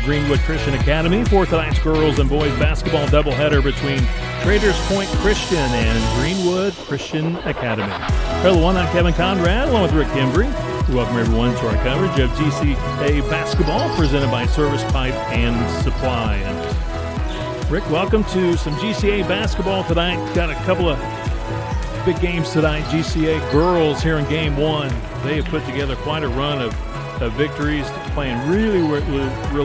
Greenwood Christian Academy for tonight's girls and boys basketball doubleheader between Traders Point Christian and Greenwood Christian Academy. Hello, one, I'm Kevin Conrad along with Rick Kimbry. We welcome everyone to our coverage of GCA basketball presented by Service Pipe and Supply. And Rick, welcome to some GCA basketball tonight. Got a couple of big games tonight. GCA girls here in game one. They have put together quite a run of victories, playing really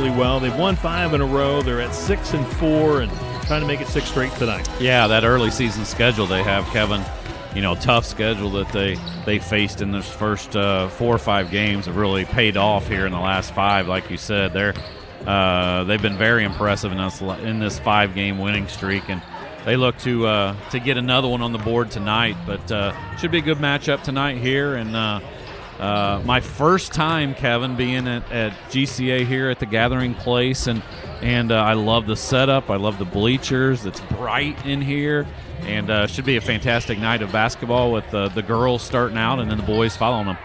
well. They've won 5 in a row. They're at 6-4 and trying to make it 6 straight tonight. Yeah, that early season schedule they have, Kevin, tough schedule that they faced in this first 4 or 5 games have really paid off here in the last 5. Like you said, they've been very impressive in this 5-game winning streak, and they look to get another one on the board tonight. But should be a good matchup tonight here. And my first time, Kevin, being at GCA here at the Gathering Place, and I love the setup. I love the bleachers. It's bright in here, and should be a fantastic night of basketball with the girls starting out and then the boys following them.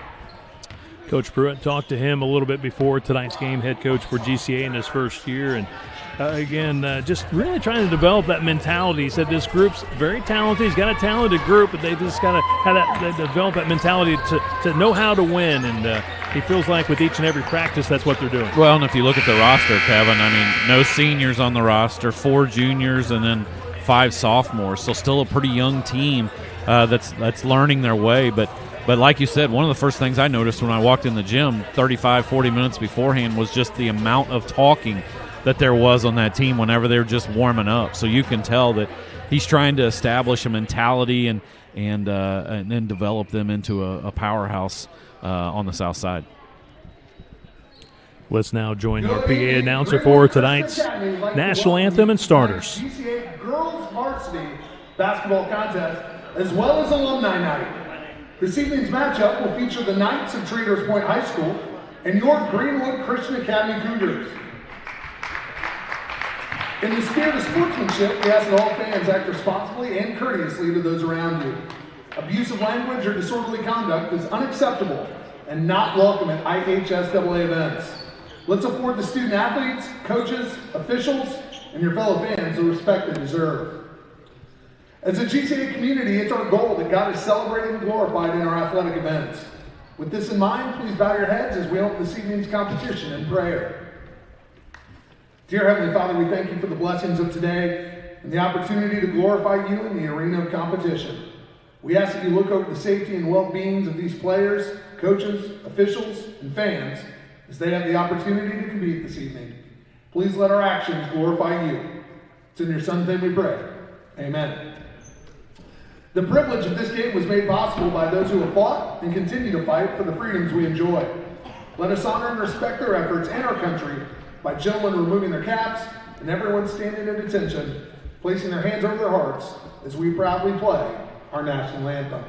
Coach Pruitt talked to him a little bit before tonight's game, head coach for GCA in his first year, and just really trying to develop that mentality. He said this group's very talented. He's got a talented group, but they've just got to develop that mentality to know how to win, and he feels like with each and every practice that's what they're doing. Well, and if you look at the roster, Kevin, no seniors on the roster, 4 juniors, and then 5 sophomores, so still a pretty young team that's learning their way, but like you said, one of the first things I noticed when I walked in the gym 35, 40 minutes beforehand was just the amount of talking that there was on that team whenever they were just warming up. So you can tell that he's trying to establish a mentality and then develop them into a powerhouse on the south side. Let's now join our PA announcer for tonight's national anthem and starters. GCA Girls Varsity Basketball Contest as well as Alumni Night. This evening's matchup will feature the Knights of Traders Point High School and your Greenwood Christian Academy Cougars. In the spirit of sportsmanship, we ask that all fans act responsibly and courteously to those around you. Abusive language or disorderly conduct is unacceptable and not welcome at IHSAA events. Let's afford the student athletes, coaches, officials, and your fellow fans the respect they deserve. As a GCA community, it's our goal that God is celebrated and glorified in our athletic events. With this in mind, please bow your heads as we open this evening's competition in prayer. Dear Heavenly Father, we thank you for the blessings of today and the opportunity to glorify you in the arena of competition. We ask that you look over the safety and well-being of these players, coaches, officials, and fans as they have the opportunity to compete this evening. Please let our actions glorify you. It's in your Son's name we pray. Amen. The privilege of this game was made possible by those who have fought and continue to fight for the freedoms we enjoy. Let us honor and respect their efforts and our country by gentlemen removing their caps and everyone standing at attention, placing their hands over their hearts as we proudly play our national anthem.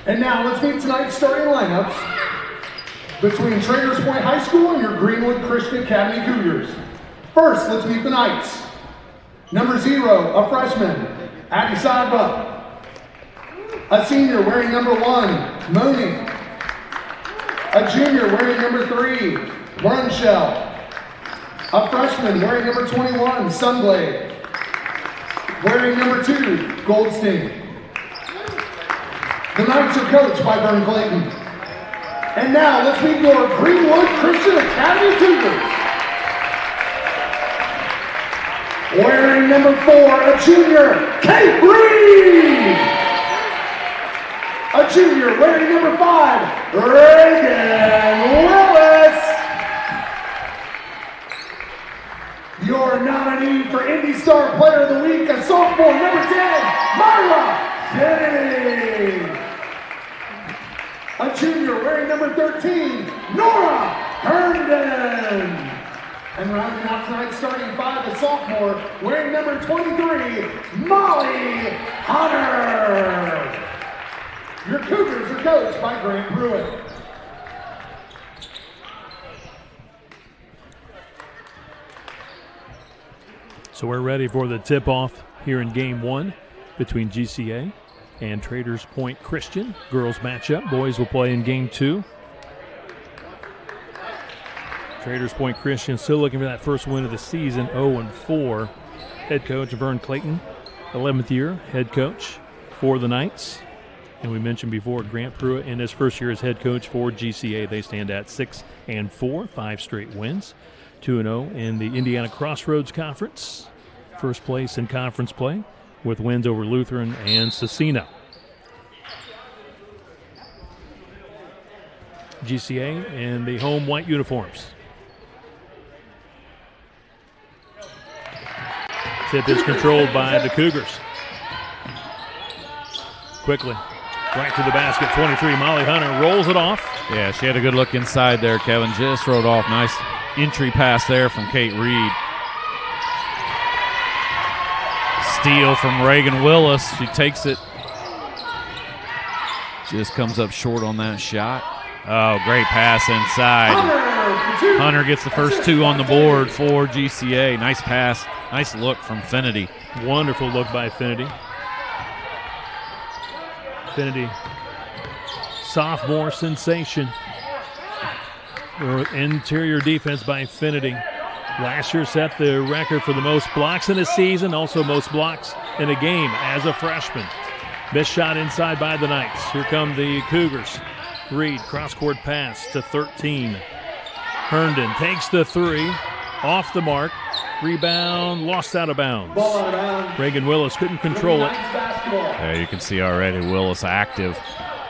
And now let's meet tonight's starting lineups between Traders Point High School and your Greenwood Christian Academy Cougars. First, let's meet the Knights. Number 0, a freshman, Abby Sadba. A senior wearing number 1, Moni. A junior wearing number 3, Brunshell. A freshman wearing number 21, Sunblade. Wearing number 2, Goldstein. The Knights are coached by Vern Clayton. And now let's meet your Greenwood Christian Academy Cougars. Wearing number 4, a junior, Kate Reed. A junior wearing number 5, Reagan Willis. Your nominee for Indy Star Player of the Week, a sophomore, number 10, Myra Kennedy. A junior wearing number 13, Nora Herndon. And rounding out tonight's starting 5, a sophomore wearing number 23, Molly Hunter. Your Cougars are coached by Grant Pruitt. So we're ready for the tip-off here in Game 1 between GCA and Traders Point Christian. Girls matchup. Boys will play in Game 2. Traders Point Christian still looking for that first win of the season, 0-4. Head coach Vern Clayton, 11th year head coach for the Knights. And we mentioned before, Grant Pruitt in his first year as head coach for GCA. They stand at 6-4, 5 straight wins. 2-0 in the Indiana Crossroads Conference. First place in conference play with wins over Lutheran and Cecina. GCA in the home white uniforms. Tip is controlled by the Cougars. Quickly, right to the basket, 23, Molly Hunter rolls it off. Yeah, she had a good look inside there, Kevin. Just rolled off. Nice entry pass there from Kate Reed. Steal from Reagan Willis. She takes it. Just comes up short on that shot. Oh, great pass inside. Hunter gets the first 2 on the board for GCA. Nice pass. Nice look from Finity. Wonderful look by Finity. Finity, sophomore sensation. Interior defense by Finity. Last year set the record for the most blocks in a season, also most blocks in a game as a freshman. Missed shot inside by the Knights. Here come the Cougars. Reed, cross-court pass to 13. Herndon takes the 3, off the mark. Rebound, lost out of bounds. Reagan Willis couldn't control it. There you can see already Willis active,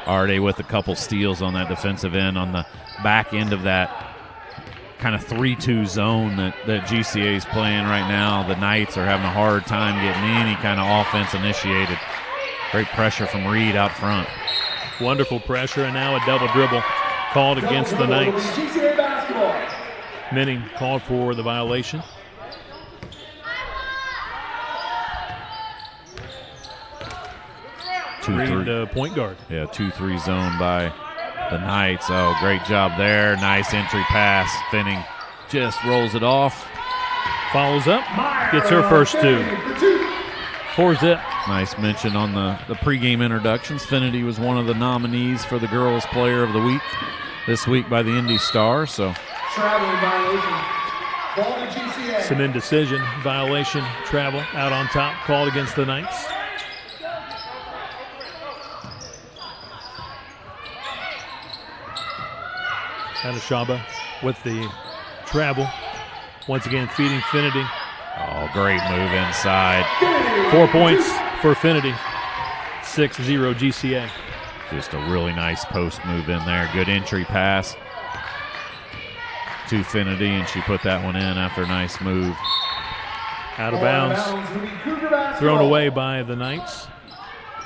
already with a couple steals on that defensive end on the back end of that kind of 3-2 zone that GCA is playing right now. The Knights are having a hard time getting any kind of offense initiated. Great pressure from Reed out front. Wonderful pressure, and now a double dribble called against the Knights. Minning called for the violation. Reed, point guard. Yeah, 2-3 zone by the Knights. Oh, great job there. Nice entry pass. Finning just rolls it off. Follows up, gets her first 2. 4-zip. Nice mention on the pregame introductions. Finity was one of the nominees for the Girls Player of the Week this week by the Indy Star. So traveling violation. Ball to GCA. Some indecision, violation, travel out on top, called against the Knights. Adeshaba with the travel. Once again, feeding Finity. Oh, great move inside. 4 points for Finity. 6-0 GCA. Just a really nice post move in there. Good entry pass to Finity, and she put that one in after a nice move. Out of bounds. Thrown away by the Knights.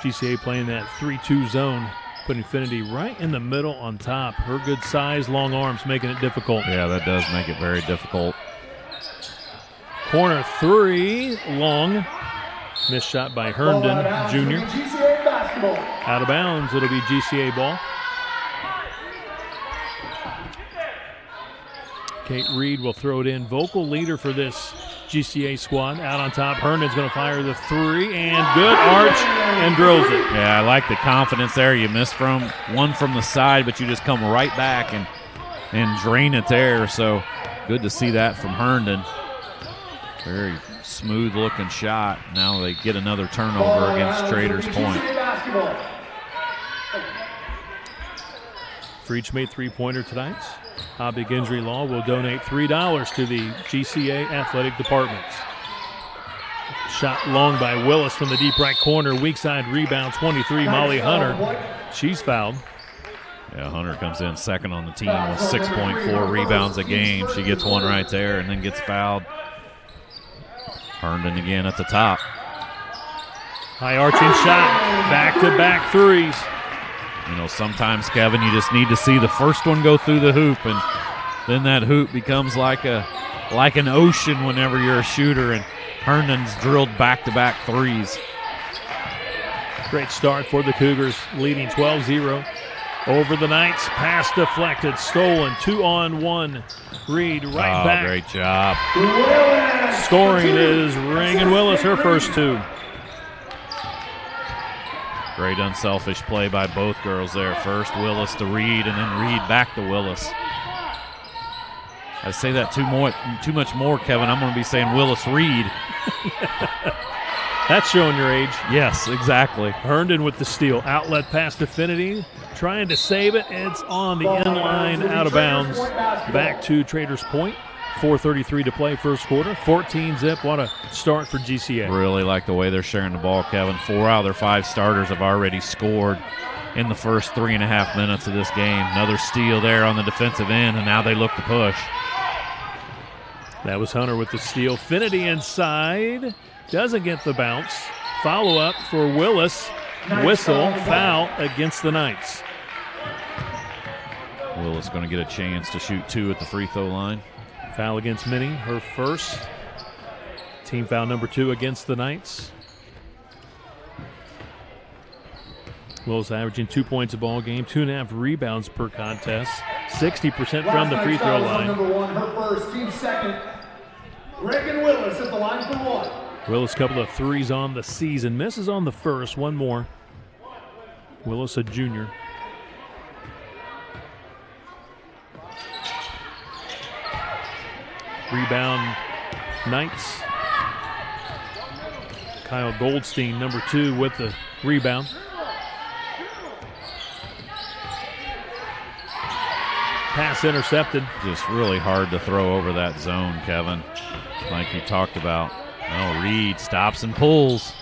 GCA playing that 3-2 zone, putting Finity right in the middle on top. Her good size, long arms, making it difficult. Yeah, that does make it very difficult. Corner 3, long. Missed shot by Herndon, junior. Out of bounds, it'll be GCA ball. Kate Reed will throw it in. Vocal leader for this GCA squad. Out on top, Herndon's going to fire the three, and good arch and drills it. Yeah, I like the confidence there. You missed one from the side, but you just come right back and drain it there. So good to see that from Herndon. Very smooth-looking shot. Now they get another turnover against Traders Point. For each made three-pointer tonight, Hobby Injury Law will donate $3 to the GCA Athletic Departments. Shot long by Willis from the deep right corner. Weak side rebound, 23, Molly Hunter. She's fouled. Yeah, Hunter comes in second on the team with 6.4 rebounds a game. She gets one right there and then gets fouled. Herndon again at the top. High arching shot, back-to-back threes. You know, sometimes, Kevin, you just need to see the first one go through the hoop, and then that hoop becomes like an ocean whenever you're a shooter, and Herndon's drilled back-to-back threes. Great start for the Cougars, leading 12-0 over the Knights. Pass deflected, stolen, 2-on-1. Reed right back. Great job. Scoring is Reagan Willis, her first two. Great unselfish play by both girls there. First Willis to Reed, and then Reed back to Willis. I say that too much more, Kevin. I'm going to be saying Willis-Reed. That's showing your age. Yes, exactly. Herndon with the steal. Outlet pass to Finity. Trying to save it. It's on the end line, out of bounds. Back to Traders Point. 4:33 to play first quarter. 14-zip. What a start for GCA. Really like the way they're sharing the ball, Kevin. 4 out of their 5 starters have already scored in the first 3.5 minutes of this game. Another steal there on the defensive end, and now they look to push. That was Hunter with the steal. Finity inside. Doesn't get the bounce. Follow-up for Willis. Whistle, foul against the Knights. Willis going to get a chance to shoot 2 at the free throw line. Foul against Minnie, her first. Team foul number 2 against the Knights. Willis averaging 2 points a ball game, 2.5 rebounds per contest, 60% from the free throw line. Number 1, her first, team second. Reagan Willis at the line for 1. Willis, couple of threes on the season, misses on the first, one more. Willis, a junior. Rebound, Knights. Kyle Goldstein, number 2, with the rebound. Pass intercepted. Just really hard to throw over that zone, Kevin, like you talked about. Oh, Reed stops and pulls.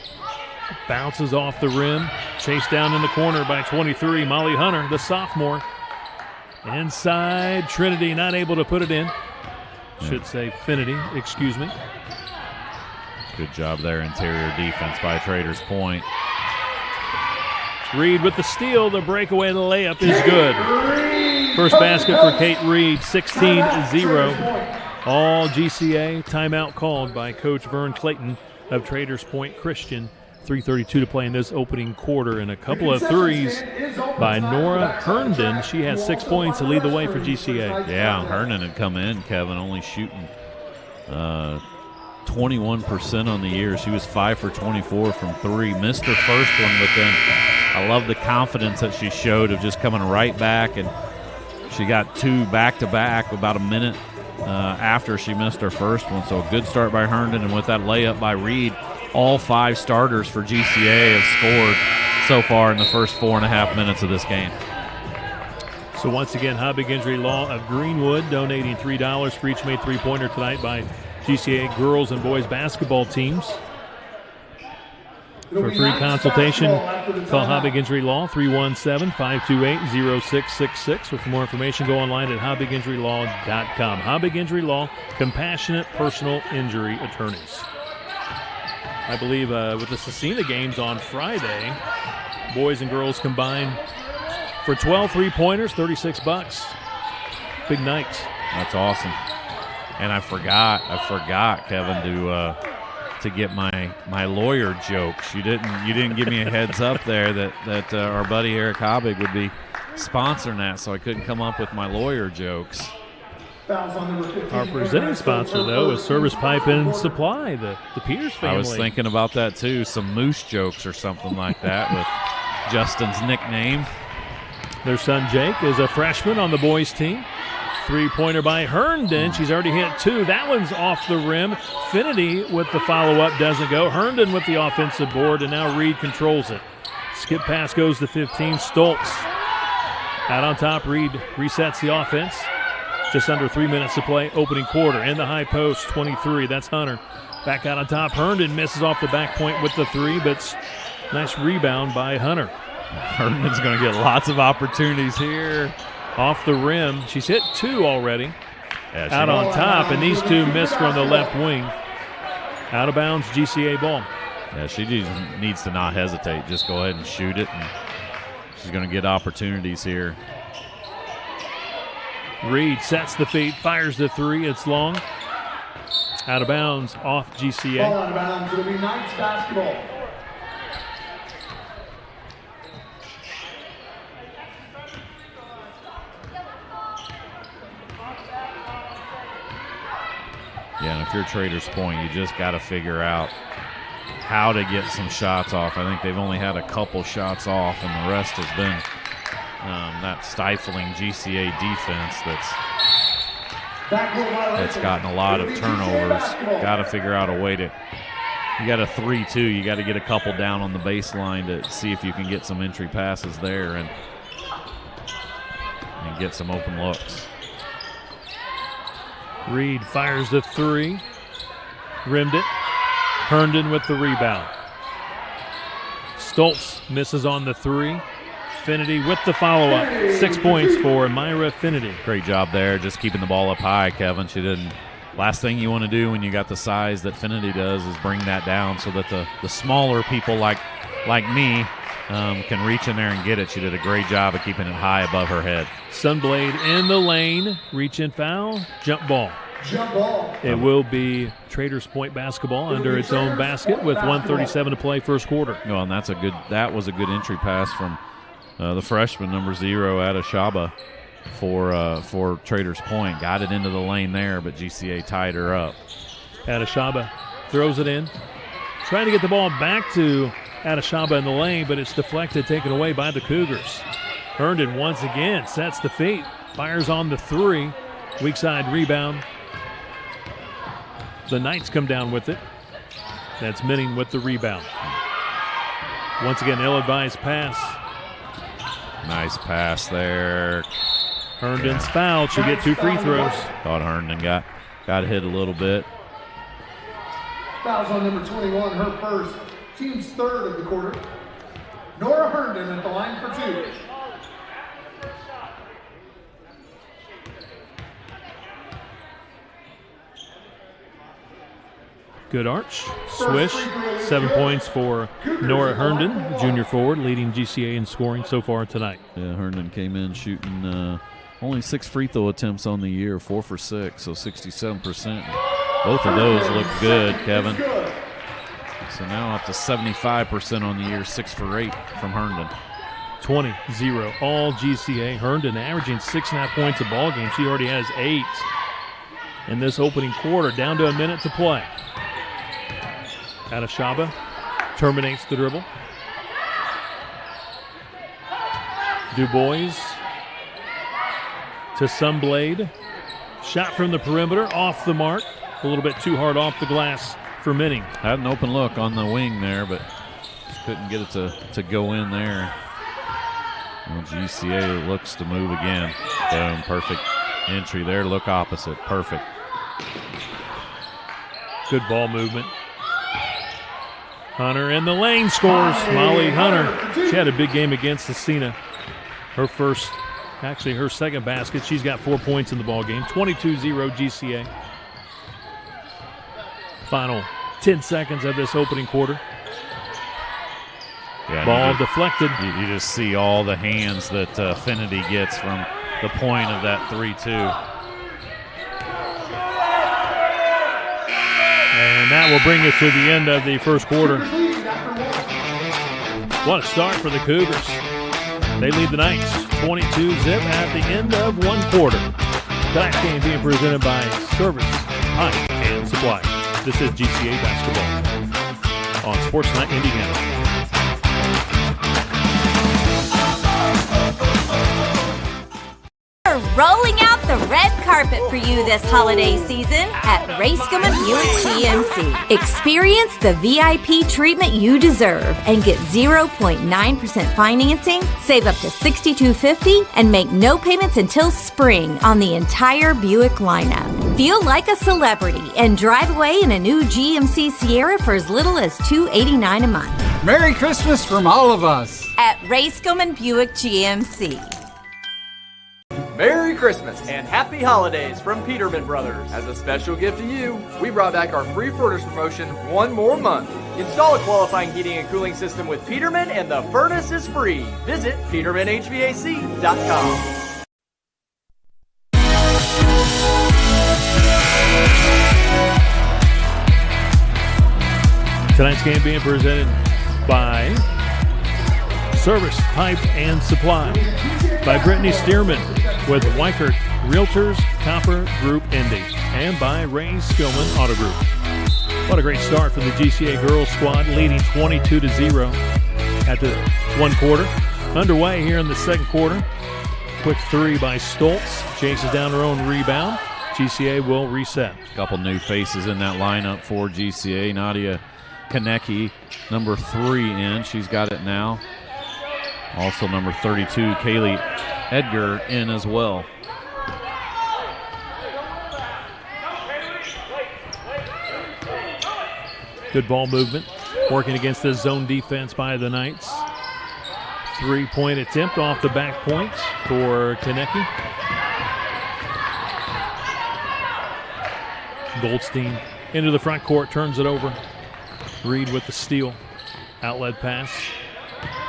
Bounces off the rim. Chased down in the corner by 23, Molly Hunter, the sophomore. Inside, Trinity not able to put it in. Should say Finity, excuse me. Good job there, interior defense by Traders Point. Reed with the steal. The breakaway layup is good. First basket for Kate Reed, 16-0. All GCA. Timeout called by Coach Vern Clayton of Traders Point Christian. 3:32 to play in this opening quarter, and a couple of threes by Nora Herndon. She has 6 points to lead the way for GCA. Yeah, Herndon had come in, Kevin, only shooting 21% on the year. She was 5 for 24 from 3. Missed her first one, but then I love the confidence that she showed of just coming right back, and she got 2 back-to-back about a minute after she missed her first one. So a good start by Herndon, and with that layup by Reed, all 5 starters for GCA have scored so far in the first 4.5 minutes of this game. So once again, Hobby Injury Law of Greenwood donating $3 for each made three-pointer tonight by GCA girls and boys basketball teams. For free consultation, call Hobby Injury Law 317-528-0666. For more information, go online at hobbyinjurylaw.com. Hobby Injury Law, compassionate personal injury attorneys. I believe with the Cecina games on Friday, boys and girls combined for 12 three-pointers, $36. Big night. That's awesome. And I forgot, Kevin, to get my lawyer jokes. You didn't give me a heads up there that our buddy Eric Hobbig would be sponsoring that, so I couldn't come up with my lawyer jokes. Fouls on number 15. Our presenting sponsor, though, is Service Pipe and Supply, the Peters family. I was thinking about that, too. Some moose jokes or something like that with Justin's nickname. Their son, Jake, is a freshman on the boys' team. Three-pointer by Herndon. She's already hit 2. That one's off the rim. Finity with the follow-up doesn't go. Herndon with the offensive board, and now Reed controls it. Skip pass goes to 15. Stoltz out on top. Reed resets the offense. Just under 3 minutes to play. Opening quarter in the high post. 23. That's Hunter. Back out on top. Herndon misses off the back point with the 3, but nice rebound by Hunter. Herndon's going to get lots of opportunities here. Off the rim. She's hit 2 already. Yeah, out on top, and these 2 missed from the left wing. Out of bounds, GCA ball. Yeah, she needs to not hesitate. Just go ahead and shoot it, and she's going to get opportunities here. Reed sets the feet, fires the 3. It's long. Out of bounds, off GCA. Ball out of bounds. It'll be Knights basketball. Yeah, and if you're Traders Point, you just got to figure out how to get some shots off. I think they've only had a couple shots off, and the rest has been that stifling GCA defense that's gotten a lot of turnovers. Got to figure out a way to – you got a 3-2. You got to get a couple down on the baseline to see if you can get some entry passes there and get some open looks. Reed fires the 3. Rimmed it. Herndon with the rebound. Stoltz misses on the 3. Finity with the follow-up. 6 points for Myra Finity. Great job there, just keeping the ball up high, Kevin. She didn't. Last thing you want to do when you got the size that Finity does is bring that down so that the smaller people like me can reach in there and get it. She did a great job of keeping it high above her head. Sunblade in the lane. Reach and foul. Jump ball. Jump ball. It will be Traders Point basketball under its own basket with 1:37 to play first quarter. No, and that was a good entry pass from the freshman, number 0, Adashaba for Traders Point. Got it into the lane there, but GCA tied her up. Adashaba throws it in. Trying to get the ball back to Adashaba in the lane, but it's deflected, taken away by the Cougars. Herndon once again sets the feet, fires on the 3. Weak side rebound. The Knights come down with it. That's Minning with the rebound. Once again, ill-advised pass. Nice pass there. Herndon's fouled. She'll get 2 free throws. Thought Herndon got hit a little bit. Fouls on number 21, her first. Team's 3rd of the quarter. Nora Herndon at the line for 2. Good arch, swish, 7 points for Nora Herndon, junior forward, leading GCA in scoring so far tonight. Yeah, Herndon came in shooting only 6 free throw attempts on the year, 4 for 6, so 67%. Both of those look good, Kevin. So now up to 75% on the year, 6 for 8 from Herndon. 20-0, all GCA. Herndon averaging 6.5 points a ball game. She already has 8 in this opening quarter, down to a minute to play. Adashaba terminates the dribble. Dubois to Sunblade. Shot from the perimeter, off the mark. A little bit too hard off the glass for Minning. Had an open look on the wing there, but just couldn't get it to go in there. Well, GCA looks to move again. Boom, perfect entry there. Look opposite, perfect. Good ball movement. Hunter in the lane scores. Molly Hunter. She had a big game against Cena. Her second basket. She's got 4 points in the ball game. 22-0 GCA. Final 10 seconds of this opening quarter. Yeah, ball deflected. You just see all the hands that Finity gets from the point of that 3-2. And that will bring us to the end of the first quarter. What a start for the Cougars. They lead the Knights 22-0 at the end of one quarter. Tonight's game being presented by Service, Pipe, and Supply. This is GCA basketball on Sports Night Indiana. We're rolling out the red carpet for you this holiday season at Racecom Buick GMC. Experience the VIP treatment you deserve and get 0.9% financing, save up to $6,250, and make no payments until spring on the entire Buick lineup. Feel like a celebrity and drive away in a new GMC Sierra for as little as $289 a month. Merry Christmas from all of us At Racecom Buick GMC. Merry Christmas and Happy Holidays from Peterman Brothers. As a special gift to you, we brought back our free furnace promotion one more month. Install a qualifying heating and cooling system with Peterman and the furnace is free. Visit petermanhvac.com. Tonight's game being presented by Service, Pipe, and Supply, by Brittany Stearman with Weichert Realtors, Copper Group Indy, and by Ray Skillman Auto Group. What a great start for the GCA girls squad, leading 22-0 after one quarter. Underway here in the second quarter. Quick three by Stoltz, chases down her own rebound. GCA will reset. A couple new faces in that lineup for GCA. Nadia Konecki, number 3 in. She's got it now. Also number 32, Kaylee Edgar in as well. Good ball movement, working against the zone defense by the Knights. 3-point attempt off the back point for Konecki. Goldstein into the front court, turns it over. Reed with the steal. Outlet pass.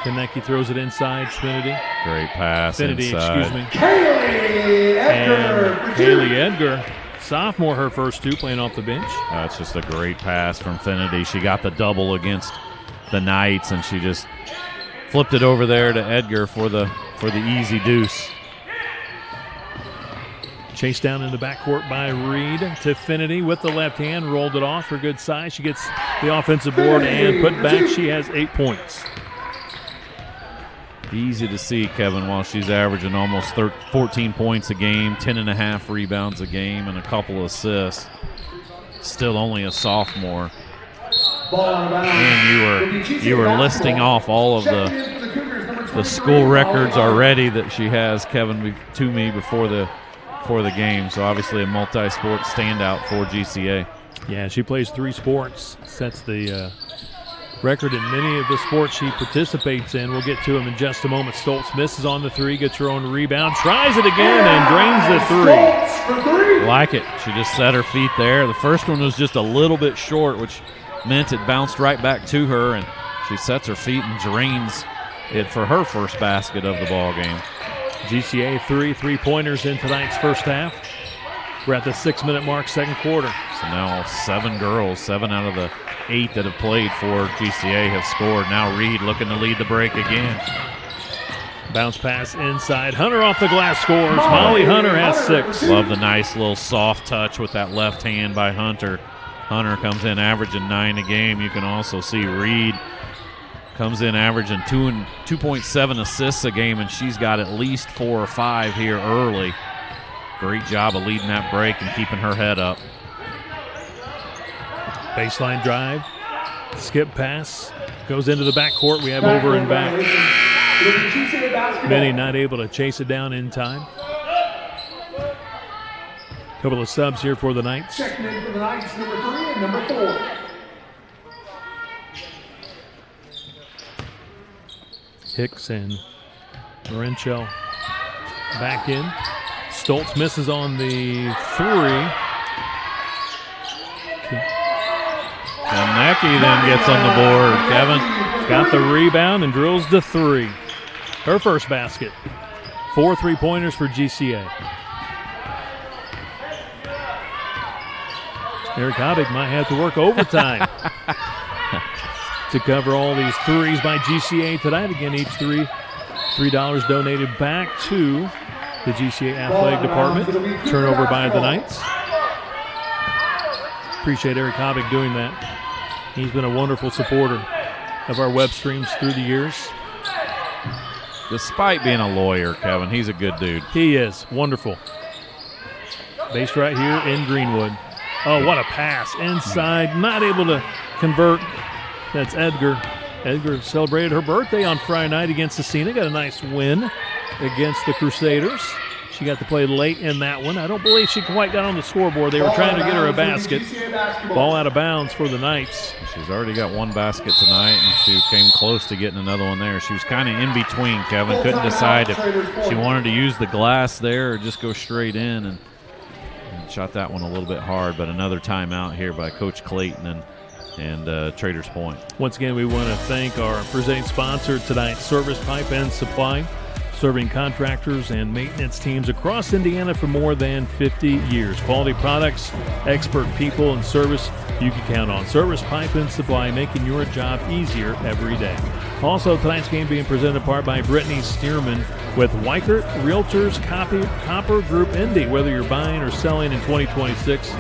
Konecki throws it inside. Trinity. Great pass inside. Excuse me. Kaylee Edgar. And Kaylee Edgar, sophomore, her first two, playing off the bench. That's just a great pass from Finity. She got the double against the Knights, and she just flipped it over there to Edgar for the easy deuce. Chased down in the backcourt by Reed to Finity with the left hand, rolled it off for good size. She gets the offensive board and put back. She has 8 points. Easy to see, Kevin, while she's averaging almost 14 points a game, 10.5 rebounds a game, and a couple assists. Still only a sophomore. And you were listing off all of the school records already that she has, Kevin, to me before the game. So obviously a multi-sport standout for GCA. Yeah, she plays 3 sports, sets the record in many of the sports she participates in. We'll get to them in just a moment. Stoltz misses on the 3, gets her own rebound, tries it again, and drains the 3. Like it. She just set her feet there. The first one was just a little bit short, which meant it bounced right back to her, and she sets her feet and drains it for her first basket of the ball game. GCA 3-3-pointers in tonight's first half. We're at the 6-minute mark, second quarter. So now 7 girls, 7 out of the 8 that have played for GCA have scored. Now Reed looking to lead the break again. Bounce pass inside. Hunter off the glass scores. Molly Hunter has 6. Love the nice little soft touch with that left hand by Hunter. Hunter comes in averaging 9 a game. You can also see Reed comes in averaging 2.7 assists a game, and she's got at least 4 or 5 here early. Great job of leading that break and keeping her head up. Baseline drive, skip pass, goes into the backcourt. We have over and back. Benny not able to chase it down in time. Couple of subs here for the Knights. Checking in for the Knights, number 3 and number 4. Hicks and Lorenzo back in. Stoltz misses on the 3. Konecki then gets on the board. Kevin got the rebound and drills the 3. Her first basket. 4 3-pointers for GCA. Eric Hobbig might have to work overtime to cover all these threes by GCA tonight. Again, each $3 donated back to the GCA Athletic Department. Turnover by the Knights. Appreciate Eric Havoc doing that. He's been a wonderful supporter of our web streams through the years. Despite being a lawyer, Kevin, he's a good dude. He is. Wonderful. Based right here in Greenwood. Oh, what a pass. Inside. Not able to convert. That's Edgar. Edgar celebrated her birthday on Friday night against Cecina. Got a nice win against the Crusaders. She got to play late in that one. I don't believe she quite got on the scoreboard. They were trying to get her a basket. Ball out of bounds for the Knights. She's already got one basket tonight, and she came close to getting another one there. She was kind of in between, Kevin. Couldn't decide if she wanted to use the glass there or just go straight in, and shot that one a little bit hard. But another timeout here by Coach Clayton and Traders Point. Once again, we want to thank our presenting sponsor tonight, Service Pipe and Supply, serving contractors and maintenance teams across Indiana for more than 50 years. Quality products, expert people, and service you can count on. Service Pipe and Supply, making your job easier every day. Also, tonight's game being presented in part by Brittany Stearman with Weichert Realtors Copper Group Indy. Whether you're buying or selling in 2026,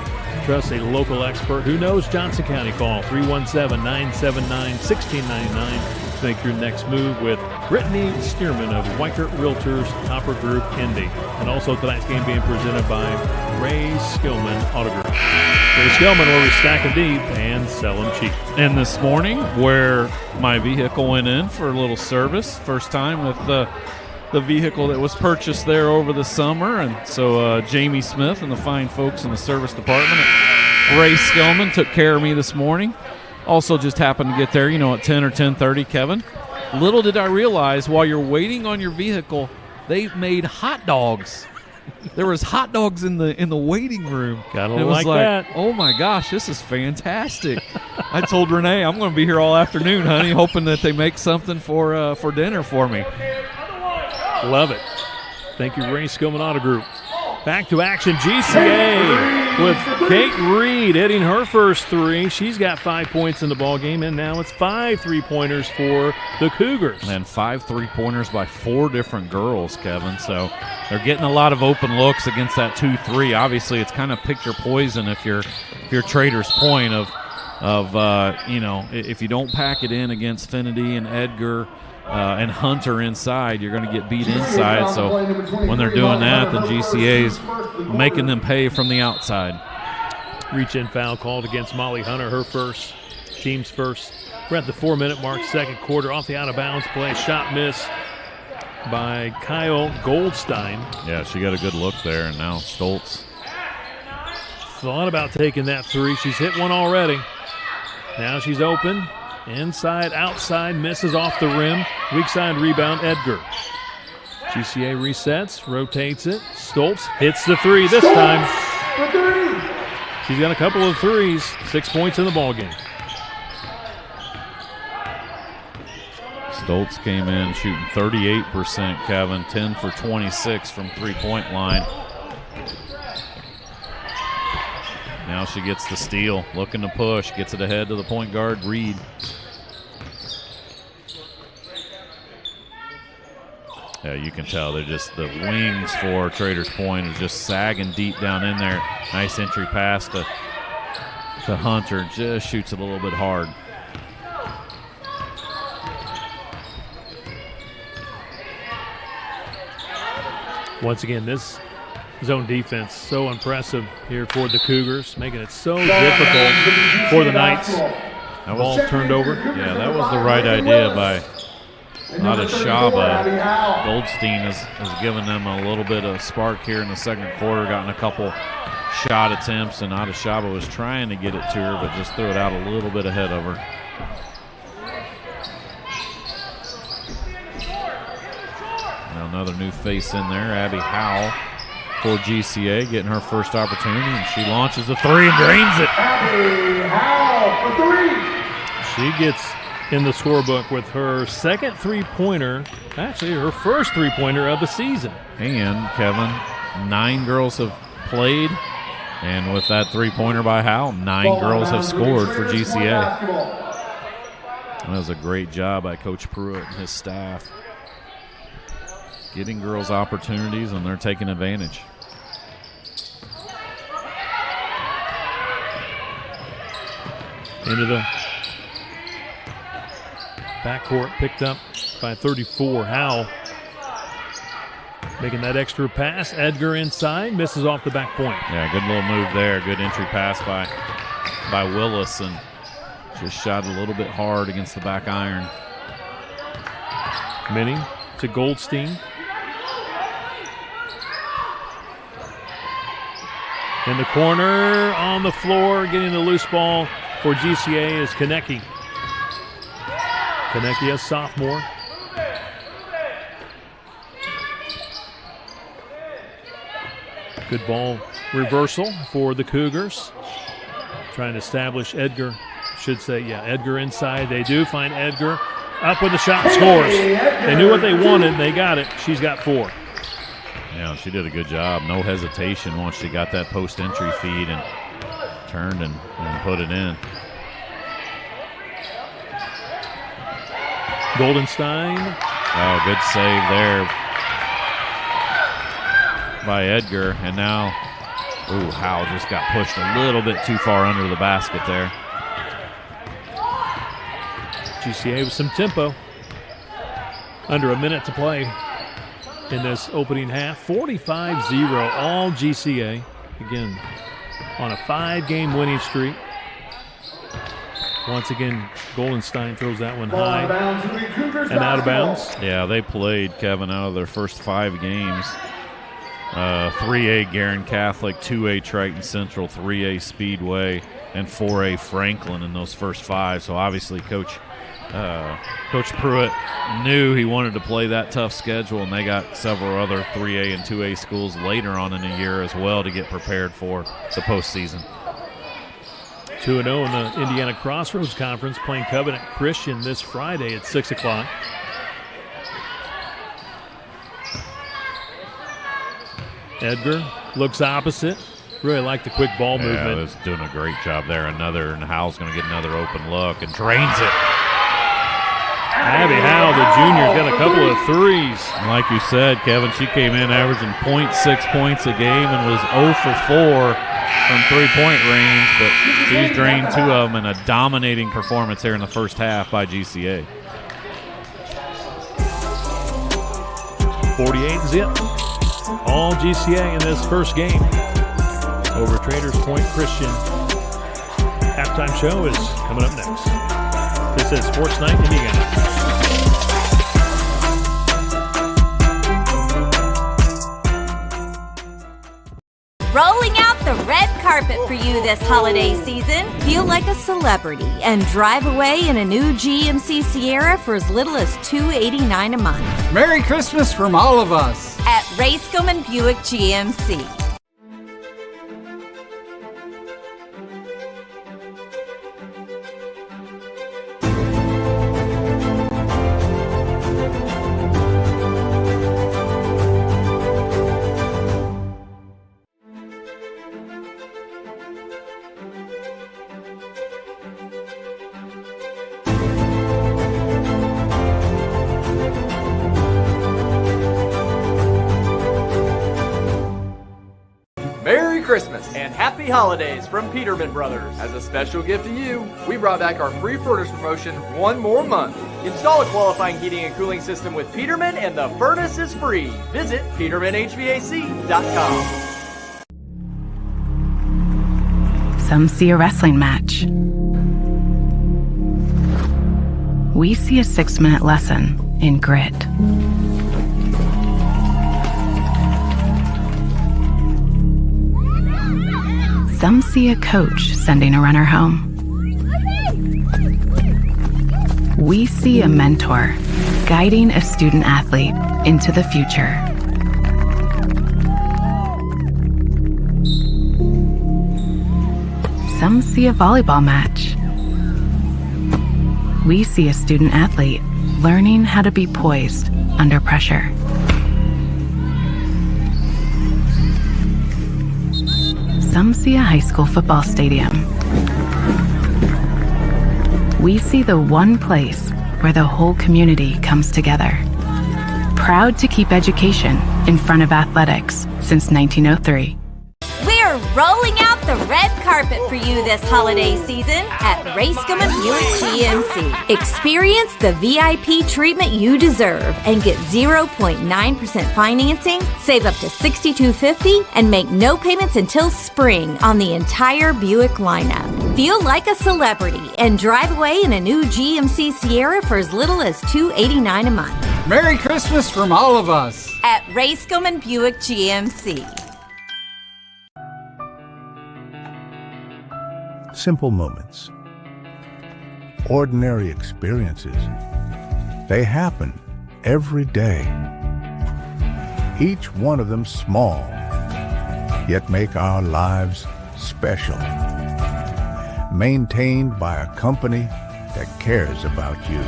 trust a local expert who knows Johnson County. Call 317-979-1699 to make your next move with Brittany Stearman of Weichert Realtors Copper Group Indy. And also tonight's game being presented by Ray Skillman Auto Group. Ray Skillman, where we stack them deep and sell them cheap. And this morning, where my vehicle went in for a little service, first time with the vehicle that was purchased there over the summer. And so Jamie Smith and the fine folks in the service department at Ray Skillman took care of me this morning. Also just happened to get there, at 10 or 10:30, Kevin. Little did I realize, while you're waiting on your vehicle, they made hot dogs. There was hot dogs in the waiting room. Gotta it was like that. Oh my gosh, this is fantastic. I told Renee I'm going to be here all afternoon, honey, hoping that they make something for dinner for me. Love it. Thank you, Ray Skillman Auto Group. Back to action, GCA with Kate Reed hitting her first three. She's got 5 points in the ballgame, and now it's 5 3-pointers for the Cougars. And 5 3-pointers by 4 different girls, Kevin. So they're getting a lot of open looks against that 2-3. Obviously, it's kind of pick your poison if you're Traders Point of if you don't pack it in against Finity and Edgar and Hunter inside, you're going to get beat inside. So when they're doing that, the GCA's making them pay from the outside. Reach-in foul called against Molly Hunter, her first, team's first. We're at the 4-minute mark, second quarter, off the out-of-bounds play. Shot miss by Kyle Goldstein. Yeah, she got a good look there, and now Stoltz thought about taking that three. She's hit one already. Now she's open. Inside, outside, misses off the rim. Weak side rebound, Edgar. GCA resets, rotates it. Stoltz hits the three this time. She's got a couple of threes. 6 points in the ballgame. Stoltz came in shooting 38%, Kevin. 10 for 26 from three-point line. Now she gets the steal, looking to push, gets it ahead to the point guard, Reed. Yeah, you can tell they're just the wings for Traders Point is just sagging deep down in there. Nice entry pass to Hunter, just shoots it a little bit hard. Once again, this zone defense so impressive here for the Cougars, making it so difficult for the Knights. That ball turned over. Yeah, that was the right idea by Adeshaba. Goldstein has given them a little bit of spark here in the second quarter, gotten a couple shot attempts, and Adeshaba was trying to get it to her, but just threw it out a little bit ahead of her. Now another new face in there, Abby Howell for GCA, getting her first opportunity, and she launches the three and drains it. Abby Howell for three. She gets in the scorebook with her second three-pointer, actually her first three-pointer of the season. And, Kevin, 9 girls have played, and with that three-pointer by Howell, 9 girls have scored for GCA. That was a great job by Coach Pruitt and his staff, getting girls opportunities, and they're taking advantage. Into the backcourt, picked up by 34. Howell making that extra pass. Edgar inside, misses off the back point. Yeah, good little move there. Good entry pass by Willis, and just shot a little bit hard against the back iron. Minnie to Goldstein. In the corner, on the floor, getting the loose ball for GCA is Konecki. Konecki, a sophomore. Good ball reversal for the Cougars. Trying to establish Edgar. Edgar inside. They do find Edgar. Up with the shot, scores. They knew what they wanted. They got it. She's got 4. Yeah, she did a good job. No hesitation once she got that post-entry feed and turned and put it in. Goldenstein. Oh, good save there by Edgar. And now, Howell just got pushed a little bit too far under the basket there. GCA with some tempo. Under a minute to play in this opening half. 45-0, all GCA. Again, on a 5-game winning streak. Once again, Goldenstein throws that one high and out of bounds. Yeah, they played, Kevin, out of their first 5 games. 3A Guerin Catholic, 2A Triton Central, 3A Speedway, and 4A Franklin in those first 5. So obviously Coach Pruitt knew he wanted to play that tough schedule, and they got several other 3A and 2A schools later on in the year as well to get prepared for the postseason. 2-0 in the Indiana Crossroads Conference, playing Covenant Christian this Friday at 6 o'clock. Edgar looks opposite. Really like the quick ball movement. Yeah, was doing a great job there. And Howell's going to get another open look and drains it. Abby Howell, the junior, got a couple of threes. And like you said, Kevin, she came in averaging 0.6 points a game and was 0 for 4 from three-point range, but she's drained 2 of them in a dominating performance here in the first half by GCA. 48-zip. All GCA in this first game over Traders Point Christian. Halftime show is coming up next. This is Sports Night Indiana. Rolling out the red carpet for you this holiday season. Feel like a celebrity and drive away in a new GMC Sierra for as little as $289 a month. Merry Christmas from all of us at Racecom and Buick GMC. Merry Christmas and Happy Holidays from Peterman Brothers. As a special gift to you, we brought back our free furnace promotion one more month. Install a qualifying heating and cooling system with Peterman and the furnace is free. Visit petermanhvac.com. Some see a wrestling match. We see a 6-minute lesson in grit. Some see a coach sending a runner home. We see a mentor guiding a student athlete into the future. Some see a volleyball match. We see a student athlete learning how to be poised under pressure. Some see a high school football stadium. We see the one place where the whole community comes together. proud to keep education in front of athletics since 1903. We're rolling out the red carpet for you this holiday season at Racegum Buick GMC. Experience the VIP treatment you deserve and get 0.9% financing, save up to $6,250, and make no payments until spring on the entire Buick lineup. Feel like a celebrity and drive away in a new GMC Sierra for as little as $289 a month. Merry Christmas from all of us At Racegum Buick GMC. Simple moments, ordinary experiences. They happen every day. Each one of them small, yet make our lives special. Maintained by a company that cares about you.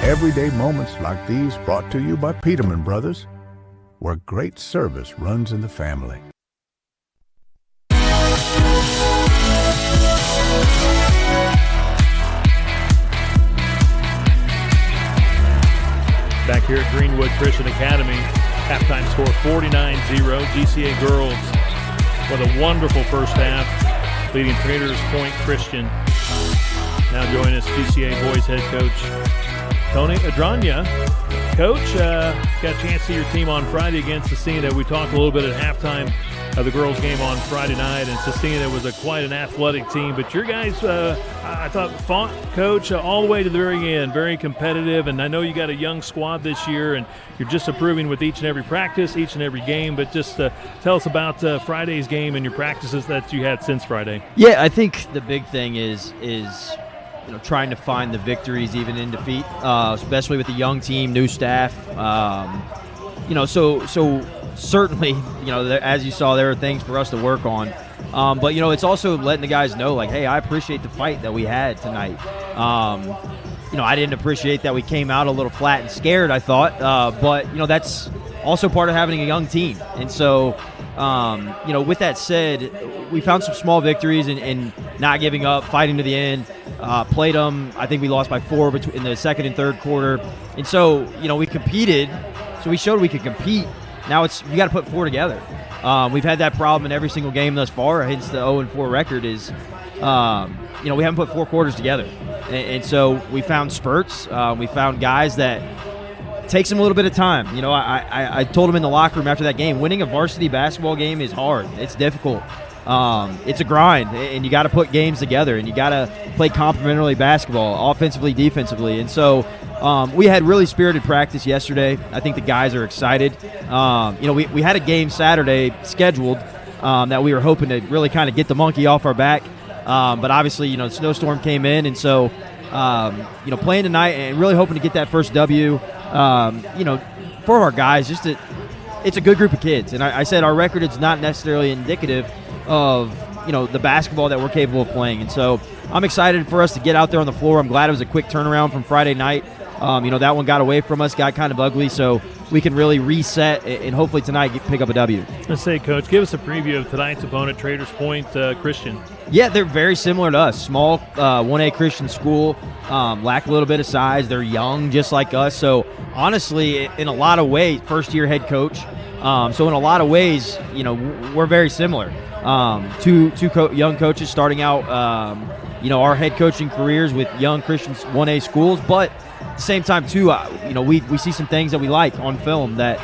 Everyday moments like these brought to you by Peterman Brothers, where great service runs in the family. Back here at Greenwood Christian Academy, halftime score 49-0. GCA girls with a wonderful first half, leading Traders Point Christian. Now joining us, GCA boys head coach Tony Adranya. Coach, got a chance to see your team on Friday against Cecina. We talked a little bit at halftime of the girls' game on Friday night, and Cecina was quite an athletic team. But your guys, I thought, fought, Coach, all the way to the very end, very competitive. And I know you got a young squad this year, and you're just improving with each and every practice, each and every game. But just tell us about Friday's game and your practices that you had since Friday. Yeah, I think the big thing is trying to find the victories even in defeat, especially with the young team, new staff. So certainly, as you saw, there are things for us to work on. But it's also letting the guys know, like, hey, I appreciate the fight that we had tonight. I didn't appreciate that we came out a little flat and scared, I thought. But that's also part of having a young team. And so, with that said, we found some small victories and not giving up, fighting to the end. Played them. I think we lost by 4 in the second and third quarter. And so, we competed. So we showed we could compete. Now you got to put 4 together. We've had that problem in every single game thus far. Hence the 0-4 record is, we haven't put 4 quarters together. And so we found spurts. We found guys that takes them a little bit of time. I told them in the locker room after that game, winning a varsity basketball game is hard. It's difficult. It's a grind, and you got to put games together, and you got to play complementary basketball, offensively, defensively. And so we had really spirited practice yesterday. I think the guys are excited. We had a game Saturday scheduled that we were hoping to really kind of get the monkey off our back. But obviously, the snowstorm came in, and so, playing tonight and really hoping to get that first W, for our guys, it's a good group of kids. And I said our record is not necessarily indicative of the basketball that we're capable of playing. And so I'm excited for us to get out there on the floor. I'm glad it was a quick turnaround from Friday night. That one got away from us, got kind of ugly, so we can really reset and hopefully tonight pick up a W. Let's say, Coach, give us a preview of tonight's opponent, Traders Point Christian. Yeah, they're very similar to us. Small 1A Christian school, lack a little bit of size. They're young, just like us. So honestly, in a lot of ways, first-year head coach. So in a lot of ways, we're very similar. Two young coaches starting out, our head coaching careers with young Christian 1A schools, but at the same time, too, we see some things that we like on film that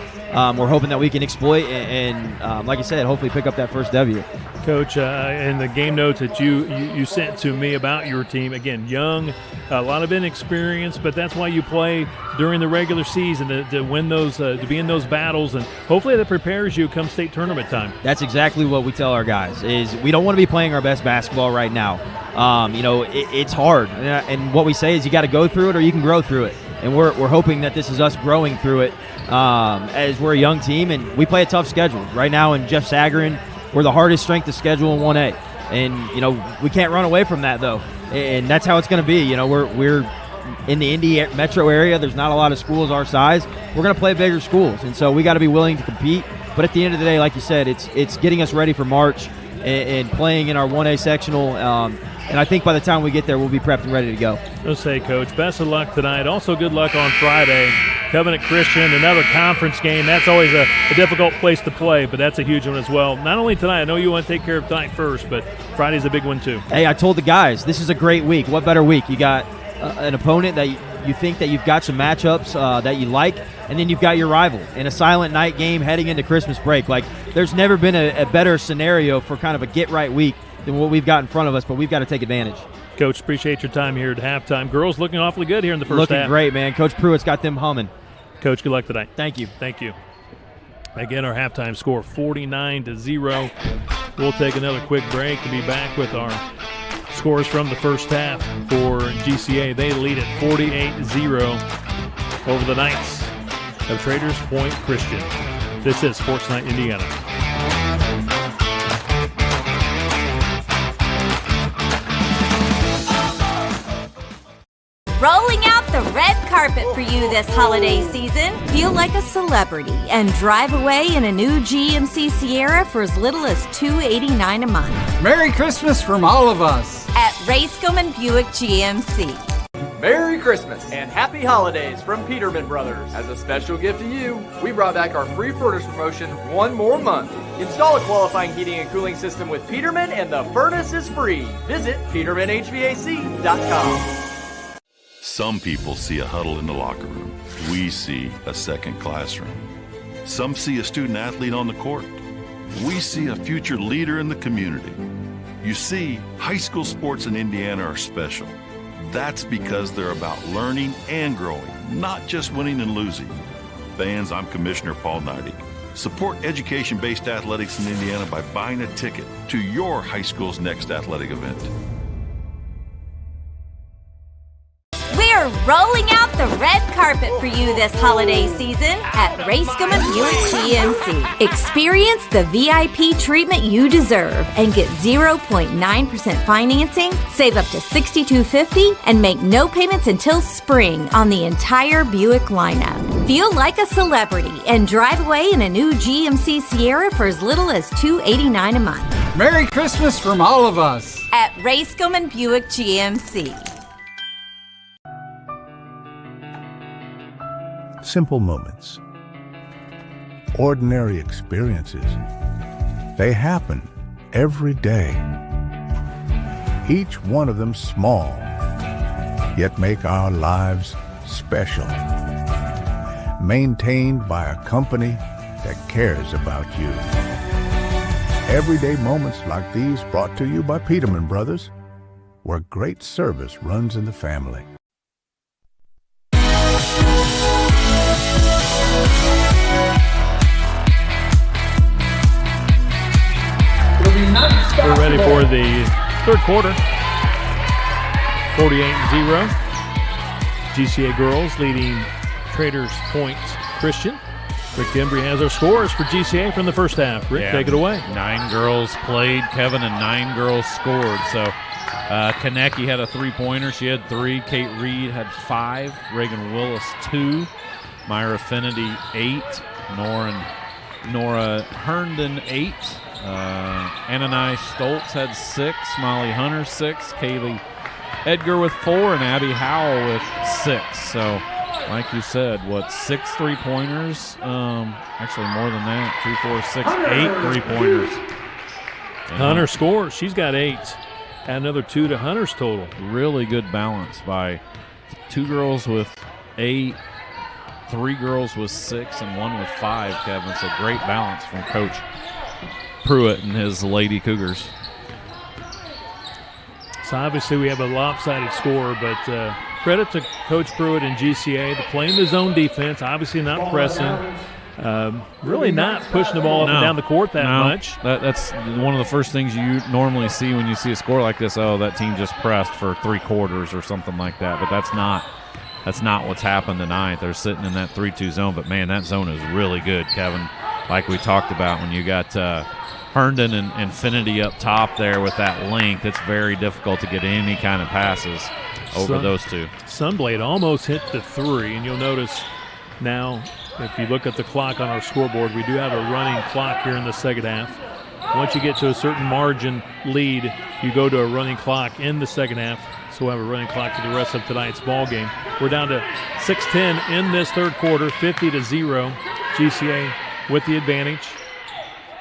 we're hoping that we can exploit and like I said, hopefully pick up that first W. Coach, in the game notes that you sent to me about your team, again, young, a lot of inexperience, but that's why you play during the regular season to win those, to be in those battles, and hopefully that prepares you come state tournament time. That's exactly what we tell our guys, is we don't want to be playing our best basketball right now. It's hard, and what we say is you got to go through it or you can grow through it, and we're hoping that this is us growing through it as we're a young team, and we play a tough schedule. Right now in Jeff Sagarin, we're the hardest strength to schedule in 1A, and we can't run away from that though, and that's how it's going to be. We're in the Indy metro area. There's not a lot of schools our size. We're going to play bigger schools, and so we got to be willing to compete. But at the end of the day, like you said, it's getting us ready for March and playing in our 1A sectional. And I think by the time we get there, we'll be prepped and ready to go. Let's say, Coach, best of luck tonight. Also, good luck on Friday. Covenant Christian, another conference game. That's always a difficult place to play, but that's a huge one as well. Not only tonight, I know you want to take care of tonight first, but Friday's a big one too. Hey, I told the guys, this is a great week. What better week? You got an opponent that you think that you've got some matchups that you like, and then you've got your rival in a silent night game heading into Christmas break. Like, there's never been a better scenario for kind of a get-right week than what we've got in front of us, but we've got to take advantage. Coach, appreciate your time here at halftime. Girls looking awfully good here in the first half. Looking great, man. Coach Pruitt's got them humming. Coach, good luck tonight. Thank you. Thank you. Again, our halftime score, 49-0. We'll take another quick break and be back with our scores from the first half for GCA. They lead at 48-0 over the Knights of Traders Point Christian. This is Sports Night Indiana. Rolling out the red carpet for you this holiday season. Feel like a celebrity and drive away in a new GMC Sierra for as little as $289 a month. Merry Christmas from all of us at Racecom Buick GMC. Merry Christmas and Happy Holidays from Peterman Brothers. As a special gift to you, we brought back our free furnace promotion one more month. Install a qualifying heating and cooling system with Peterman and the furnace is free. Visit petermanhvac.com. Some people see a huddle in the locker room. We see a second classroom. Some see a student athlete on the court. We see a future leader in the community. You see, high school sports in Indiana are special. That's because they're about learning and growing, not just winning and losing. Fans, I'm Commissioner Paul Neidig. Support education-based athletics in Indiana by buying a ticket to your high school's next athletic event. We're rolling out the red carpet for you this holiday season at Racecom Buick GMC. Experience the VIP treatment you deserve and get 0.9% financing, save up to $6,250, and make no payments until spring on the entire Buick lineup. Feel like a celebrity and drive away in a new GMC Sierra for as little as $289 a month. Merry Christmas from all of us at Racecom Buick GMC. Simple moments, ordinary experiences. They happen every day. Each one of them small, yet make our lives special. Maintained by a company that cares about you. Everyday moments like these brought to you by Peterman Brothers, where great service runs in the family. We're ready for the third quarter. 48-0. GCA girls leading Traders Point Christian. Rick Embry has our scores for GCA from the first half. Rick, take it away. 9 girls played, Kevin, and 9 girls scored. So Konecki had a three-pointer. She had 3. Kate Reed had 5. Reagan Willis 2. Myra Finity 8. Nora Herndon 8. Anani Stoltz had 6, Molly Hunter 6, Kaylee Edgar with 4, and Abby Howell with 6. So, like you said, 6 3-pointers? Actually, more than that. 2, 4, 6, 8 3-pointers. Hunter scores. She's got 8. Add another 2 to Hunter's total. Really good balance by 2 girls with 8, 3 girls with 6, and 1 with 5, Kevin. So, great balance from Coach Pruitt and his Lady Cougars. So obviously we have a lopsided score, but credit to Coach Pruitt and GCA. They're playing the zone defense, obviously not pressing, really not pushing the ball up and down the court that much. That's one of the first things you normally see when you see a score like this. Oh, that team just pressed for 3 quarters or something like that. But that's not what's happened tonight. They're sitting in that 3-2 zone. But, man, that zone is really good, Kevin, like we talked about when you got Herndon and Infinity up top there with that length. It's very difficult to get any kind of passes over those two. Sunblade almost hit the 3, and you'll notice now if you look at the clock on our scoreboard, we do have a running clock here in the second half. Once you get to a certain margin lead, you go to a running clock in the second half. So we'll have a running clock for the rest of tonight's ball game. We're down to 6:10 in this third quarter, 50-0. GCA with the advantage.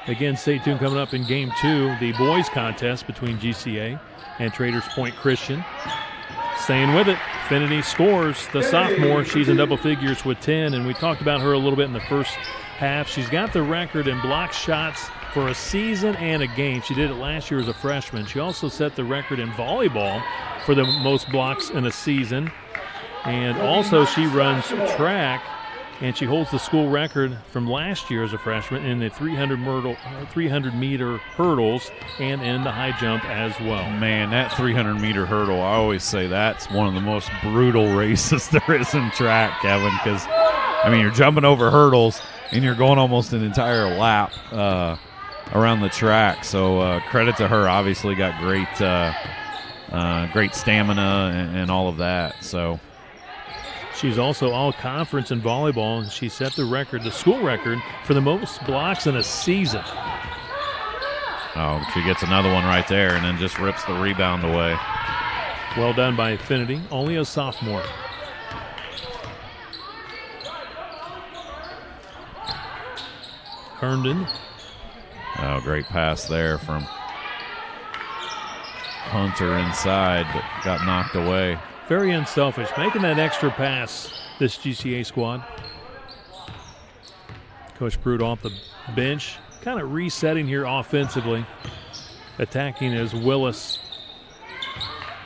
Again, stay tuned coming up in Game 2, the boys contest between GCA and Traders Point Christian. Staying with it, Finity scores. The sophomore, she's in double figures with 10, and we talked about her a little bit in the first half. She's got the record in block shots for a season and a game. She did it last year as a freshman. She also set the record in volleyball for the most blocks in a season. And also she runs track, and she holds the school record from last year as a freshman in the 300-meter hurdles and in the high jump as well. Man, that 300-meter hurdle, I always say that's one of the most brutal races there is in track, Kevin, because, I mean, you're jumping over hurdles and you're going almost an entire lap around the track. So credit to her. Obviously got great stamina and all of that. So she's also all-conference in volleyball, and she set the record, the school record, for the most blocks in a season. Oh, she gets another one right there and then just rips the rebound away. Well done by Finity, only a sophomore. Herndon. Oh, great pass there from Hunter inside, but got knocked away. Very unselfish, making that extra pass, this GCA squad. Coach Pruitt off the bench, kind of resetting here offensively. Attacking is Willis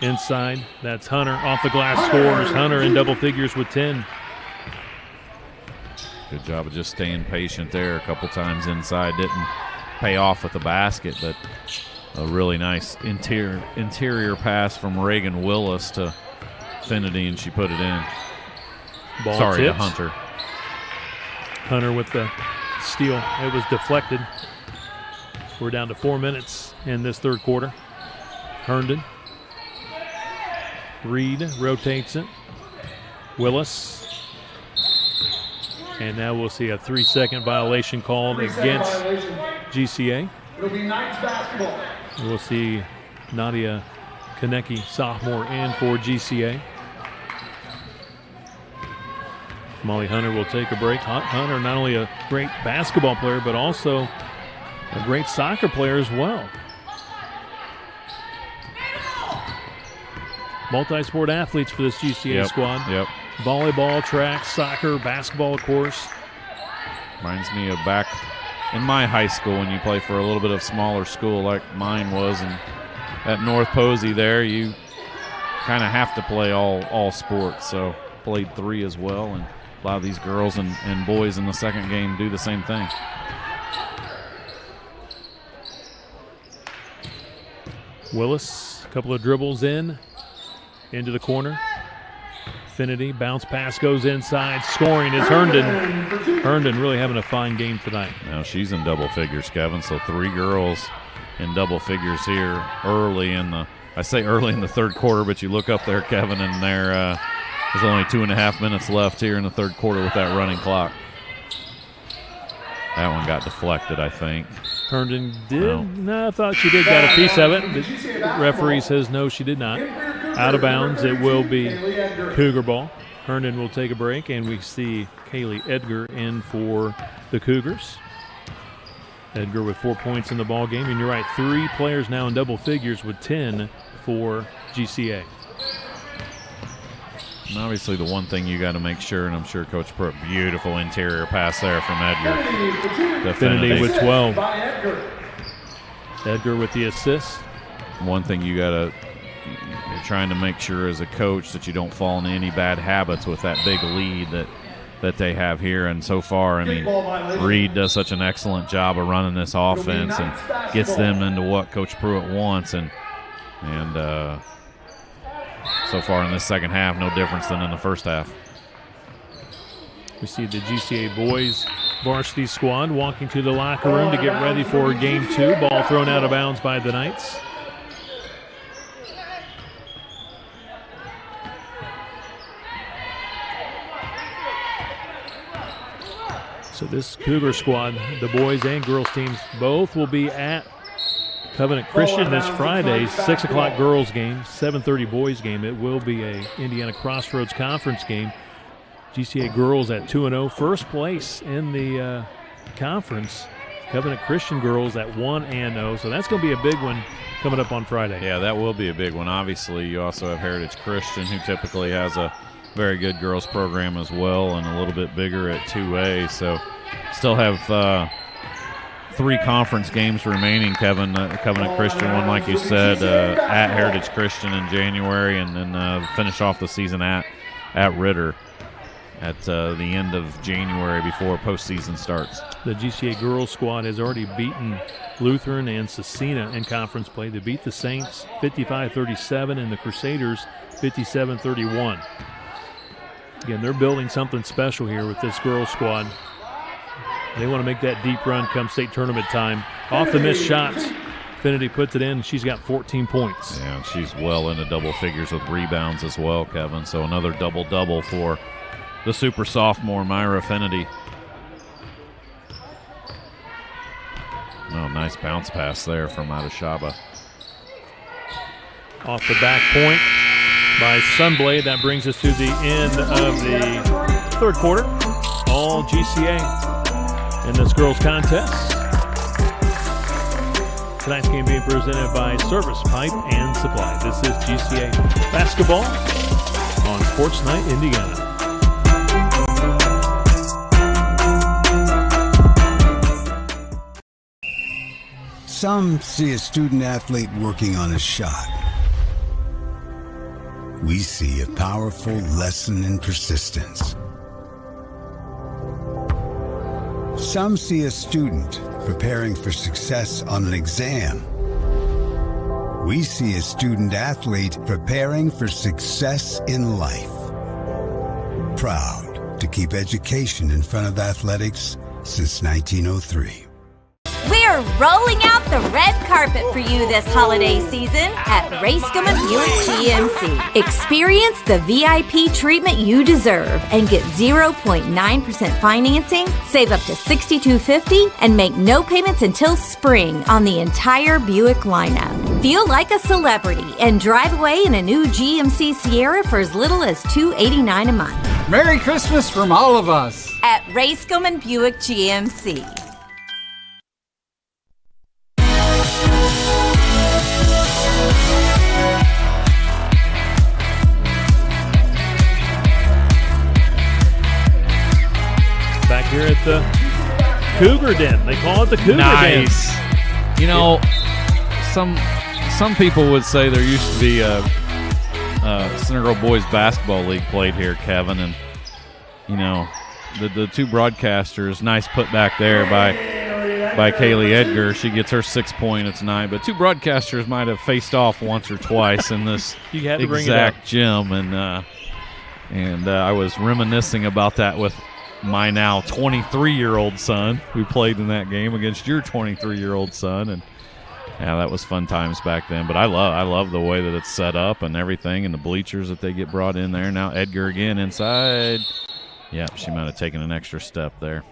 inside. That's Hunter off the glass, scores. Hunter in double figures with 10. Good job of just staying patient there a couple times inside. Didn't pay off with the basket, but a really nice interior pass from Reagan Willis to Finity, and she put it in. Ball Sorry tipped. to Hunter. Hunter with the steal. It was deflected. We're down to 4 minutes in this third quarter. Herndon. Reed rotates it. Willis. And now we'll see a 3-second violation called against GCA. It'll be Knights basketball. We'll see Nadia Konecki, sophomore, in for GCA. Molly Hunter will take a break. Hunter, not only a great basketball player, but also a great soccer player as well. Multi-sport athletes for this GCA squad. Yep. Volleyball, track, soccer, basketball, of course. Reminds me of back in my high school when you play for a little bit of smaller school like mine was, and at North Posey there, you kind of have to play all sports. So played 3 as well, and a lot of these girls and boys in the second game do the same thing. Willis, a couple of dribbles into the corner. Finity, bounce pass goes inside. Scoring is Herndon. Herndon really having a fine game tonight. Now she's in double figures, Kevin. So 3 girls in double figures here early in the third quarter, but you look up there, Kevin, and there's only 2.5 minutes left here in the third quarter with that running clock. That one got deflected, I think. Herndon did? No, I thought she did got a piece of it. The referee says no, she did not. Out of bounds, it will be Cougar ball. Herndon will take a break, and we see Kaylee Edgar in for the Cougars. Edgar with 4 points in the ball game, and you're right, 3 players now in double figures with 10 for GCA. And obviously the one thing you got to make sure, and I'm sure Coach Pruitt, beautiful interior pass there from Edgar. Finity with 12. Edgar with the assist. One thing you're trying to make sure as a coach that you don't fall into any bad habits with that big lead that they have here. And so far, I mean, Reed does such an excellent job of running this offense and gets them into what Coach Pruitt wants. And so far in this second half, no difference than in the first half. We see the GCA boys varsity squad walking to the locker room to get ready for game 2. Ball thrown out of bounds by the Knights. So this Cougar squad, the boys and girls teams, both will be at Covenant Christian this Friday, 6 o'clock girls game, 7:30 boys game. It will be a Indiana Crossroads Conference game. GCA girls at 2-0, first place in the conference. Covenant Christian girls at 1-0, so that's going to be a big one coming up on Friday. Yeah, that will be a big one. Obviously, you also have Heritage Christian, who typically has a very good girls program as well, and a little bit bigger at 2A. So still have 3 conference games remaining, Kevin. Covenant Christian one, like you said, at Heritage Christian in January, and then finish off the season at Ritter at the end of January before postseason starts. The GCA girls squad has already beaten Lutheran and Cecina in conference play. They beat the Saints 55-37 and the Crusaders 57-31. Again, they're building something special here with this girls squad. They want to make that deep run come state tournament time. Off the missed shots, Finity puts it in, and she's got 14 points. Yeah, and she's well into double figures with rebounds as well, Kevin. So another double-double for the super sophomore, Myra Finity. Oh, nice bounce pass there from Adeshaba. Off the back point by Sunblade. That brings us to the end of the third quarter. All GCA in this girls contest. Tonight's game being presented by Service Pipe and Supply. This is GCA basketball on Sports Night Indiana. Some see a student athlete working on a shot. We see a powerful lesson in persistence. Some see a student preparing for success on an exam. We see a student athlete preparing for success in life. Proud to keep education in front of athletics since 1903. We're rolling out the red carpet for you this holiday season at Racegum Buick GMC. Experience the VIP treatment you deserve and get 0.9% financing, save up to $6,250, and make no payments until spring on the entire Buick lineup. Feel like a celebrity and drive away in a new GMC Sierra for as little as $289 a month. Merry Christmas from all of us at Racegum Buick GMC. Back here at the Cougar Den. They call it the Cougar Den. Nice. You know, some people would say there used to be a Centerville Boys Basketball League played here, Kevin, and, you know, the two broadcasters, nice put back there by Kaylee Edgar. She gets her 6 point tonight, but two broadcasters might have faced off once or twice in this exact gym, and I was reminiscing about that with my now 23-year-old son who played in that game against your 23-year-old son, and yeah, that was fun times back then. But I love the way that it's set up and everything, and the bleachers that they get brought in there. Now Edgar again inside. Yep, she might have taken an extra step there.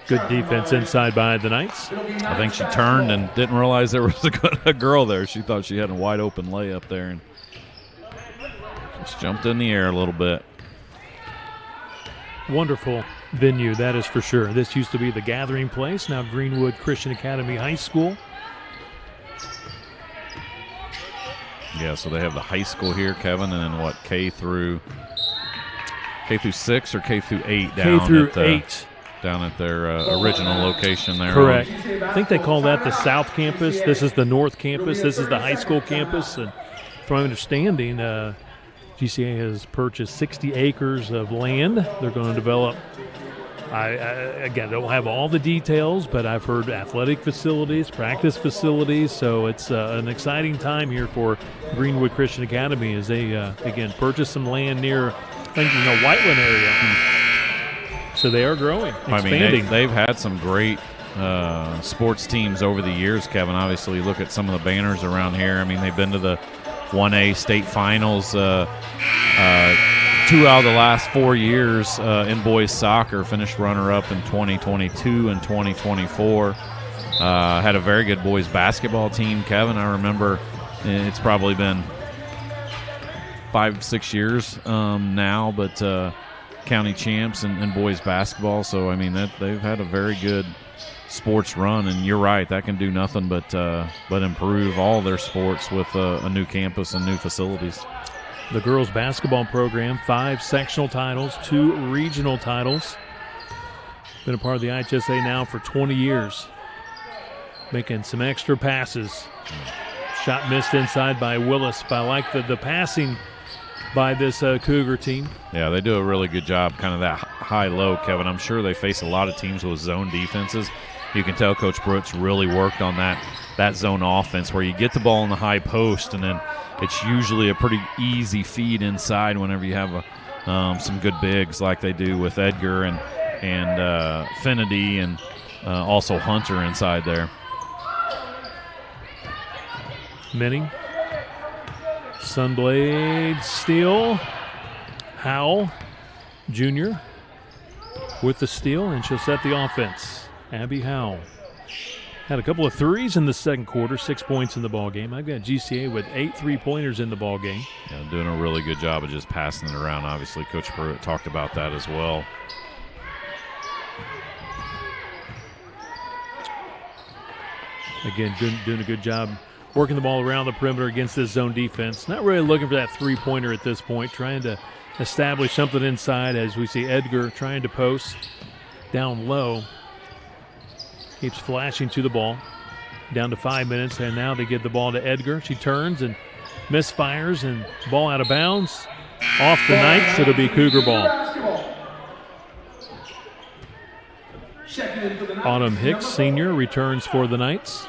Good defense inside by the Knights. I think she turned and didn't realize there was a girl there. She thought she had a wide open layup there and just jumped in the air a little bit. Wonderful venue, that is for sure. This used to be the gathering place, now Greenwood Christian Academy High School. Yeah, so they have the high school here, Kevin, and then what, K through 6 or K through 8 down K through at 8. Down at their original location there. Correct. I think they call that the South Campus. This is the North Campus. This is the high school campus. And from my understanding, GCA has purchased 60 acres of land. They're going to develop, I don't have all the details, but I've heard athletic facilities, practice facilities. So it's an exciting time here for Greenwood Christian Academy as they, again, purchase some land near, I think, Whiteland area. So they are growing, expanding. I mean, they've had some great sports teams over the years, Kevin. Obviously, look at some of the banners around here. I mean, they've been to the 1A state finals 2 out of the last 4 years in boys soccer, finished runner-up in 2022 and 2024. Had a very good boys basketball team, Kevin. I remember it's probably been 5-6 years now, but county champs in boys basketball. So, I mean, they've had a very good sports run, and you're right, that can do nothing but improve all their sports with a new campus and new facilities. The girls basketball program, 5 sectional titles, 2 regional titles. Been a part of the IHSA now for 20 years. Making some extra passes. Shot missed inside by Willis, but I like the passing by this Cougar team. Yeah, they do a really good job, kind of that high-low, Kevin. I'm sure they face a lot of teams with zone defenses. You can tell Coach Pruitt's really worked on that zone offense where you get the ball in the high post, and then it's usually a pretty easy feed inside whenever you have some good bigs like they do with Edgar and Finity and also Hunter inside there. Minning. Sunblade steal. Howell Jr. with the steal, and she'll set the offense. Abby Howell had a couple of threes in the second quarter, 6 points in the ball game. I've got GCA with 8 3-pointers in the ball game. Yeah, doing a really good job of just passing it around. Obviously, Coach Pruitt talked about that as well. Again, doing a good job working the ball around the perimeter against this zone defense. Not really looking for that three-pointer at this point, trying to establish something inside as we see Edgar trying to post down low. Keeps flashing to the ball. Down to 5 minutes, and now they give the ball to Edgar. She turns and misfires, and ball out of bounds. Off the Knights, it'll be Cougar ball. Autumn Hicks, senior, returns for the Knights.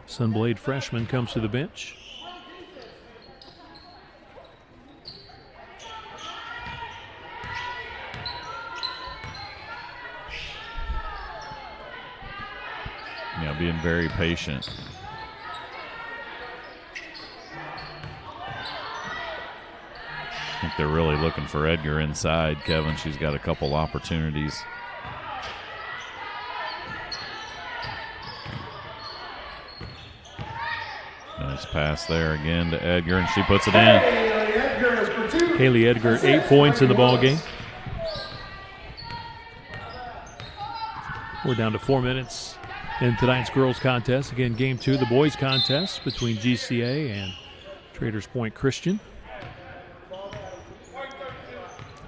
Sunblade freshman comes to the bench. Yeah, being very patient. I think they're really looking for Edgar inside, Kevin. She's got a couple opportunities. Nice pass there again to Edgar, and she puts it in. Kaylee Edgar, 8 points in the ball game. We're down to 4 minutes in tonight's girls contest. Again, game 2, the boys contest between GCA and Traders Point Christian.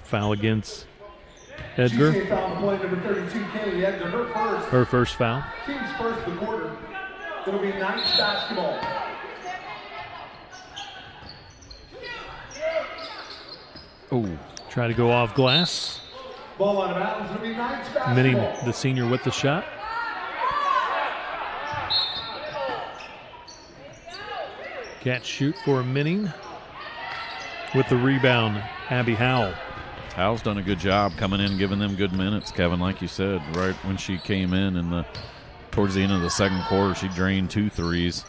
Foul against Edgar. GCA foul on play number 32, Kaylee Edgar. Her first foul. Team's first of the quarter. It'll be Knights basketball. Oh, try to go off glass. Ball out of bounds. It'll be Knights basketball. Minning, the senior, with the shot. Catch shoot for Minning. With the rebound, Abby Howell. Howell's done a good job coming in, giving them good minutes, Kevin. Like you said, right when she came in towards the end of the second quarter, she drained 2 threes.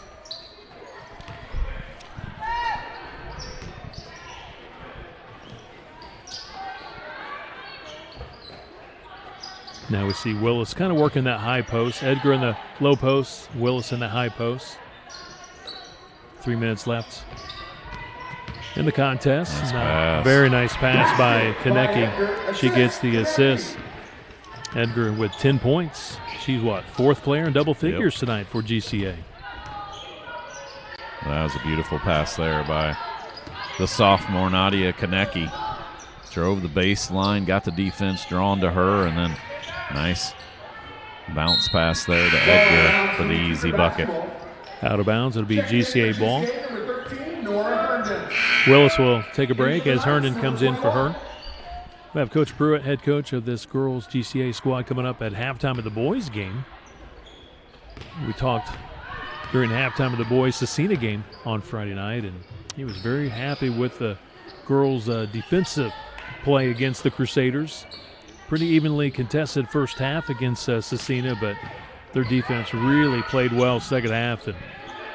Now we see Willis kind of working that high post. Edgar in the low post, Willis in the high post. 3 minutes left in the contest. Nice very nice pass by Konecki. She gets the assist. Edgar with 10 points. She's what, 4th player in double figures tonight for GCA. That was a beautiful pass there by the sophomore Nadia Konecki. Drove the baseline, got the defense drawn to her, and then nice bounce pass there to Edgar for the easy bucket. Out of bounds, it'll be GCA ball. Willis will take a break as Herndon comes in for her. We have Coach Pruitt, head coach of this girls GCA squad, coming up at halftime of the boys game. We talked during halftime of the boys Cecina game on Friday night, and he was very happy with the girls' defensive play against the Crusaders. Pretty evenly contested first half against Cecina, but their defense really played well second half and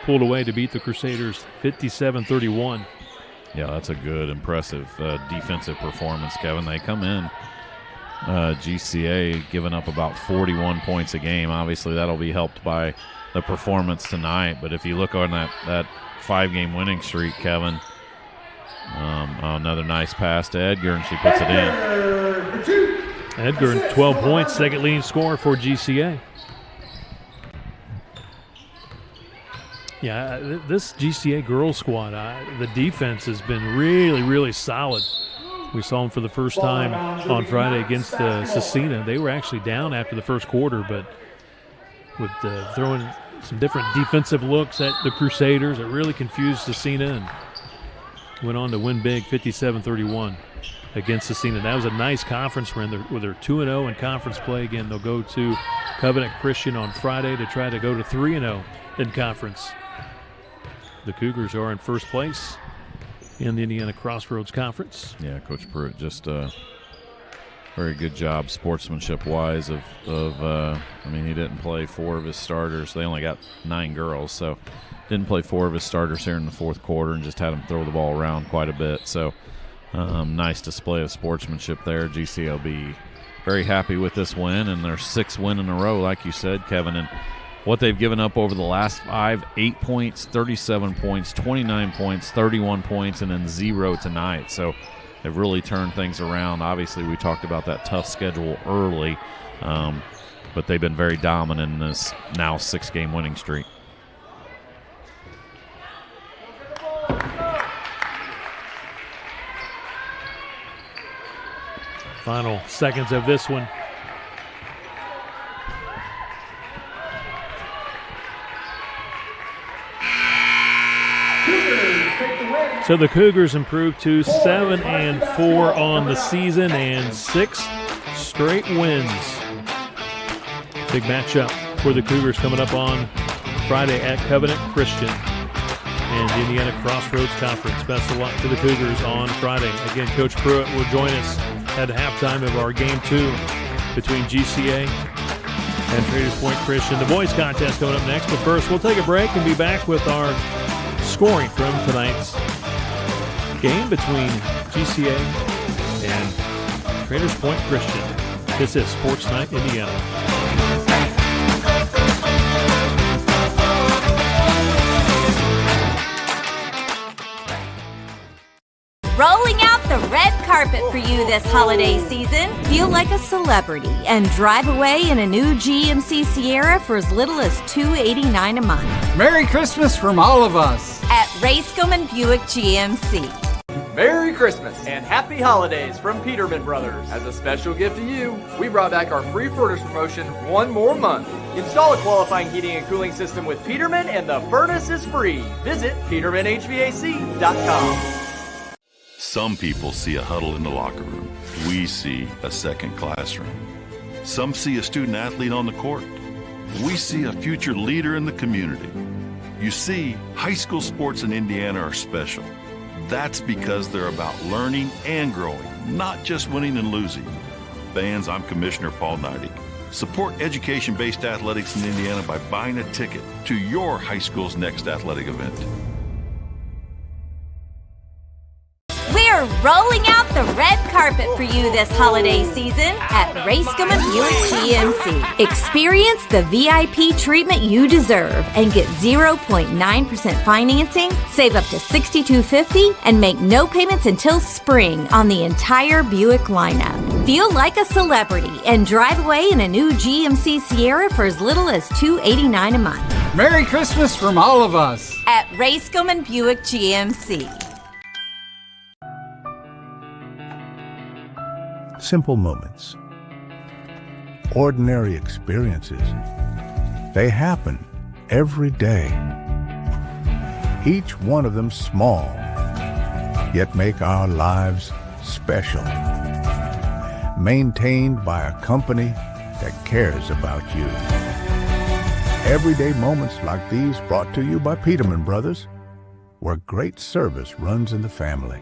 pulled away to beat the Crusaders 57-31. Yeah, that's a good, impressive defensive performance, Kevin. They come in GCA giving up about 41 points a game. Obviously, that'll be helped by the performance tonight. But if you look on that 5-game winning streak, Kevin, another nice pass to Edgar, and she puts it in. Edgar, 12 points, second leading scorer for GCA. Yeah, this GCA girls squad, the defense has been really, really solid. We saw them for the first time on Friday against Cecina. They were actually down after the first quarter, but with throwing some different defensive looks at the Crusaders, it really confused Cecina and went on to win big, 57-31 against Cecina. That was a nice conference win with their 2-0 in conference play. Again, they'll go to Covenant Christian on Friday to try to go to 3-0 in conference. The Cougars are in first place in the Indiana Crossroads Conference. Yeah, Coach Pruitt just very good job sportsmanship-wise I mean, he didn't play 4 of his starters. They only got 9 girls, so didn't play 4 of his starters here in the fourth quarter and just had them throw the ball around quite a bit. So nice display of sportsmanship there. GCA will be very happy with this win, and their 6th win in a row, like you said, Kevin. And what they've given up over the last 5, 8 points, 37 points, 29 points, 31 points, and then 0 tonight. So they've really turned things around. Obviously, we talked about that tough schedule early, but they've been very dominant in this now 6-game winning streak. Final seconds of this one. So the Cougars improved to 7-4 on the season and 6 straight wins. Big matchup for the Cougars coming up on Friday at Covenant Christian and the Indiana Crossroads Conference. Best of luck to the Cougars on Friday. Again, Coach Pruitt will join us at halftime of our Game 2 between GCA and Traders Point Christian. The boys contest coming up next, but first we'll take a break and be back with our scoring from tonight's game between GCA and Traders Point Christian. This is Sports Night Indiana. Rolling out the red carpet for you this holiday season. Feel like a celebrity and drive away in a new GMC Sierra for as little as $289 a month. Merry Christmas from all of us at Racecom Buick GMC. Merry Christmas and Happy Holidays from Peterman Brothers. As a special gift to you, we brought back our free furnace promotion one more month. Install a qualifying heating and cooling system with Peterman and the furnace is free. Visit petermanhvac.com. Some people see a huddle in the locker room. We see a second classroom. Some see a student athlete on the court. We see a future leader in the community. You see, high school sports in Indiana are special. That's because they're about learning and growing, not just winning and losing. Fans, I'm Commissioner Paul Neidig. Support education-based athletics in Indiana by buying a ticket to your high school's next athletic event. We're rolling out the red carpet for you this holiday season at Racecom Buick GMC. Experience the VIP treatment you deserve and get 0.9% financing, save up to $6,250, and make no payments until spring on the entire Buick lineup. Feel like a celebrity and drive away in a new GMC Sierra for as little as $289 a month. Merry Christmas from all of us at Racecom Buick GMC. Simple moments, ordinary experiences. They happen every day. Each one of them small, yet make our lives special. Maintained by a company that cares about you. Everyday moments like these brought to you by Peterman Brothers, where great service runs in the family.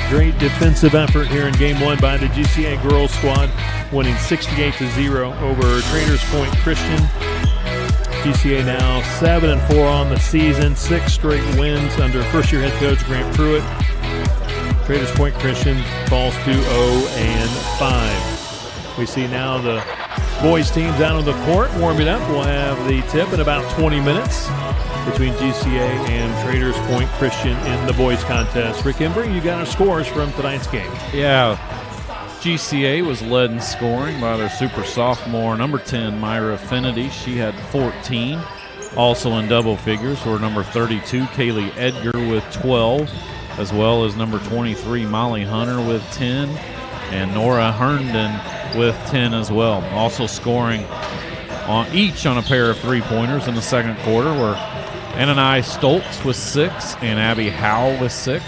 Great defensive effort here in Game 1 by the GCA girls squad, winning 68-0 over Traders Point Christian. GCA now 7-4 on the season, 6 straight wins under first-year head coach Grant Pruitt. Traders Point Christian falls to 0-5. We see now the boys teams out on the court warming up. We'll have the tip in about 20 minutes between GCA and Traders Point Christian in the boys contest. Rick Embry, you got our scores from tonight's game. Yeah, GCA was led in scoring by their super sophomore, number 10, Myra Affinity. She had 14. Also in double figures were number 32, Kaylee Edgar with 12, as well as number 23, Molly Hunter with 10, and Nora Herndon with 10 as well. Also scoring each on a pair of three-pointers in the second quarter were Anani Stoltz with 6 and Abby Howell with 6.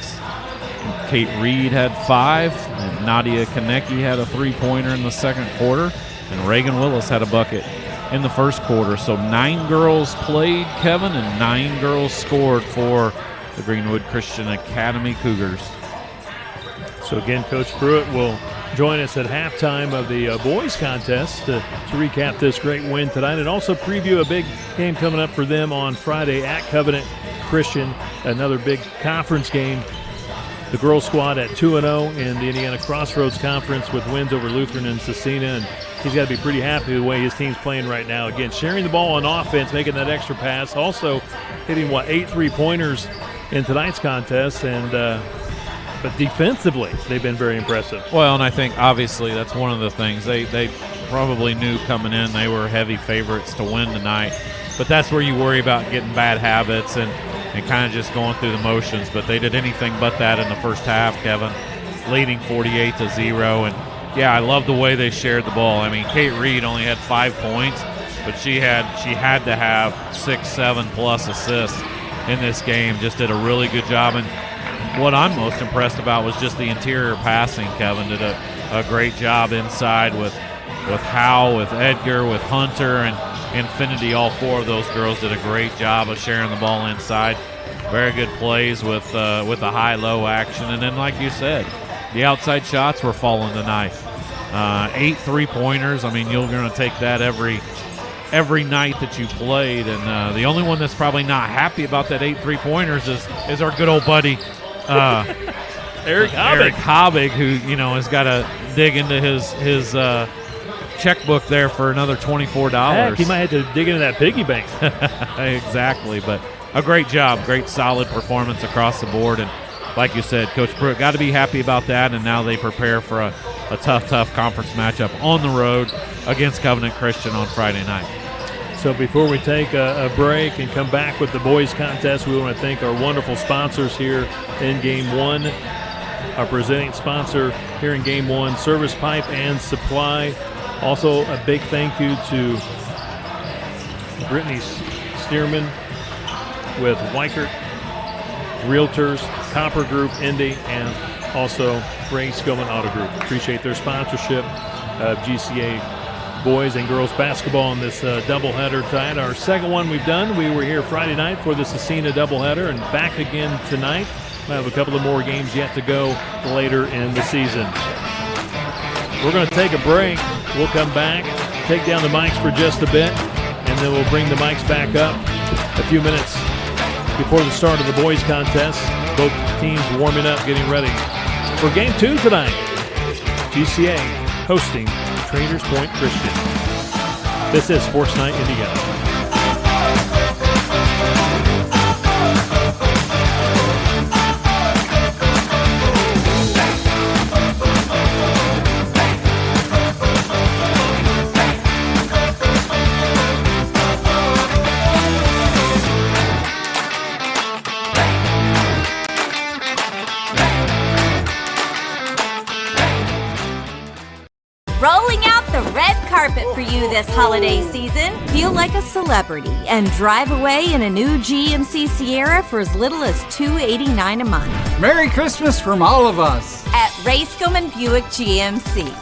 Kate Reed had 5, and Nadia Konecki had a three-pointer in the second quarter, and Reagan Willis had a bucket in the first quarter. So 9 girls played, Kevin, and 9 girls scored for the Greenwood Christian Academy Cougars. So again, Coach Pruitt will join us at halftime of the boys contest to recap this great win tonight and also preview a big game coming up for them on Friday at Covenant Christian, another big conference game. The girls squad at 2-0 in the Indiana Crossroads Conference with wins over Lutheran and Cecina, and he's got to be pretty happy with the way his team's playing right now. Again, sharing the ball on offense, making that extra pass, also hitting, 8 three-pointers in tonight's contest, and but defensively, they've been very impressive. Well, and I think obviously that's one of the things. They probably knew coming in they were heavy favorites to win tonight, but that's where you worry about getting bad habits and kind of just going through the motions. But they did anything but that in the first half, Kevin, leading 48-0. And, yeah, I love the way they shared the ball. I mean, Kate Reed only had 5 points, but she had to have 6-7+ assists in this game. Just did a really good job. And what I'm most impressed about was just the interior passing. Kevin did a great job inside with Howe, with Edgar, with Hunter, and Infinity. All 4 of those girls did a great job of sharing the ball inside. Very good plays with the high-low action. And then, like you said, the outside shots were falling tonight. 8 three-pointers. I mean, you're going to take that every night that you played. And the only one that's probably not happy about that 8 three-pointers is our good old buddy, Eric Hobbig, who has got to dig into his checkbook there for another $24. Heck, he might have to dig into that piggy bank. Exactly, but a great job, great solid performance across the board, and like you said, Coach Pruitt got to be happy about that, and now they prepare for a tough conference matchup on the road against Covenant Christian on Friday night. So before we take a break and come back with the boys contest, we want to thank our wonderful sponsors here in Game 1. Our presenting sponsor here in Game 1, Service Pipe and Supply. Also a big thank you to Brittany Stearman with Weichert Realtors, Copper Group, Indy, and also Ray Skillman Auto Group. Appreciate their sponsorship of GCA boys and girls basketball in this doubleheader tonight. Our second one we've done. We were here Friday night for the Cecina doubleheader and back again tonight. We'll have a couple of more games yet to go later in the season. We're going to take a break. We'll come back, take down the mics for just a bit, and then we'll bring the mics back up a few minutes before the start of the boys contest. Both teams warming up, getting ready for Game 2 tonight. GCA hosting Traders Point Christian. This is Sports Night Indiana. Rolling out the red carpet for you this holiday season. Feel like a celebrity and drive away in a new GMC Sierra for as little as $289 a month. Merry Christmas from all of us at Ray Skillman Buick GMC.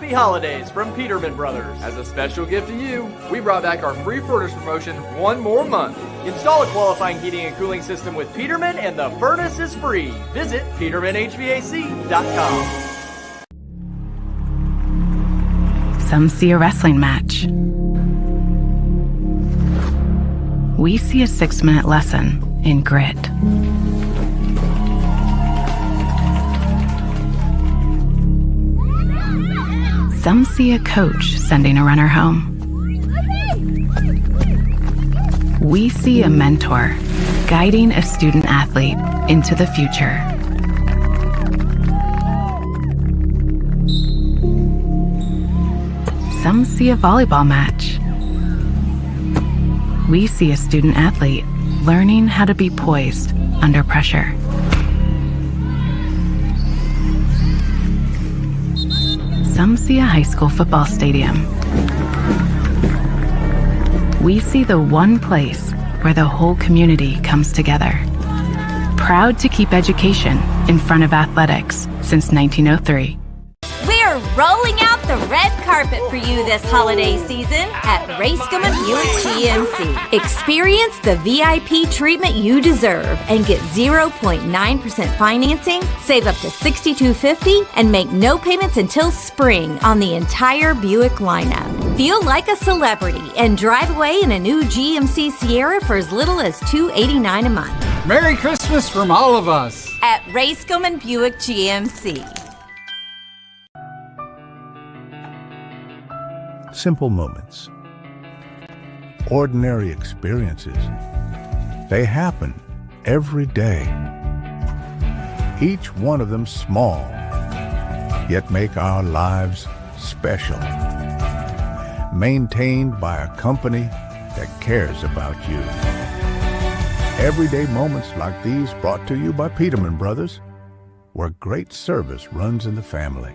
Happy holidays from Peterman Brothers. As a special gift to you, we brought back our free furnace promotion one more month. Install a qualifying heating and cooling system with Peterman and the furnace is free. Visit petermanhvac.com. Some see a wrestling match. We see a 6-minute lesson in grit. Some see a coach sending a runner home. We see a mentor guiding a student athlete into the future. Some see a volleyball match. We see a student athlete learning how to be poised under pressure. Some see a high school football stadium. We see the one place where the whole community comes together. Proud to keep education in front of athletics since 1903. We're rolling out the red carpet for you this holiday season at Racegum Buick GMC. Experience the VIP treatment you deserve and get 0.9% financing, save up to $6,250, and make no payments until spring on the entire Buick lineup. Feel like a celebrity and drive away in a new GMC Sierra for as little as $289 a month. Merry Christmas from all of us at Racegum Buick GMC. Simple moments, ordinary experiences. They happen every day. Each one of them small, yet make our lives special. Maintained by a company that cares about you. Everyday moments like these brought to you by Peterman Brothers, where great service runs in the family.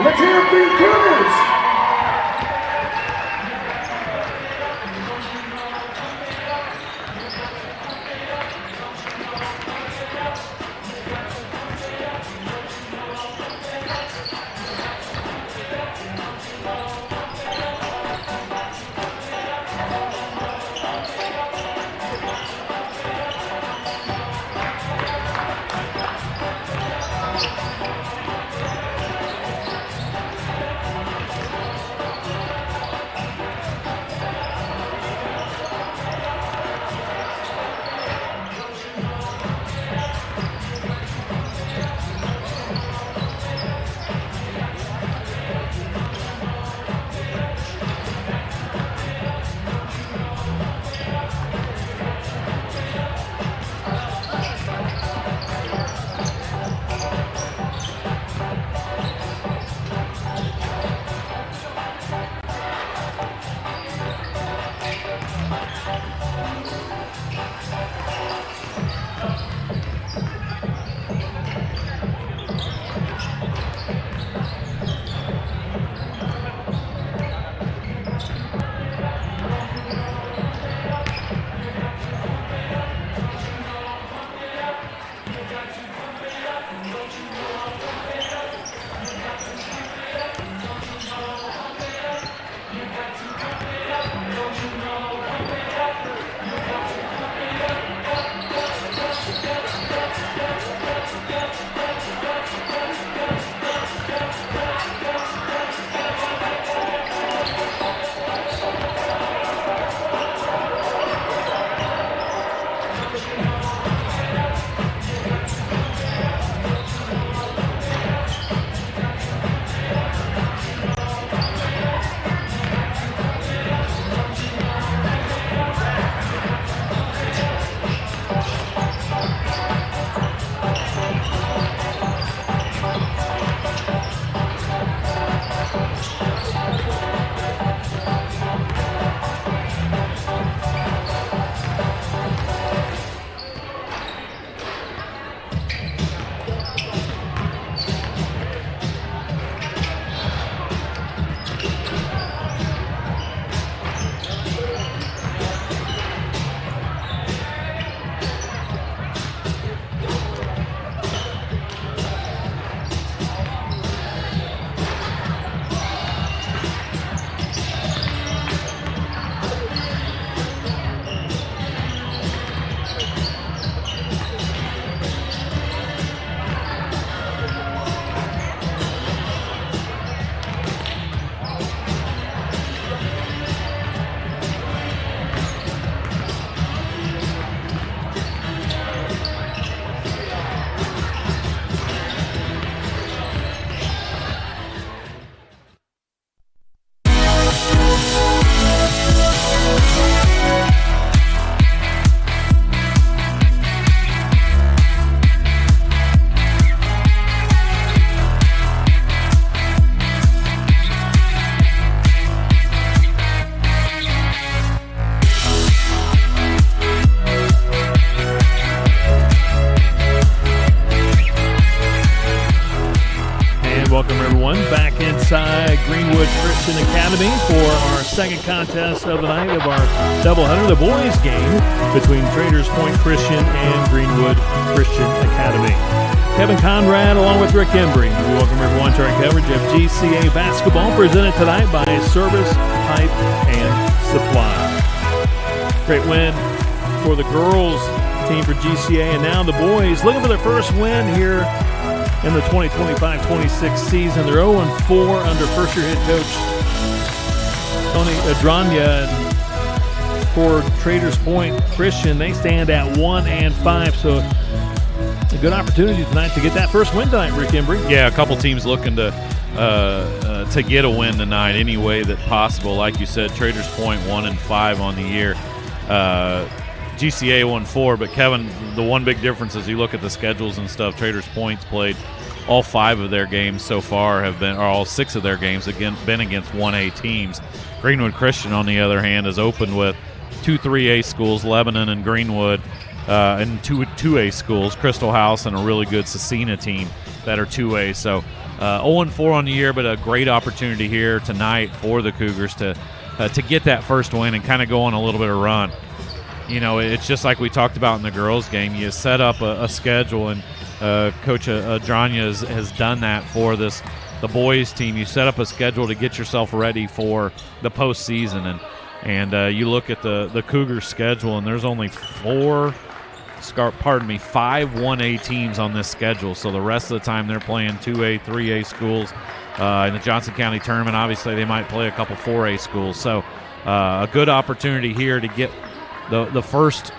Let's hear it for your Cougars. alongside Greenwood Christian Academy for our second contest of the night of our doubleheader, the boys game between Traders Point Christian and Greenwood Christian Academy. Kevin Conrad along with Rick Embry. We welcome everyone to our coverage of GCA basketball presented tonight by Service Pipe and Supply. Great win for the girls team for GCA, and now the boys looking for their first win here in the 2025-26 season. They're 0-4 under first-year head coach Tony Adranya. And for Traders Point Christian, they stand at 1-5, so a good opportunity tonight to get that first win tonight, Rick Embry. Yeah, a couple teams looking to get a win tonight any way that possible. Like you said, Traders Point 1-5 on the year. GCA 1-4, but Kevin, the one big difference is you look at the schedules and stuff. Traders Point's played all 5 of their games so far or all 6 of their games been against 1A teams. Greenwood Christian, on the other hand, has opened with 2 3A schools, Lebanon and Greenwood, and 2 2A schools, Crystal House and a really good Cecina team that are 2A. So 0-4 on the year, but a great opportunity here tonight for the Cougars to get that first win and kind of go on a little bit of run. You know, it's just like we talked about in the girls' game. You set up a schedule, and Coach Adranya has done that for the boys' team. You set up a schedule to get yourself ready for the postseason, and you look at the Cougars' schedule, and there's only 5 1A teams on this schedule. So the rest of the time they're playing 2A, 3A schools. In the Johnson County tournament, obviously they might play a couple 4A schools. So a good opportunity here to get the first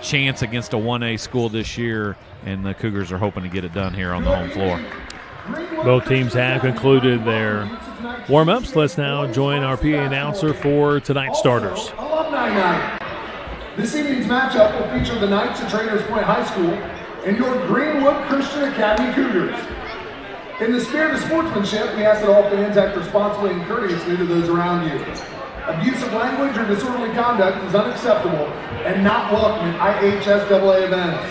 chance against a 1A school this year, and the Cougars are hoping to get it done here on the home floor. Both teams have concluded their warm-ups. Let's now join our PA announcer for tonight's starters. Alumni Night. This evening's matchup will feature the Knights of Traders Point High School and your Greenwood Christian Academy Cougars. In the spirit of sportsmanship, we ask that all fans act responsibly and courteously to those around you. Abusive language or disorderly conduct is unacceptable and not welcome at IHSAA events.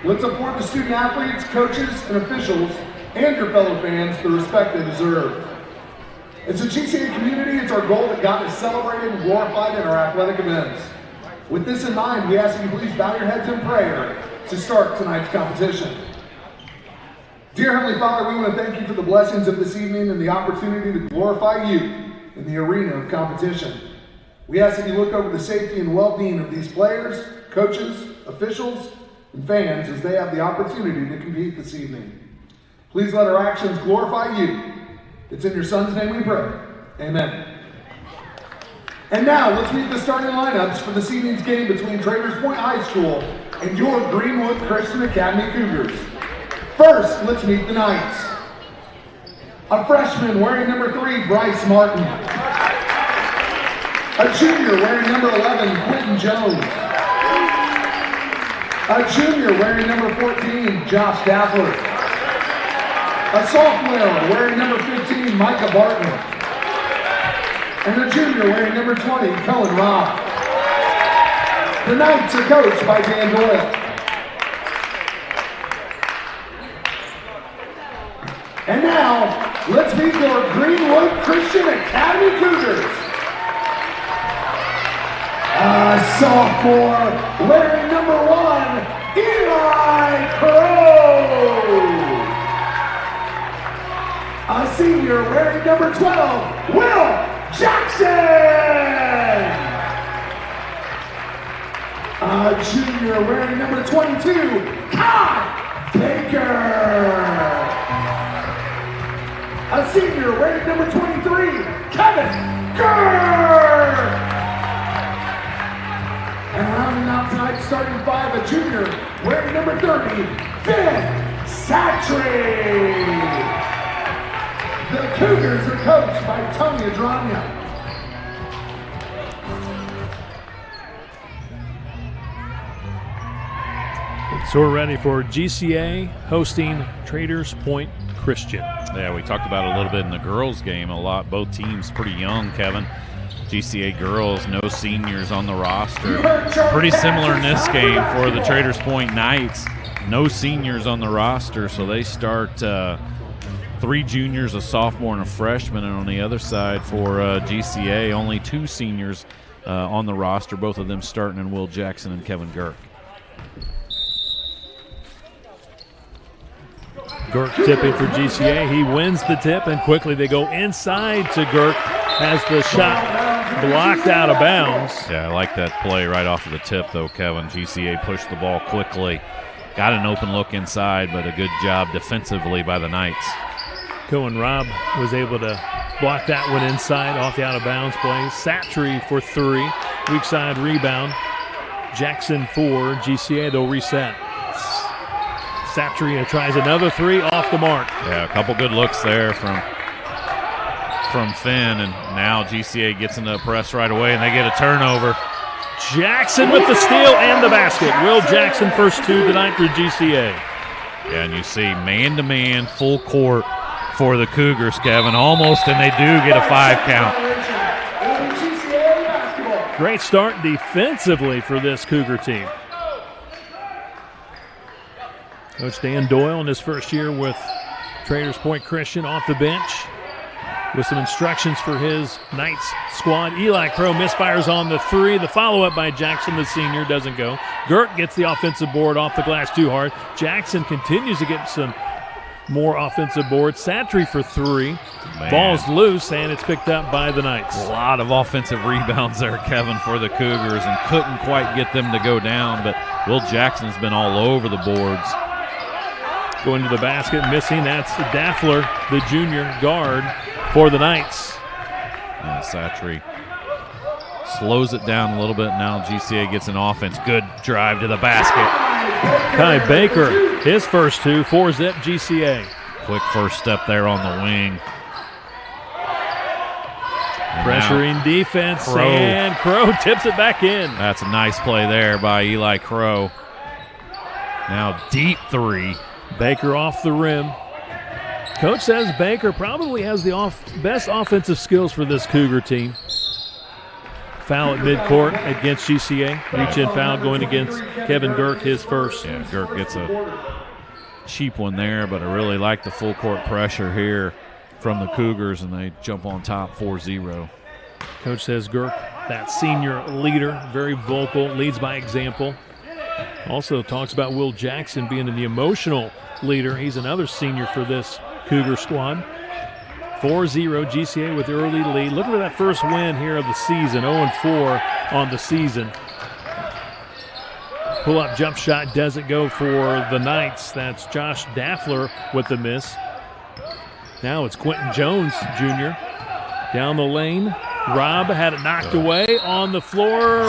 Let's afford the student athletes, coaches, and officials, and your fellow fans the respect they deserve. As a GCA community, it's our goal that God is celebrated and glorified in our athletic events. With this in mind, we ask that you please bow your heads in prayer to start tonight's competition. Dear Heavenly Father, we want to thank you for the blessings of this evening and the opportunity to glorify you in the arena of competition. We ask that you look over the safety and well-being of these players, coaches, officials, and fans as they have the opportunity to compete this evening. Please let our actions glorify you. It's in your Son's name we pray. Amen. And now let's meet the starting lineups for this evening's game between Traders Point High School and your Greenwood Christian Academy Cougars. First, let's meet the Knights. A freshman wearing number 3, Bryce Martin. A junior wearing number 11, Quentin Jones. A junior wearing number 14, Josh Daffler. A sophomore wearing number 15, Micah Barton. And a junior wearing number 20, Cullen Robb. The Knights are coached by Dan Doyle. And now, let's meet your Greenwood Christian Academy Cougars. A sophomore wearing number 1, Eli Crow. A senior wearing number 12, Will Jackson. A junior wearing number 22, Kai Baker. A senior wearing number 23, Kevin Gurr. And rounding out tonight's starting 5, a junior wearing number 30, Finn Satry. The Cougars are coached by Tony Adranya. So we're ready for GCA hosting Traders Point Christian. Yeah, we talked about it a little bit in the girls' game a lot. Both teams pretty young, Kevin. GCA girls, no seniors on the roster. Pretty similar in this game for the Traders Point Knights. No seniors on the roster, so they start 3 juniors, a sophomore, and a freshman. And on the other side for GCA, only 2 seniors on the roster, both of them starting in Will Jackson and Kevin Girk. Girk tipping for GCA. He wins the tip, and quickly they go inside to Girk. Has the shot blocked out of bounds. Yeah, I like that play right off of the tip, though, Kevin. GCA pushed the ball quickly. Got an open look inside, but a good job defensively by the Knights. Cohen Robb was able to block that one inside off the out-of-bounds play. Satry for 3. Weak side rebound. Jackson for GCA. They'll reset. Satry tries another 3 off the mark. Yeah, a couple good looks there from Finn, and now GCA gets into the press right away, and they get a turnover. Jackson with the steal and the basket. Will Jackson first 2 tonight for GCA. Yeah, and you see man-to-man, full court for the Cougars, Kevin, almost, and they do get a 5 count. Great start defensively for this Cougar team. Coach Dan Doyle in his first year with Traders Point Christian off the bench with some instructions for his Knights squad. Eli Crow misfires on the 3. The follow-up by Jackson, the senior, doesn't go. Girk gets the offensive board off the glass too hard. Jackson continues to get some more offensive boards. Satry for 3. Man. Ball's loose, and it's picked up by the Knights. A lot of offensive rebounds there, Kevin, for the Cougars, and couldn't quite get them to go down, but Will Jackson's been all over the boards. Going to the basket, missing. That's Daffler, the junior guard for the Knights. Satry slows it down a little bit. Now GCA gets an offense. Good drive to the basket. Kai Baker, his first 2, 4-zip GCA. Quick first step there on the wing. And pressuring defense, and Crow tips it back in. That's a nice play there by Eli Crow. Now deep 3. Baker off the rim. Coach says Baker probably has the best offensive skills for this Cougar team. Foul at midcourt against GCA. Reach-in foul going against Kevin Girk, his first. Yeah, Girk gets a cheap one there, but I really like the full court pressure here from the Cougars, and they jump on top 4-0. Coach says Girk, that senior leader, very vocal, leads by example. Also talks about Will Jackson being the emotional leader. He's another senior for this Cougar squad. 4-0 GCA with the early lead. Looking at that first win here of the season, 0-4 on the season. Pull-up jump shot doesn't go for the Knights. That's Josh Daffler with the miss. Now it's Quentin Jones, Jr. Down the lane. Robb had it knocked away on the floor.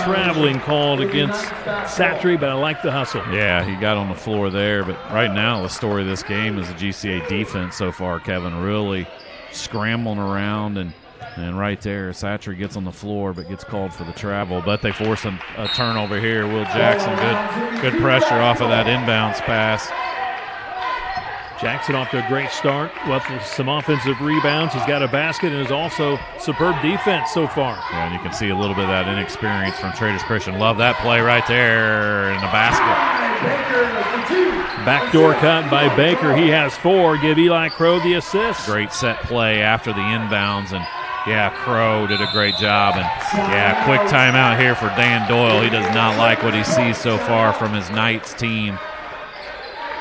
Traveling called against Satry, but I like the hustle. Yeah, he got on the floor there. But right now, the story of this game is the GCA defense so far, Kevin, really scrambling around. And right there, Satry gets on the floor but gets called for the travel. But they force a turnover here. Will Jackson, good pressure off of that inbounds pass. Jackson off to a great start with some offensive rebounds. He's got a basket and is also superb defense so far. Yeah, and you can see a little bit of that inexperience from Traders Christian. Love that play right there in the basket. Backdoor cut by Baker. He has 4. Give Eli Crow the assist. Great set play after the inbounds, and yeah, Crow did a great job. And yeah, quick timeout here for Dan Doyle. He does not like what he sees so far from his Knights team.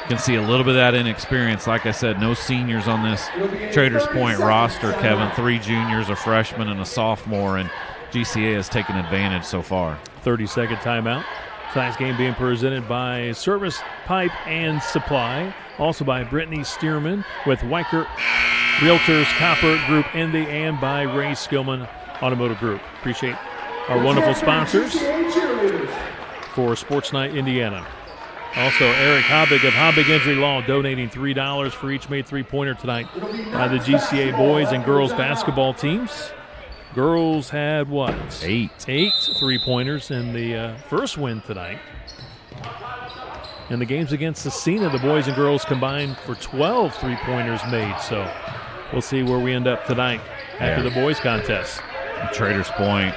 Can see a little bit of that inexperience. Like I said, no seniors on this Traders Point roster, Kevin. 3 juniors, a freshman, and a sophomore, and GCA has taken advantage so far. 30-second timeout. Tonight's game being presented by Service Pipe and Supply, also by Brittany Stearman with Weicker Realtors, Copper Group Indy, and by Ray Skillman Automotive Group. Appreciate our wonderful sponsors for Sports Night Indiana. Also, Eric Hobbig of Hobbig Injury Law donating $3 for each made three-pointer tonight by the GCA boys and girls basketball teams. Girls had what? 8 3-pointers in the first win tonight. In the games against Cecina, the boys and girls combined for 12 3-pointers made. So we'll see where we end up tonight after the boys contest. Traders Point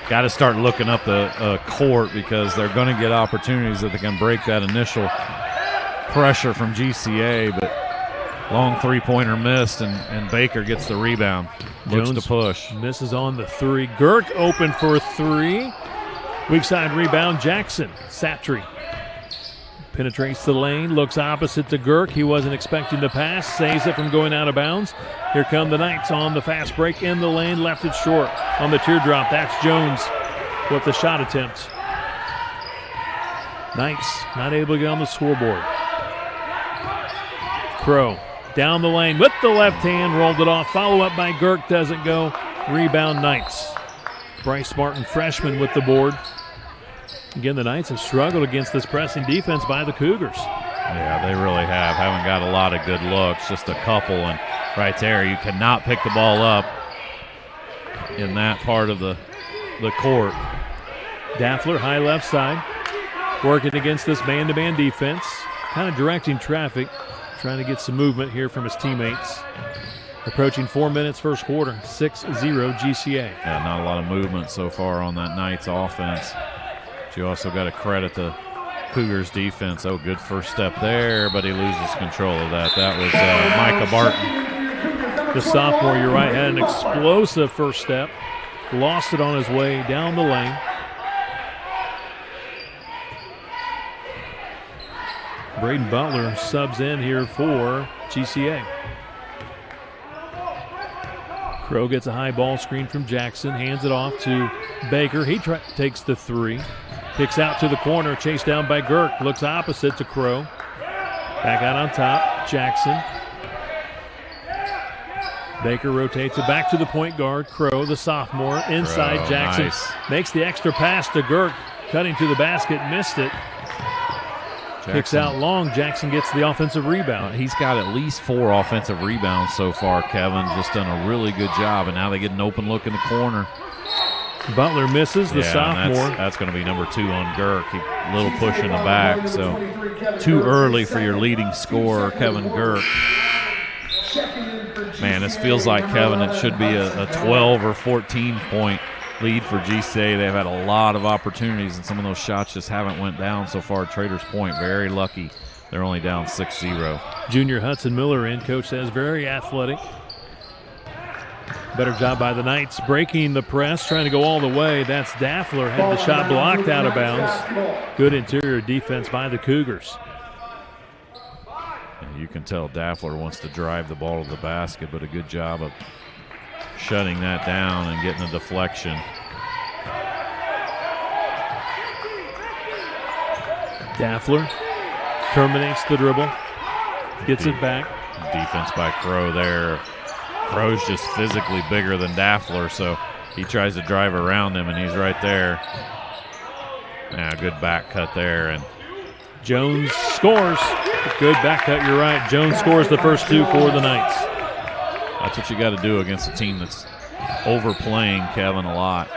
got to start looking up the court because they're going to get opportunities that they can break that initial pressure from GCA. But Long three-pointer missed, and Baker gets the rebound. Looks to push. Misses on the three. Girk open for three. Weak side rebound, Jackson. Satry penetrates the lane, looks opposite to Girk. He wasn't expecting the pass, saves it from going out of bounds. Here come the Knights on the fast break in the lane, left it short on the teardrop. That's Jones with the shot attempt. Knights not able to get on the scoreboard. Crow down the lane with the left hand, rolled it off. Follow up by Girk, doesn't go. Rebound Knights. Bryce Martin, freshman, with the board. Again, the Knights have struggled against this pressing defense by the Cougars. Yeah, they really have. Haven't got a lot of good looks, just a couple. And right there, you cannot pick the ball up in that part of the court. Daffler, high left side, working against this man-to-man defense, kind of directing traffic, trying to get some movement here from his teammates. Approaching 4 minutes first quarter, 6-0 GCA. Yeah, not a lot of movement so far on that Knights offense. But you also got to credit the Cougars defense. Oh, good first step there, but he loses control of that. That was Micah Barton. The sophomore, you're right, had an explosive first step. Lost it on his way down the lane. Braden Butler subs in here for GCA. Crow gets a high ball screen from Jackson, hands it off to Baker. He takes the three, kicks out to the corner, chased down by Girk, looks opposite to Crow. Back out on top, Jackson. Baker rotates it back to the point guard, Crow, the sophomore, inside. Crow, Jackson nice. Makes the extra pass to Girk, cutting to the basket, missed it. Kicks out long. Jackson gets the offensive rebound. He's got at least 4 offensive rebounds so far, Kevin. Just done a really good job, and now they get an open look in the corner. Butler misses, the sophomore. That's going to be number 2 on Girk. A little push in the back, so too early for your leading scorer, Kevin Girk. Man, this feels like, Kevin, it should be a 12 or 14-point lead for GCA. They've had a lot of opportunities, and some of those shots just haven't went down so far at Traders Point. Very lucky. They're only down 6-0. Junior Hudson Miller in, coach says, very athletic. Better job by the Knights, breaking the press, trying to go all the way. That's Daffler, had the shot blocked out of bounds. Good interior defense by the Cougars. Yeah, you can tell Daffler wants to drive the ball to the basket, but a good job of shutting that down and getting a deflection. Daffler terminates the dribble, gets it back. Defense by Crow there. Crow's just physically bigger than Daffler, so he tries to drive around him, and he's right there. Yeah, good back cut there. And Jones scores. Good back cut, you're right. Jones scores the first 2 for the Knights. That's what you got to do against a team that's overplaying Kevin a lot.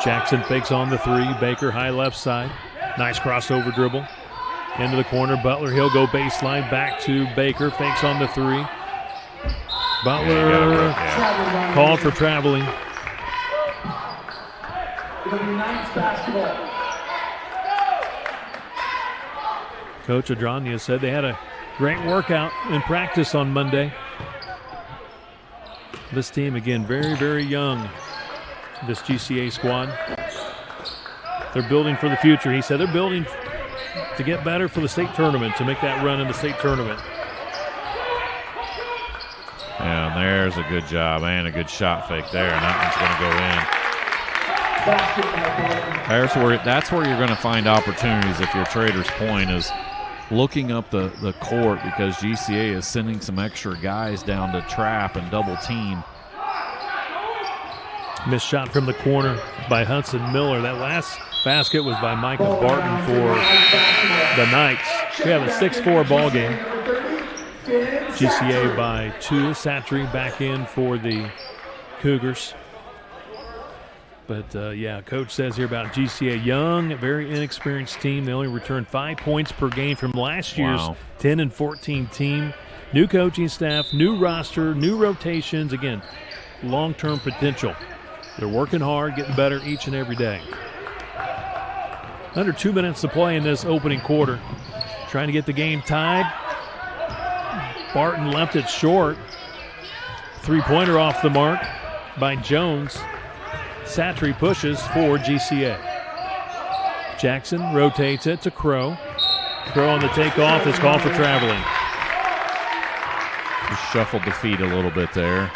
Jackson fakes on the 3. Baker high left side. Nice crossover dribble. Into the corner. Butler, he'll go baseline. Back to Baker. Fakes on the 3. Butler called for traveling. Coach Adrania said they had a great workout in practice on Monday. This team, again, very, very young, this GCA squad. They're building for the future. He said they're building to get better for the state tournament, to make that run in the state tournament. Yeah, and there's a good job and a good shot fake there, and that one's going to go in. That's where you're going to find opportunities if you're Traders Point, is looking up the court, because GCA is sending some extra guys down to trap and double team. Missed shot from the corner by Hudson Miller. That last basket was by Micah Barton for the Knights. We have a 6-4 ball game. GCA by 2. Satry back in for the Cougars. But, yeah, coach says here about GCA, young, very inexperienced team. They only returned 5 points per game from last year's 10-14 team. New coaching staff, new roster, new rotations. Again, long-term potential. They're working hard, getting better each and every day. Under 2 minutes to play in this opening quarter. Trying to get the game tied. Barton left it short. Three-pointer off the mark by Jones. Satry pushes for GCA. Jackson rotates it to Crow. Crow on the takeoff is called for traveling. Just shuffled the feet a little bit there.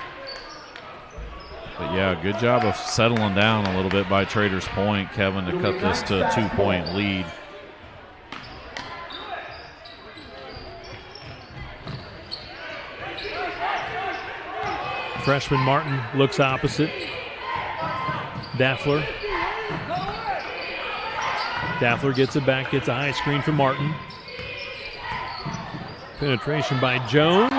But yeah, good job of settling down a little bit by Traders Point, Kevin, to cut this to a 2-point lead. Freshman Martin looks opposite. Daffler. Daffler gets it back, gets a high screen from Martin. Penetration by Jones.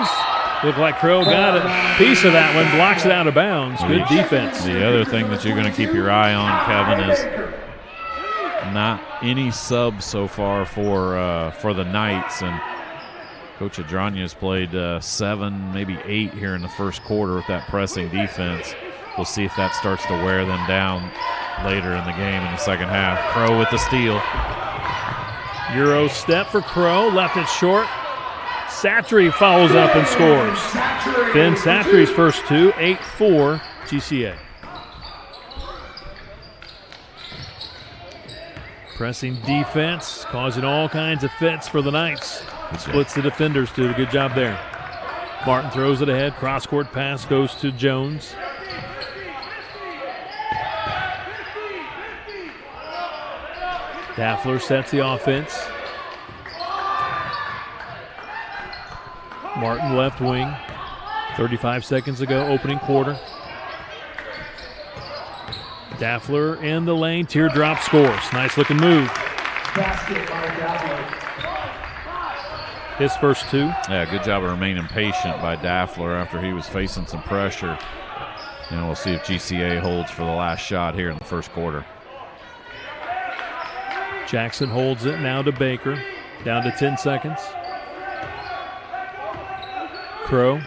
Looked like Crow got a piece of that one, blocks it out of bounds. Good defense. The other thing that you're going to keep your eye on, Kevin, is not any subs so far for the Knights. And Coach Adranya has played 7, maybe 8 here in the first quarter with that pressing defense. We'll see if that starts to wear them down later in the game in the second half. Crow with the steal. Euro step for Crow, left it short. Satry follows up and scores. Finn Satry's first 2, 8-4 GCA. Pressing defense, causing all kinds of fits for the Knights. Splits the defenders, did a good job there. Martin throws it ahead, cross-court pass goes to Jones. Daffler sets the offense. Martin left wing. 35 seconds ago, opening quarter. Daffler in the lane, teardrop scores. Nice looking move. His first 2. Yeah, good job of remaining patient by Daffler after he was facing some pressure. And we'll see if GCA holds for the last shot here in the first quarter. Jackson holds it now to Baker. Down to 10 seconds. Crow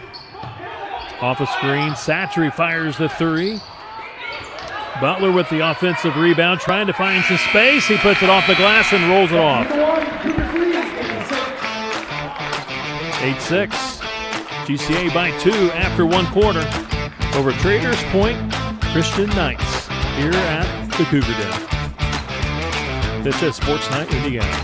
off a screen. Satry fires the 3. Butler with the offensive rebound, trying to find some space. He puts it off the glass and rolls it off. 8-6. GCA by 2 after 1 quarter over Traders Point Christian Knights here at the Cougar Den. This is Sports Night Indiana.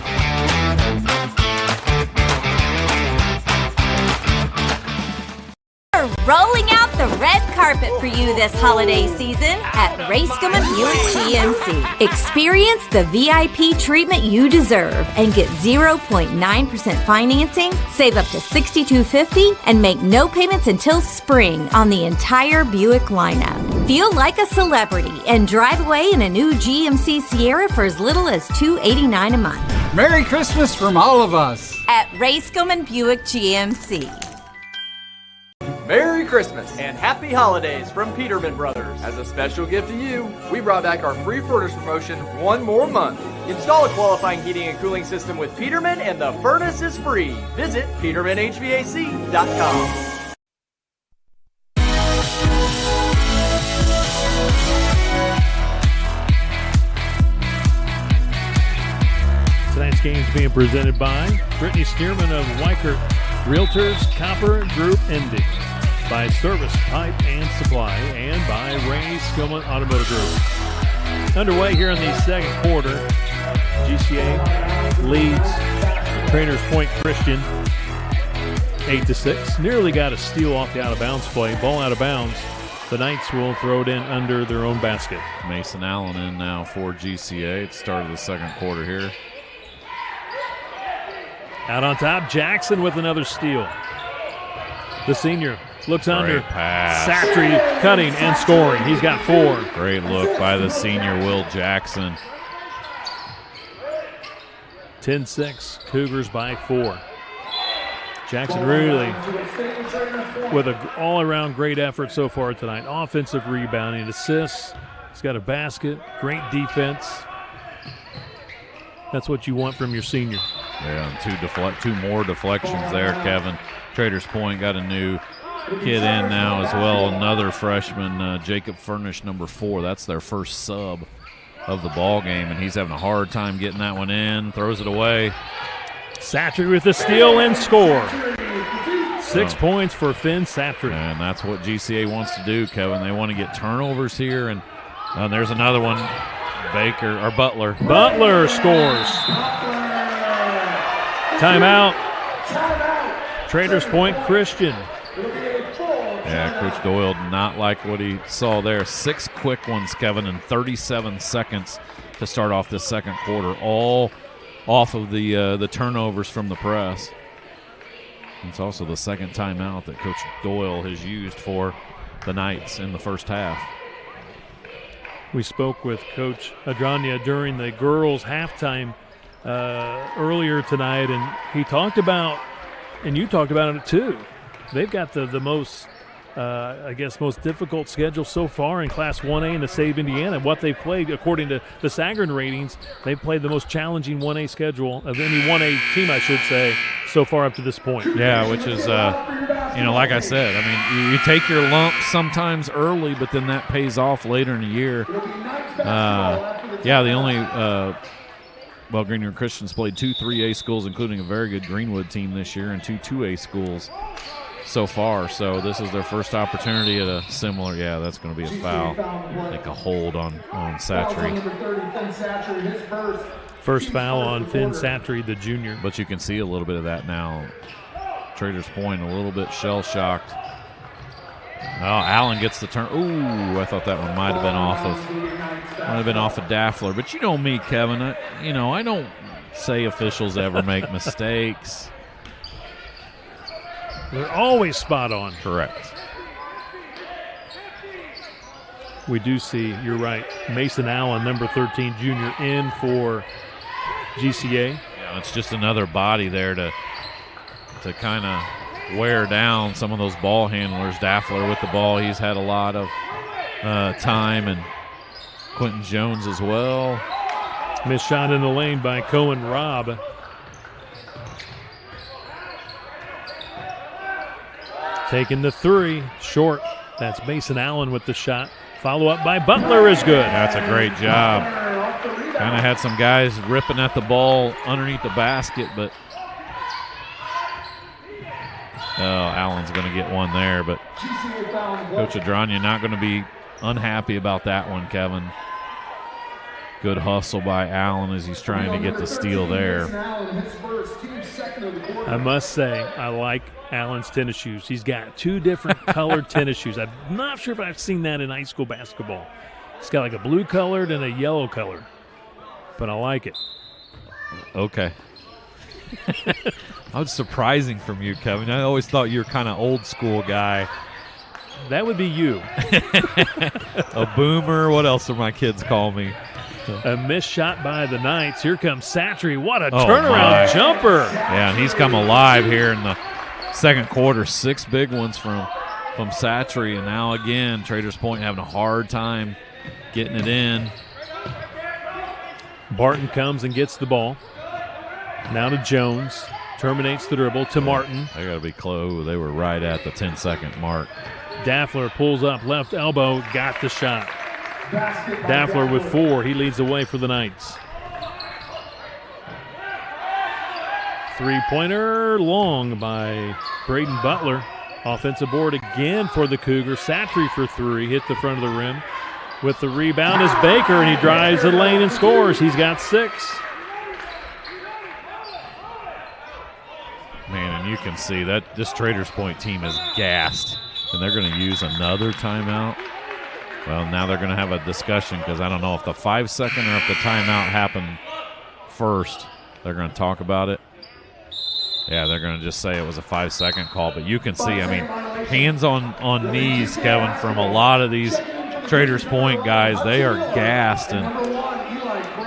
Rolling out the red carpet for you this holiday season at Racegum Buick GMC. Experience the VIP treatment you deserve and get 0.9% financing, save up to $6,250, and make no payments until spring on the entire Buick lineup. Feel like a celebrity and drive away in a new GMC Sierra for as little as $289 a month. Merry Christmas from all of us at Racegum Buick GMC. Merry Christmas and Happy Holidays from Peterman Brothers. As a special gift to you, we brought back our free furnace promotion 1 more month. Install a qualifying heating and cooling system with Peterman and the furnace is free. Visit petermanhvac.com. Tonight's game is being presented by Brittany Stearman of Weichert Realtors Copper Group Indy, by Service Pipe and Supply, and by Ray Skillman Automotive Group. Underway here in the second quarter. GCA leads Traders Point Christian 8-6. Nearly got a steal off the out-of-bounds play. Ball out of bounds. The Knights will throw it in under their own basket. Mason Allen in now for GCA at the start of the second quarter here. Out on top, Jackson with another steal. The senior looks Great under. pass. Satry cutting and scoring. He's got 4. Great look by the senior Will Jackson. 10-6, Cougars by 4. Jackson really with an all-around great effort so far tonight. Offensive rebounding, assists. He's got a basket, great defense. That's what you want from your senior. Yeah, two more deflections there, Kevin. Traders Point got a new kid in now as well. Another freshman, Jacob Furnish, number 4. That's their first sub of the ball game, and he's having a hard time getting that one in. Throws it away. Satry with the steal and score. 6 points for Finn Satry. And that's what GCA wants to do, Kevin. They want to get turnovers here. And there's another one. Butler. Butler scores. Timeout. Traders Point Christian. Yeah, Coach Doyle did not like what he saw there. 6 quick ones, Kevin, in 37 seconds to start off this second quarter, all off of the turnovers from the press. It's also the second timeout that Coach Doyle has used for the Knights in the first half. We spoke with Coach Adranya during the girls' halftime earlier tonight, and he talked about, and you talked about it too, they've got the most, most difficult schedule so far in Class 1A in the state of Indiana. What they've played, according to the Sagarin ratings, they've played the most challenging 1A schedule of any 1A team, I should say, so far up to this point. Yeah, which is, like I said, I mean, you take your lumps sometimes early, but then that pays off later in the year. The only Greenwood Christians played 2 3A schools, including a very good Greenwood team this year, and 2 2A schools so far. So this is their first opportunity at a similar. Yeah, that's going to be a foul. Make a hold on Satry. First foul on Finn Satry, the junior. But you can see a little bit of that now. Traders Point a little bit shell-shocked. Oh, Allen gets the turn. Ooh, I thought that one might have been off of Daffler. But you know me, Kevin. I don't say officials ever make mistakes. They're always spot on. Correct. We do see, you're right, Mason Allen, number 13 junior, in for GCA. Yeah, it's just another body there to kind of wear down some of those ball handlers. Daffler with the ball, he's had a lot of time, and Quentin Jones as well. Missed shot in the lane by Cohen Robb. Taking the 3, short. That's Mason Allen with the shot. Follow up by Butler is good. That's a great job. Kind of had some guys ripping at the ball underneath the basket, but Allen's going to get one there. But Coach Adranya not going to be unhappy about that one, Kevin. Good hustle by Allen as he's trying to get the steal there. I must say, I like Allen's tennis shoes. He's got 2 different colored tennis shoes. I'm not sure if I've seen that in high school basketball. It's got like a blue colored and a yellow color, but I like it. Okay. That was surprising from you, Kevin. I always thought you were kind of old school guy. That would be you. A boomer. What else do my kids call me? A missed shot by the Knights. Here comes Satry. What a turnaround jumper. Yeah, and he's come alive here in the second quarter. 6 big ones from Satry, and now again Traders Point having a hard time getting it in. Barton comes and gets the ball. Now to Jones. Terminates the dribble to Martin. They got to be close. They were right at the 10-second mark. Daffler pulls up, left elbow, got the shot. Daffler with 4. He leads the way for the Knights. 3-pointer long by Braden Butler. Offensive board again for the Cougars. Satry for 3. Hit the front of the rim. With the rebound is Baker, and he drives the lane and scores. He's got 6. Man, and you can see that this Traders Point team is gassed, and they're going to use another timeout. Well, now they're going to have a discussion because I don't know if the 5-second or if the timeout happened first. They're going to talk about it. Yeah, they're going to just say it was a 5-second call. But you can see, I mean, hands on knees, Kevin, from a lot of these Traders Point guys. They are gassed, and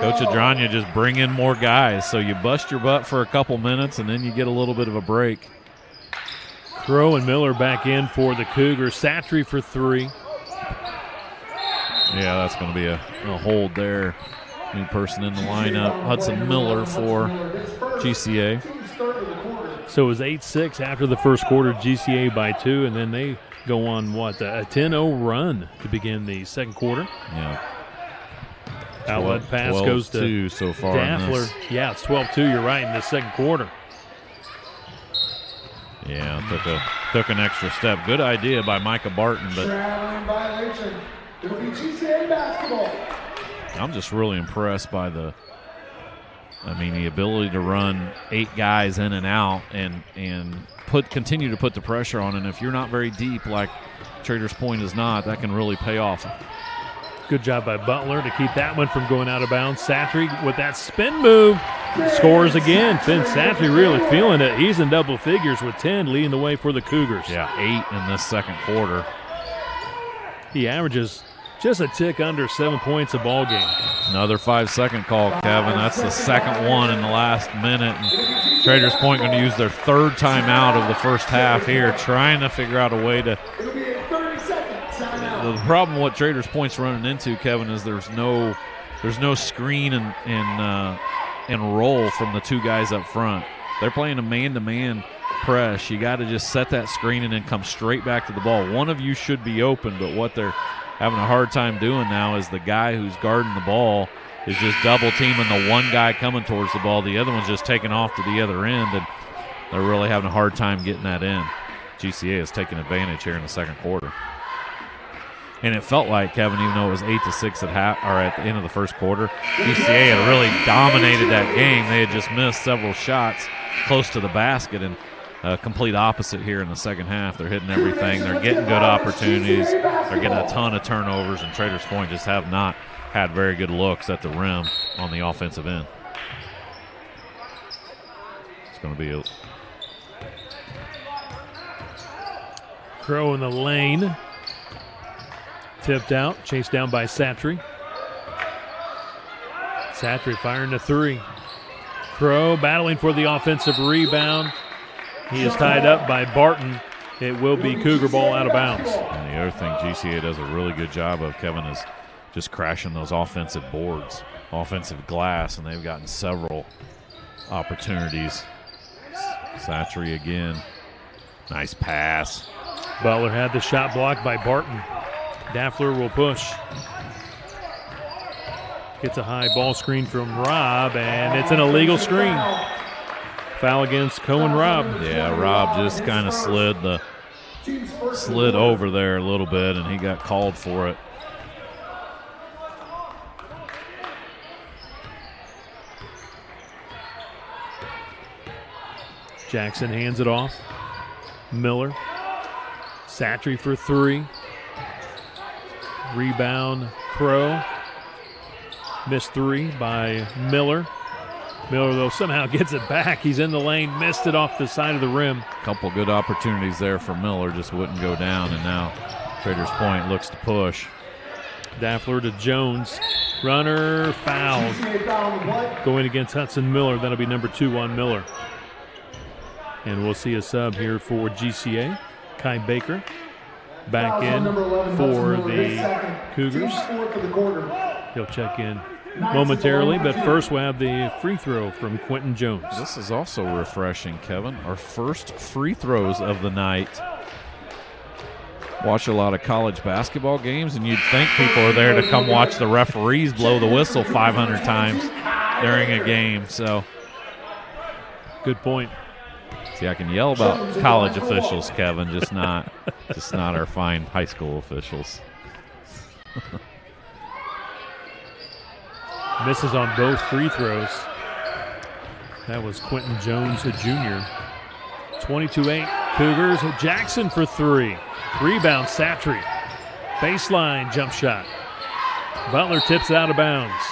Coach Adranya just bring in more guys. So you bust your butt for a couple minutes, and then you get a little bit of a break. Crow and Miller back in for the Cougars. Satry for 3. Yeah, that's going to be a hold there. New person in the lineup, Hudson Miller for GCA. So it was 8-6 after the first quarter, GCA by 2, and then they go on, a 10-0 run to begin the second quarter. Yeah. Outlet pass goes to so far Daffler. Yeah, it's 12-2, you're right, in the second quarter. Yeah, took an extra step. Good idea by Micah Barton, but Traveling violation. It'll be GCA basketball. I'm just really impressed by the ability to run 8 guys in and out and continue to put the pressure on. And if you're not very deep like Traders Point is not, that can really pay off. Good job by Butler to keep that one from going out of bounds. Satry with that spin move scores again. Finn Satry really feeling it. He's in double figures with 10, leading the way for the Cougars. Yeah, 8 in this second quarter. He averages just a tick under 7 points a ball game. Another 5-second call, Kevin. That's the second one in the last minute. And Traders Point going to use their 3rd timeout of the first half here, trying to figure out a way to. The problem what Traders Point's running into, Kevin, is there's no screen and roll from the 2 guys up front. They're playing a man-to-man press. You got to just set that screen and then come straight back to the ball. One of you should be open, but what they're having a hard time doing now is the guy who's guarding the ball is just double-teaming the one guy coming towards the ball. The other one's just taking off to the other end, and they're really having a hard time getting that in. GCA is taking advantage here in the second quarter. And it felt like, Kevin, even though it was 8-6 at the end of the first quarter, GCA had really dominated that game. They had just missed several shots close to the basket, and complete opposite here in the second half. They're hitting everything. They're getting good opportunities. They're getting a ton of turnovers, and Traders Point just have not had very good looks at the rim on the offensive end. It's going to be a Crow in the lane. Tipped out, chased down by Satry. Satry firing the 3. Crow battling for the offensive rebound. He is tied up by Barton. It will be Cougar ball out of bounds. And the other thing GCA does a really good job of, Kevin, is just crashing those offensive boards, offensive glass, and they've gotten several opportunities. Satry again. Nice pass. Butler had the shot blocked by Barton. Daffler will push. Gets a high ball screen from Robb, and it's an illegal screen. Foul against Cohen Robb. Yeah, Robb just kind of slid over there a little bit, and he got called for it. Jackson hands it off. Miller. Satry for 3. Rebound, Crow. Missed 3 by Miller. Miller, though, somehow gets it back. He's in the lane, missed it off the side of the rim. Couple good opportunities there for Miller, just wouldn't go down, and now Traders Point looks to push. Daffler to Jones. Runner fouled. Going against Hudson Miller. That'll be number 2 on Miller. And we'll see a sub here for GCA. Kai Baker back in for the Cougars. He'll check in momentarily, but first we'll have the free throw from Quentin Jones. This is also refreshing, Kevin. Our first free throws of the night. Watch a lot of college basketball games, and you'd think people are there to come watch the referees blow the whistle 500 times during a game. So, good point. See, I can yell about college officials, Kevin, just not our fine high school officials. Misses on both free throws. That was Quentin Jones, a junior. 22-8 Cougars. Jackson for 3. Rebound, Satry. Baseline jump shot. Butler tips it out of bounds.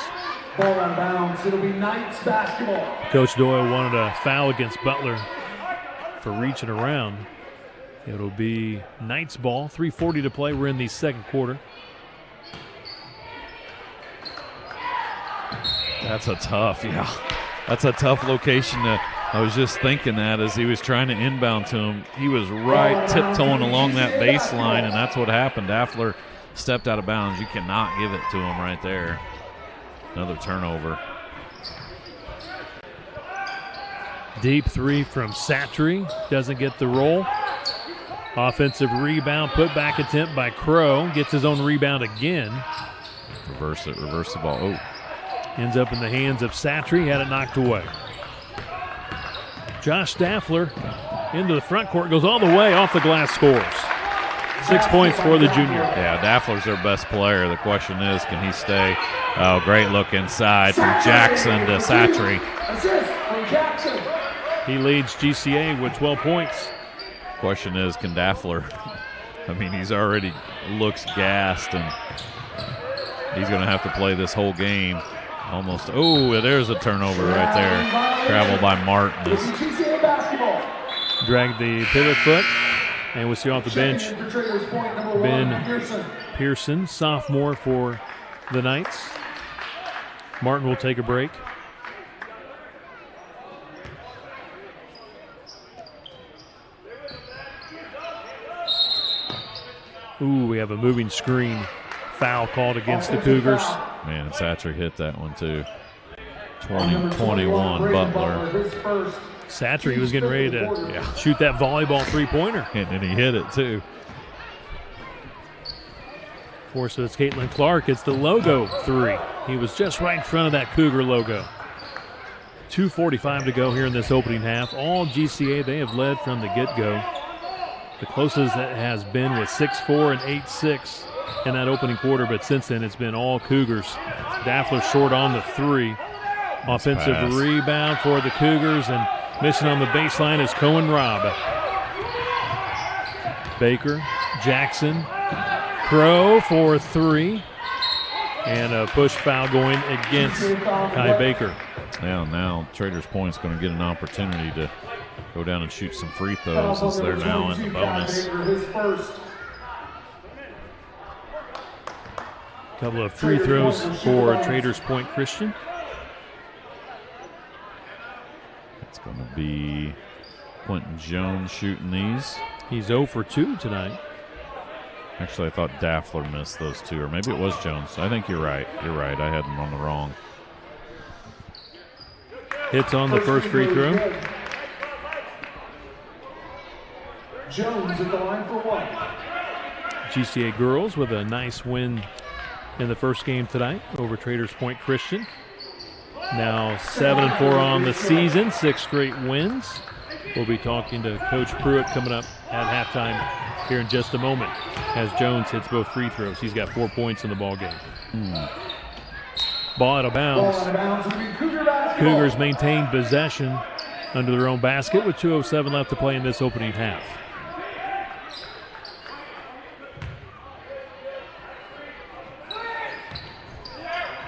Ball out of bounds. It'll be Knights basketball. Coach Doyle wanted a foul against Butler for reaching around. It'll be Knights ball. 3:40 to play. We're in the second quarter. That's a tough location to. I was just thinking that as he was trying to inbound to him, he was right tiptoeing along that baseline, and that's what happened. Daffler stepped out of bounds. You cannot give it to him right there. Another turnover. Deep 3 from Satry. Doesn't get the roll. Offensive rebound, put back attempt by Crow. Gets his own rebound again. Reverse the ball. Oh. Ends up in the hands of Satry. Had it knocked away. Josh Daffler into the front court, goes all the way, off the glass, scores. 6 points for the junior. Yeah, Daffler's their best player. The question is, can he stay? Oh, great look inside from Jackson to Satry. Assist from Jackson. He leads GCA with 12 points. Question is, can Daffler? I mean, he's already looks gassed, and he's going to have to play this whole game. Almost. Oh, there's a turnover right there. Travel by Martinez. Dragged the pivot foot, and we see off the bench Ben Pearson, sophomore for the Knights. Martin will take a break. Ooh, we have a moving screen. Foul called against the Cougars. Man, Satcher hit that one too. 20-21 Butler. Satcher, he was getting ready to shoot that volleyball three-pointer. And then he hit it too. Of course, so it's Caitlin Clark. It's the logo three. He was just right in front of that Cougar logo. 2:45 to go here in this opening half. All GCA, they have led from the get-go. The closest it has been was 6-4 and 8-6 in that opening quarter, but since then it's been all Cougars. Daffler short on the three. Offensive rebound for the Cougars, and missing on the baseline is Cohen Robb. Baker, Jackson, Crow for three, and a push foul going against Kai Baker. Yeah, now Traders Point's going to get an opportunity to go down and shoot some free throws as they're now in the bonus. Couple of free throws for Traders Point Christian. It's going to be Quentin Jones shooting these. He's 0 for 2 tonight. Actually, I thought Daffler missed those two, or maybe it was Jones. I think you're right. You're right. I had him on the wrong. Hits on the first free throw. Jones at the line for one. GCA girls with a nice win in the first game tonight over Traders Point Christian. Now 7-4 on the season, 6 straight wins. We'll be talking to Coach Pruitt coming up at halftime here in just a moment as Jones hits both free throws. He's got 4 points in the ball game. Ball out of bounds. Cougars maintain possession under their own basket with 2:07 left to play in this opening half.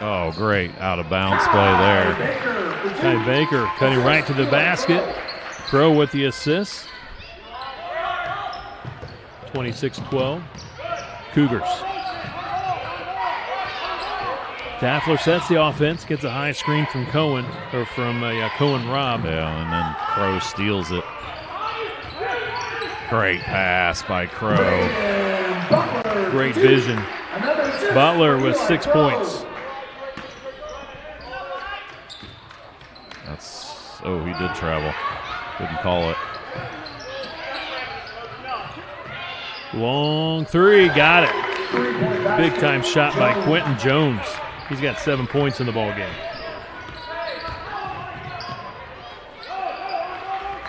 Oh, great out of bounds play there. Kai Baker cutting right to the basket. Crow with the assist. 26-12. Cougars. Daffler sets the offense, gets a high screen from Cohen, or from Cohen Robb. Yeah, and then Crow steals it. Great pass by Crow. Great vision. Butler with 6 points. Oh, he did travel. Didn't call it. Long three, got it. Big time shot by Quentin Jones. He's got 7 points in the ball game.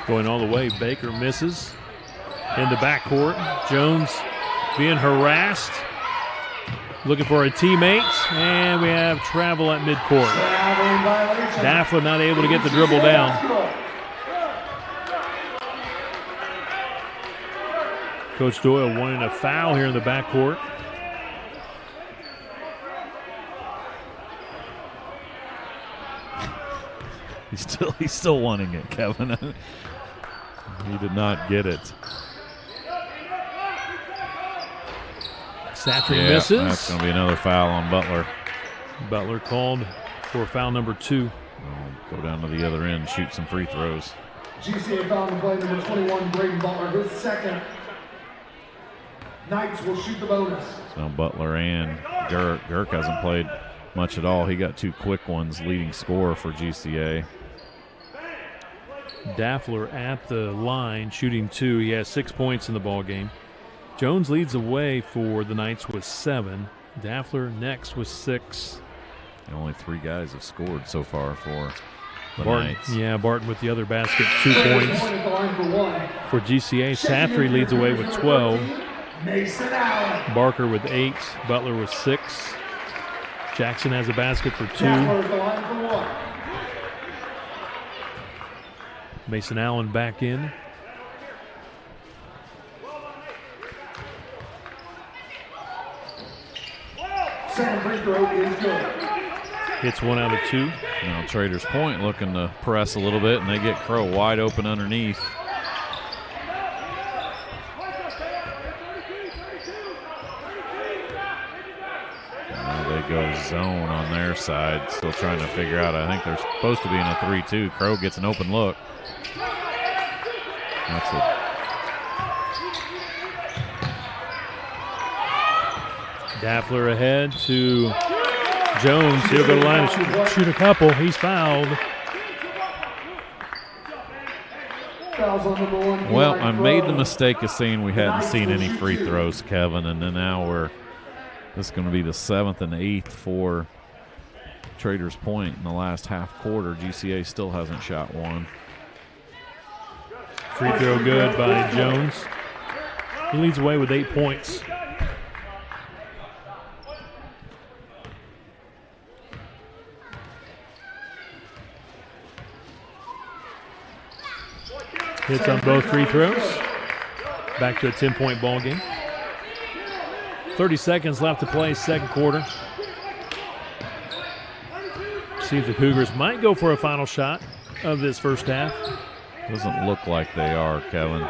Going all the way, Baker misses in the backcourt. Jones being harassed, looking for a teammate, and we have travel at midcourt. Daffler not able to get the dribble down. Coach Doyle wanting a foul here in the backcourt. He's still wanting it, Kevin. He did not get it. Satry misses. That's going to be another foul on Butler. Butler called for foul number 2. Go down to the other end, shoot some free throws. GCA foul in play number 21, Braden Butler, his second. Knights will shoot the bonus. So Butler and Girk hasn't played much at all. He got 2 quick ones, leading scorer for GCA. Daffler at the line, shooting 2. He has 6 points in the ball game. Jones leads the way for the Knights with 7. Daffler next with 6. And only 3 guys have scored so far for the Knights. Yeah, Barton with the other basket, 2 points for GCA. Satry leads away with 12. Barker with 8. Butler with 6. Jackson has a basket for 2. Mason Allen back in. Hits 1 out of 2. Now Traders Point looking to press a little bit, and they get Crow wide open underneath. They go zone on their side, still trying to figure out. I think they're supposed to be in a 3-2. Crow gets an open look. That's it. Daffler ahead to Jones. He'll go to the line and shoot a couple. He's fouled. Well, I made the mistake of saying we hadn't seen any free throws, Kevin, and then now this is going to be the 7th and 8th for Traders Point in the last half quarter. GCA still hasn't shot one. Free throw good by Jones. He leads away with 8 points. Hits on both free throws. Back to a 10-point ball game. 30 seconds left to play, second quarter. See if the Cougars might go for a final shot of this first half. Doesn't look like they are, Kevin.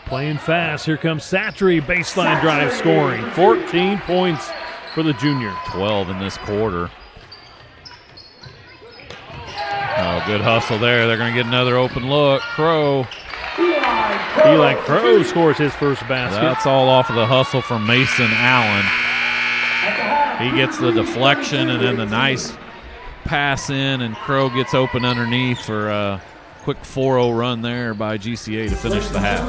Playing fast. Here comes Satry. Baseline drive scoring. 14 points for the junior. 12 in this quarter. Oh, good hustle there. They're going to get another open look. Crow. Eli Crow scores his first basket. That's all off of the hustle from Mason Allen. He gets the deflection and then the nice pass in, and Crow gets open underneath for a quick 4-0 run there by GCA to finish the half.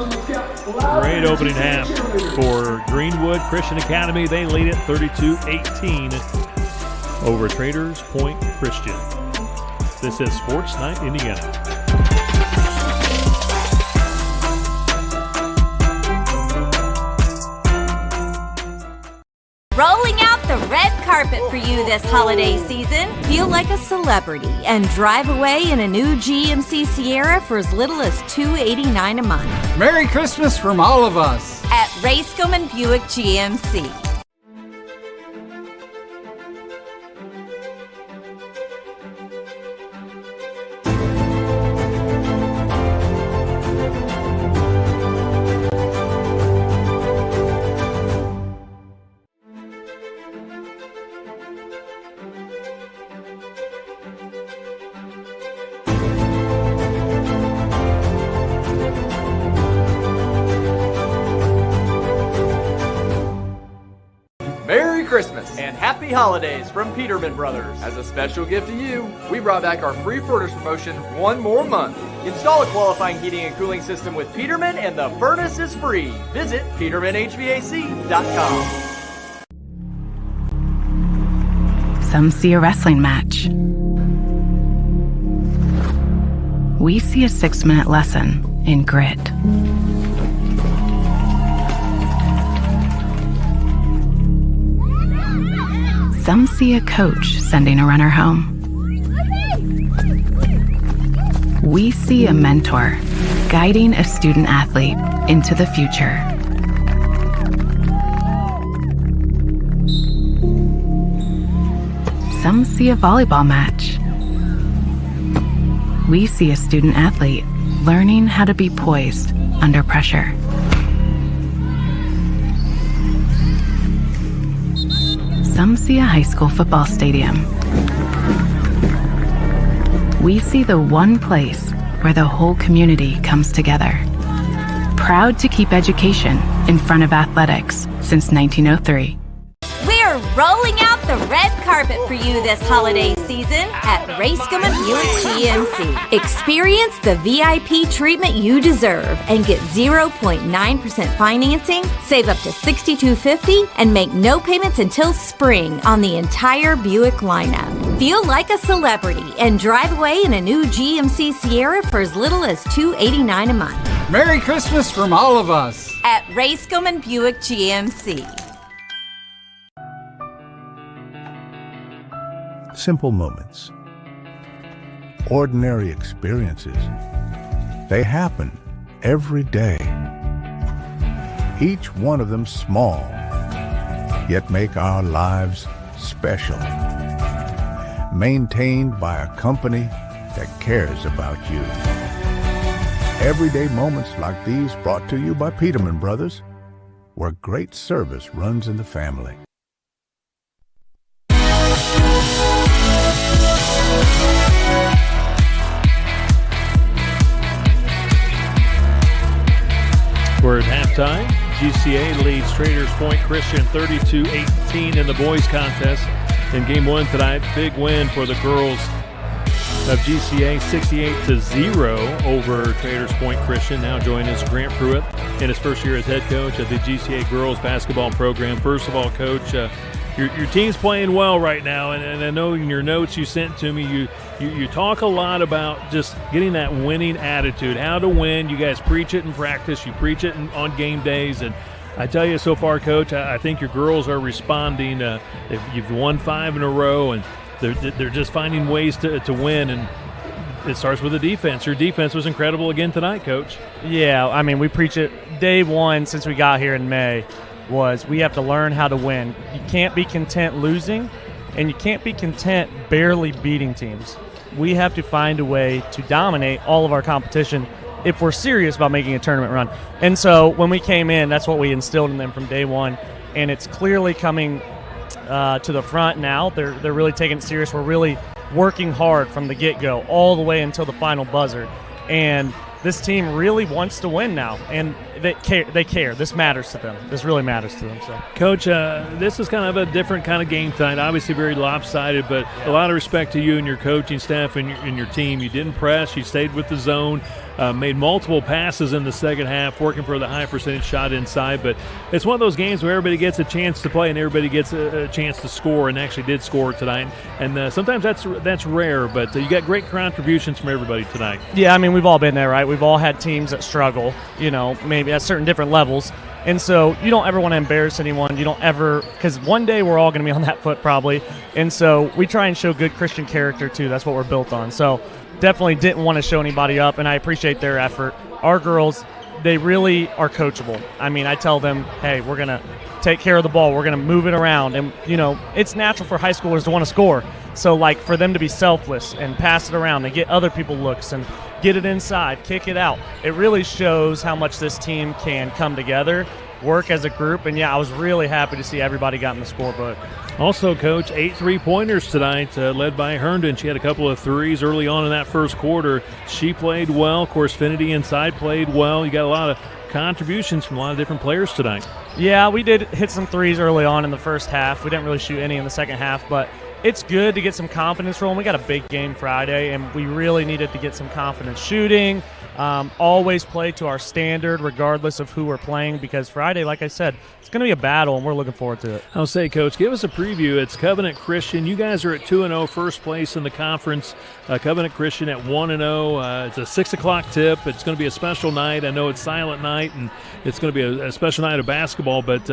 Great opening half for Greenwood Christian Academy. They lead it 32-18 over Traders Point Christian. This is Sports Night Indiana. Rolling out the red carpet for you this holiday season. Feel like a celebrity and drive away in a new GMC Sierra for as little as $289 a month. Merry Christmas from all of us at Racecom and Buick GMC. Christmas and happy holidays from Peterman Brothers. As a special gift to you, we brought back our free furnace promotion one more month. Install a qualifying heating and cooling system with Peterman and the furnace is free. Visit petermanhvac.com. Some see a wrestling match. We see a 6-minute lesson in grit. Some see a coach sending a runner home. We see a mentor guiding a student athlete into the future. Some see a volleyball match. We see a student athlete learning how to be poised under pressure. Some see a high school football stadium. We see the one place where the whole community comes together. Proud to keep education in front of athletics since 1903. We're rolling out the red carpet for you this holiday season at Racecom and Buick GMC. Experience the VIP treatment you deserve and get 0.9% financing, save up to $6,250, and make no payments until spring on the entire Buick lineup. Feel like a celebrity and drive away in a new GMC Sierra for as little as $289 a month. Merry Christmas from all of us at Racecom and Buick GMC. Simple moments. Ordinary experiences. They happen every day. Each one of them small, yet make our lives special. Maintained by a company that cares about you. Everyday moments like these brought to you by Peterman Brothers, where great service runs in the family. We're at halftime. GCA leads Traders Point Christian 32-18 in the boys contest. In game one tonight, big win for the girls of GCA, 68-0 over Traders Point Christian. Now joining us, Grant Pruitt, in his first year as head coach of the GCA girls basketball program. First of all, Coach, your team's playing well right now, and I know in your notes you sent to me, you talk a lot about just getting that winning attitude, how to win. You guys preach it in practice, you preach it on game days, and I tell you so far, Coach, I think your girls are responding. You've won 5 in a row, and they're just finding ways to win, and it starts with the defense. Your defense was incredible again tonight, Coach. Yeah, I mean, we preach it day one since we got here in May. Was we have to learn how to win. You can't be content losing, and you can't be content barely beating teams. We have to find a way to dominate all of our competition if we're serious about making a tournament run. And so when we came in, that's what we instilled in them from day one, and it's clearly coming to the front now. They're really taking it serious. We're really working hard from the get-go all the way until the final buzzer. And this team really wants to win now, and they care. This matters to them. This really matters to them. So, Coach, this is kind of a different kind of game tonight. Obviously very lopsided, but a lot of respect to you and your coaching staff and your team. You didn't press. You stayed with the zone, made multiple passes in the second half, working for the high percentage shot inside. But it's one of those games where everybody gets a chance to play and everybody gets a chance to score, and actually did score tonight. And sometimes that's rare, but you got great contributions from everybody tonight. Yeah, I mean, we've all been there, right? We've all had teams that struggle, maybe at certain different levels. And so you don't ever want to embarrass anyone. You don't ever, because one day we're all going to be on that foot probably. And so we try and show good Christian character too. That's what we're built on. So definitely didn't want to show anybody up, and I appreciate their effort. Our girls, they really are coachable. I mean, I tell them, hey, we're going to take care of the ball. We're going to move it around. And, it's natural for high schoolers to want to score. So, for them to be selfless and pass it around and get other people looks and get it inside, kick it out, it really shows how much this team can come together, work as a group. And, I was really happy to see everybody got in the scorebook. Also, Coach, 8 3-pointers tonight, led by Herndon. She had a couple of threes early on in that first quarter. She played well. Of course, Finity inside played well. You got a lot of contributions from a lot of different players tonight. Yeah, we did hit some threes early on in the first half. We didn't really shoot any in the second half, but it's good to get some confidence rolling. We got a big game Friday, and we really needed to get some confidence shooting. Always play to our standard regardless of who we're playing, because Friday, like I said, it's going to be a battle, and we're looking forward to it. I'll say, Coach, give us a preview. It's Covenant Christian. You guys are at 2-0, first place in the conference. Covenant Christian at 1-0. It's a 6 o'clock tip. It's going to be a special night. I know it's silent night, and it's going to be a special night of basketball, but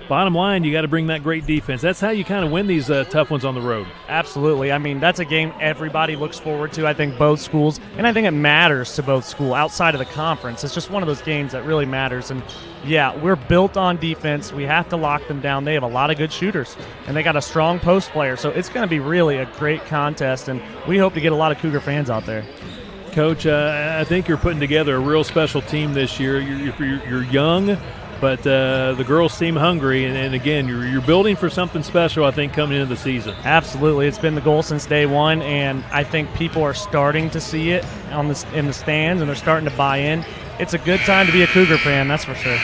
bottom line, you got to bring that great defense. That's how you kind of win these tough ones on the road. Absolutely. I mean, that's a game everybody looks forward to, I think, both schools, and I think it matters to both schools outside of the conference. It's just one of those games that really matters, and we're built on defense. We have to lock them down. They have a lot of good shooters, and they got a strong post player, so it's going to be really a great contest, and we hope to get a lot of Cougar fans out there. Coach, I think you're putting together a real special team this year. You're young, but the girls seem hungry, and again, you're building for something special, I think, coming into the season. Absolutely. It's been the goal since day one, and I think people are starting to see it in the stands, and they're starting to buy in. It's a good time to be a Cougar fan, that's for sure.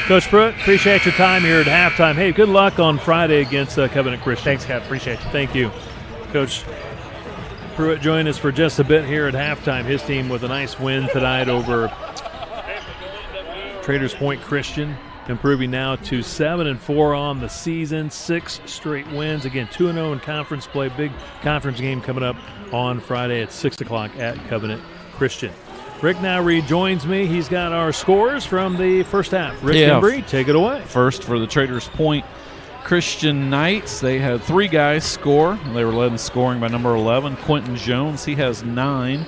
Coach Pruitt, appreciate your time here at halftime. Hey, good luck on Friday against Covenant Christian. Thanks, Kev. Appreciate you. Thank you. Coach Pruitt joined us for just a bit here at halftime. His team with a nice win tonight over Traders Point Christian. improving now to 7-4 on the season, 6 straight wins. Again, 2-0 in conference play. Big conference game coming up on Friday at 6 o'clock at Covenant Christian. Rick now rejoins me. He's got our scores from the first half. Rick Embry, take it away. First for the Traders Point Christian Knights, they had 3 guys score. They were led in scoring by number 11, Quentin Jones. He has 9.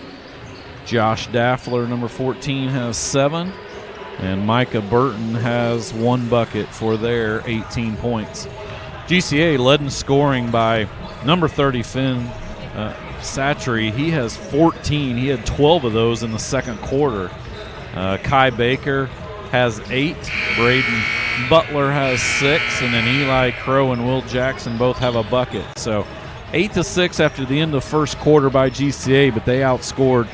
Josh Daffler, number 14, has 7. And Micah Burton has 1 bucket for their 18 points. GCA led in scoring by number 30, Finn Satry. He has 14. He had 12 of those in the second quarter. Kai Baker has 8. Braden Butler has 6. And then Eli Crow and Will Jackson both have a bucket. So 8-6 after the end of the first quarter by GCA, but they outscored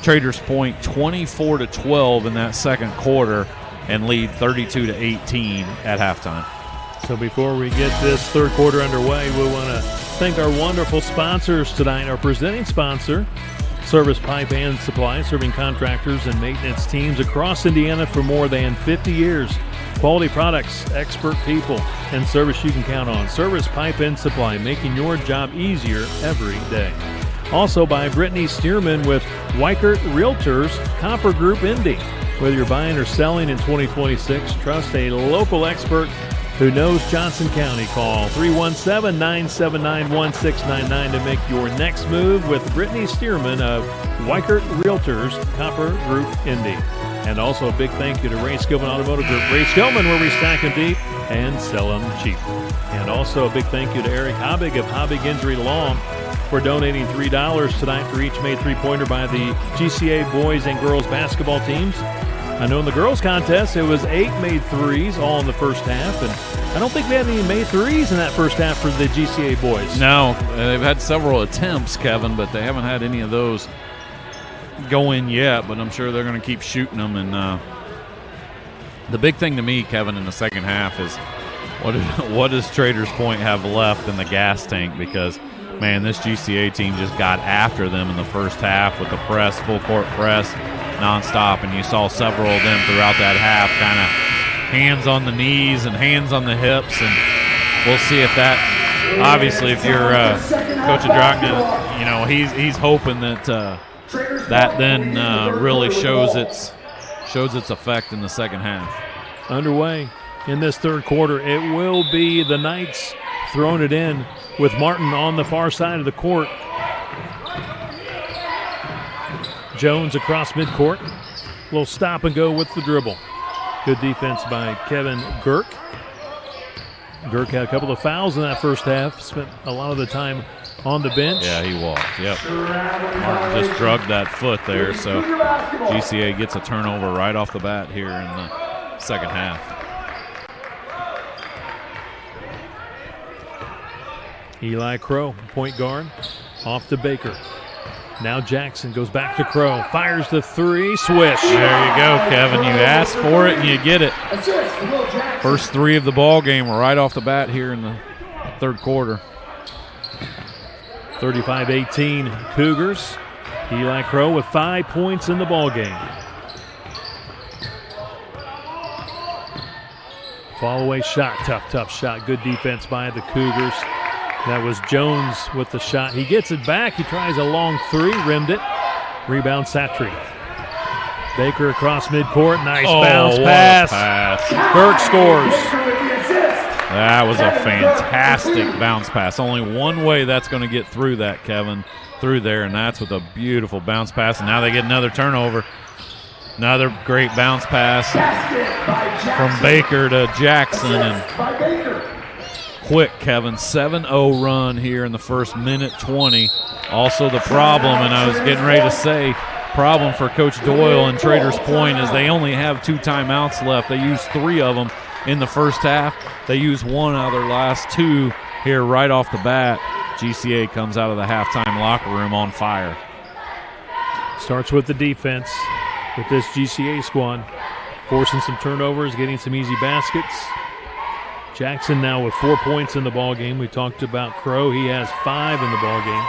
Traders Point 24-12 in that second quarter and lead 32-18 at halftime. So before we get this third quarter underway, we want to thank our wonderful sponsors tonight. Our presenting sponsor, Service Pipe and Supply, serving contractors and maintenance teams across Indiana for more than 50 years. Quality products, expert people, and service you can count on. Service Pipe and Supply, making your job easier every day. Also by Brittany Stearman with Weichert Realtors, Copper Group Indy. Whether you're buying or selling in 2026, trust a local expert who knows Johnson County. Call 317-979-1699 to make your next move with Brittany Stearman of Weichert Realtors, Copper Group Indy. And also a big thank you to Ray Skillman Automotive Group. Ray Skillman, where we stack them deep and sell them cheap. And also a big thank you to Eric Hobbig of Hobbig Injury Law for donating $3 tonight for each made three-pointer by the GCA boys and girls basketball teams. I know in the girls contest it was 8 made threes all in the first half, and I don't think we had any made threes in that first half for the GCA boys. No, they've had several attempts, Kevin, but they haven't had any of those go in yet, but I'm sure they're going to keep shooting them. And the big thing to me, Kevin, in the second half is what does Traders Point have left in the gas tank? Because man, this GCA team just got after them in the first half with the press, full court press, nonstop, and you saw several of them throughout that half, kind of hands on the knees and hands on the hips, and we'll see if that. Obviously, if you're Coach Adrogna, you know he's hoping that that then really shows its effect in the second half. Underway in this third quarter, it will be the Knights throwing it in with Martin on the far side of the court. Jones across midcourt. Little stop and go with the dribble. Good defense by Kevin Girk. Girk had a couple of fouls in that first half. Spent a lot of the time on the bench. Yeah, he walked. Yep. Martin just drugged that foot there, so GCA gets a turnover right off the bat here in the second half. Eli Crow, point guard, off to Baker. Now Jackson goes back to Crow, fires the three, swish. There you go, Kevin. You asked for it and you get it. First 3 of the ball game right off the bat here in the third quarter. 35-18 Cougars. Eli Crow with 5 points in the ball game. Fall away shot, tough shot. Good defense by the Cougars. That was Jones with the shot. He gets it back. He tries a long 3, rimmed it. Rebound Satry. Baker across midcourt. Nice bounce pass. Kirk scores. That was a fantastic bounce pass. Only one way that's going to get through that, Kevin, through there, and that's with a beautiful bounce pass. And now they get another turnover. Another great bounce pass from Baker to Jackson. And quick, Kevin, 7-0 run here in the first minute 20. Also the problem, and I was getting ready to say, problem for Coach Doyle and Traders Point is they only have 2 timeouts left. They used 3 of them in the first half. They used 1 out of their last 2 here right off the bat. GCA comes out of the halftime locker room on fire. Starts with the defense with this GCA squad. Forcing some turnovers, getting some easy baskets. Jackson now with 4 points in the ball game. We talked about Crow. He has 5 in the ball game.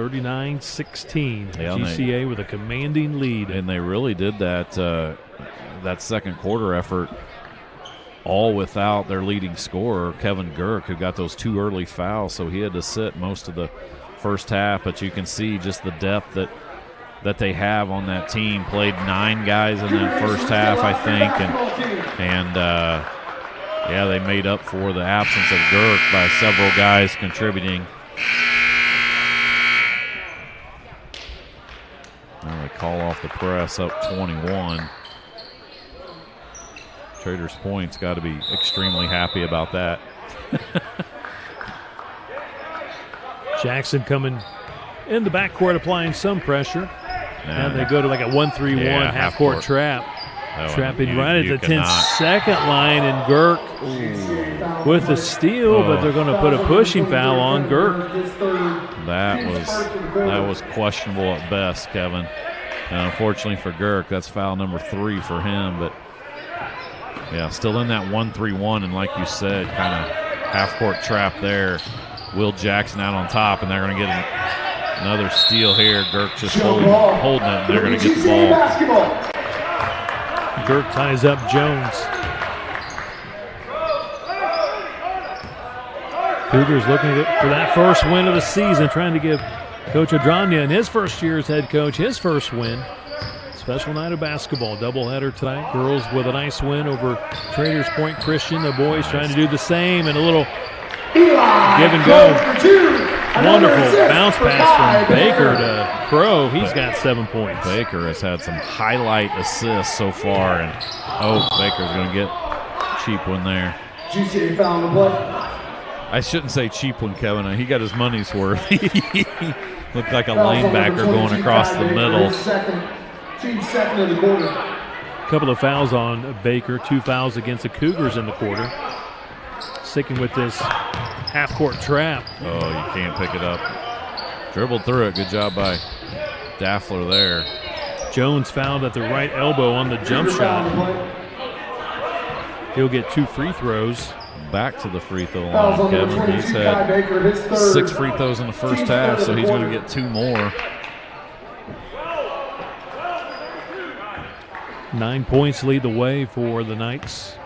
39-16. Yeah, GCA with a commanding lead. And they really did that second quarter effort all without their leading scorer, Kevin Girk, who got those 2 early fouls, so he had to sit most of the first half. But you can see just the depth that they have on that team. Played 9 guys in that first half, I think, and yeah, they made up for the absence of Girk by several guys contributing. Now they call off the press, up 21. Traders Point's got to be extremely happy about that. Jackson coming in the backcourt, applying some pressure. And they go to like a 1-3-1 half-court trap. Trapping right at the 10-second line, and Girk with the steal, but they're going to put a pushing foul on Girk. That was questionable at best, Kevin. And unfortunately for Girk, that's foul number 3 for him. But yeah, still in that 1-3-1, and like you said, kind of half-court trap there. Will Jackson out on top, and they're going to get another steal here. Girk just holding it, and they're going to get the ball. Girk ties up Jones. Cougars looking for that first win of the season, trying to give Coach Adrania, in his first year as head coach, his first win. Special night of basketball, doubleheader tonight. Girls with a nice win over Traders Point Christian. The boys trying to do the same, and a little give and go. Wonderful bounce pass from Baker to Crow. He's got 7 points. Baker has had some highlight assists so far, and Baker's going to get cheap one there. GCA foul on the play. I shouldn't say cheap one, Kevin. He got his money's worth. He looked like a linebacker going across the middle. Team second of the quarter. A couple of fouls on Baker, 2 fouls against the Cougars in the quarter. Sticking with this half-court trap. Oh, you can't pick it up. Dribbled through it. Good job by Daffler there. Jones fouled at the right elbow on the jump shot. He'll get 2 free throws. Back to the free throw line, Kevin. He's had 6 free throws in the first half, so he's going to get 2 more. 9 points lead the way for the Knights.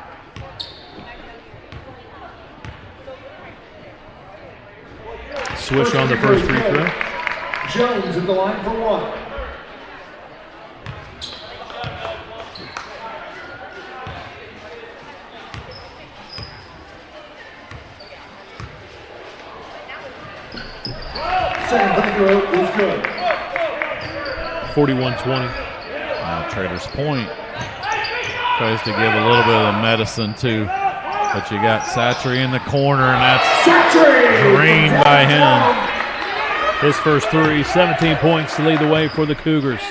Swish on the first free throw. Jones at the line for 1. Second free throw is good. 41-20. Now Traders Point tries to give a little bit of the medicine too. But you got Satry in the corner, and that's drained by him. His first 3, 17 points to lead the way for the Cougars.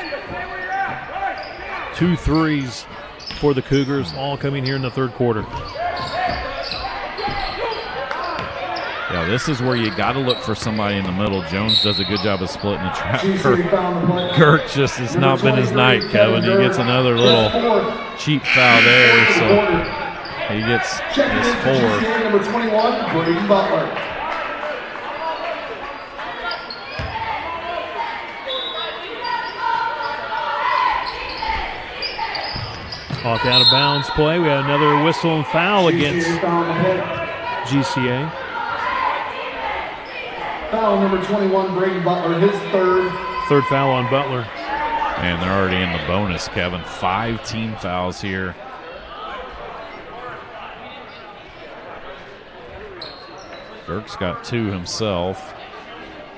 2 threes for the Cougars, all coming here in the third quarter. Yeah, this is where you got to look for somebody in the middle. Jones does a good job of splitting the trap. Girk just has not been his night, Kevin. He gets another little cheap foul there, so he gets his 4th. Number 21, Braden Butler. Off the out-of-bounds play. We had another whistle and foul against GCA. Foul number 21, Braden Butler, his 3rd. 3rd foul on Butler. And they're already in the bonus, Kevin. 5 team fouls here. Girk's got 2 himself.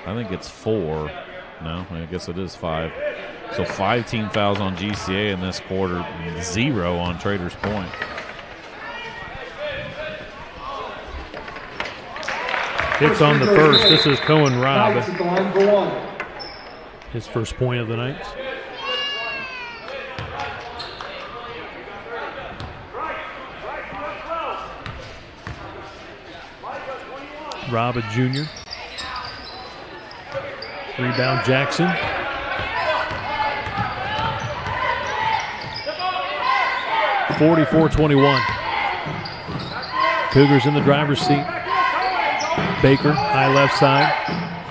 I think it's 4. No, I guess it is 5. So 5 team fouls on GCA in this quarter, 0 on Traders Point. Hits on the first. This is Cohen Robb. Knights at the line for 1. His first point of the night. Robb, a junior. Rebound Jackson. (44-21). Cougars in the driver's seat. Baker, high left side.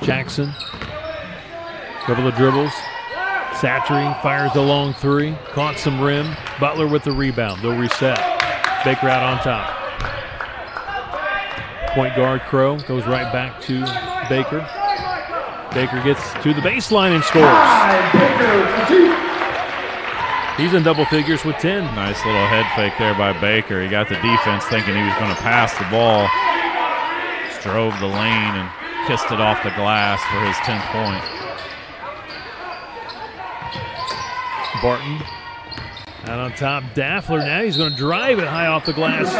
Jackson Couple of dribbles. Satry fires a long three. Caught some rim. Butler with the rebound. They'll reset. Baker out on top. Point guard Crow goes right back to Baker. Baker gets to the baseline and scores. He's in double figures with 10. Nice little head fake there by Baker. He got the defense thinking he was going to pass the ball. Just drove the lane and kissed it off the glass for his 10th point. Barton out on top. Daffler now. He's going to drive it high off the glass.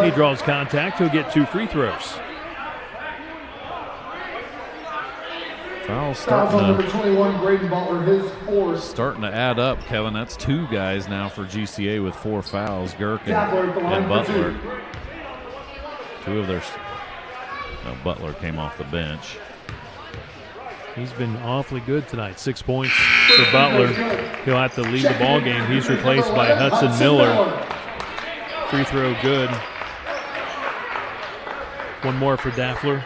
He draws contact. He'll get 2 free throws. Foul starting to add up, Kevin. That's 2 guys now for GCA with 4 fouls. Gherkin and Butler. 2 of their Butler came off the bench. He's been awfully good tonight. 6 points for Butler. He'll have to leave the ball game. He's replaced by Hudson Miller. Free throw good. One more for Daffler.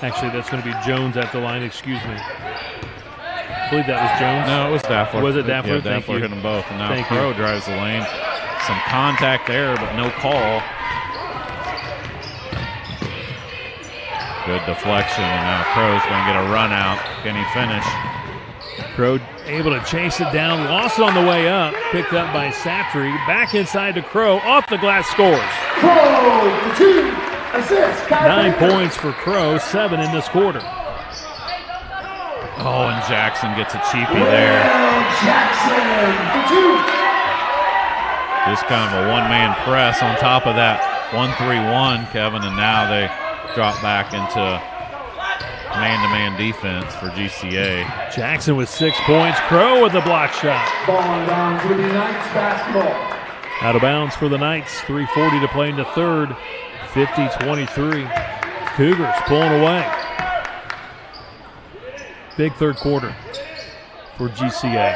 Actually, that's going to be Jones at the line. Excuse me. I believe that was Jones. No, it was Daffler. Was it Daffler? Yeah, Daffler hit them both. And now Crow drives the lane. Some contact there, but no call. Good deflection, and now Crow's going to get a run out. Can he finish? Crow able to chase it down. Lost it on the way up. Picked up by Satry. Back inside to Crow. Off the glass scores. Crow, 2 assists. 9 points for Crow. 7 in this quarter. Oh, and Jackson gets a cheapie there. Jackson, 2. Just kind of a one-man press on top of that 1-3-1, Kevin, and now they drop back into man-to-man defense for GCA. Jackson with 6 points. Crow with a block shot. Ball down to the Knights basketball. Out of bounds for the Knights. 3:40 to play in the third. 50-23. Cougars pulling away. Big third quarter for GCA.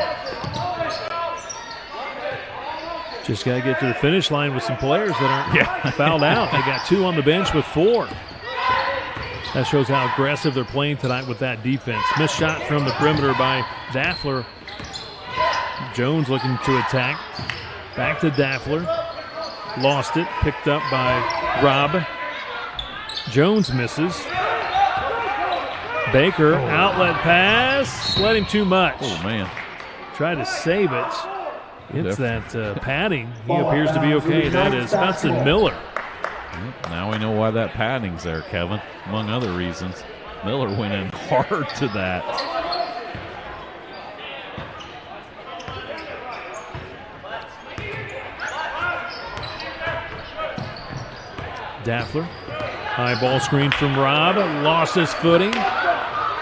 Just got to get to the finish line with some players that aren't fouled out. They got 2 on the bench with 4. That shows how aggressive they're playing tonight with that defense. Missed shot from the perimeter by Daffler. Jones looking to attack. Back to Daffler. Lost it. Picked up by Robb. Jones misses. Baker, outlet pass. Let him too much. Oh, man. Tried to save it. It's that padding. He appears to be okay. That is Hudson Miller. Now we know why that padding's there, Kevin, among other reasons. Miller went in hard to that. Daffler. High ball screen from Robb. Lost his footing.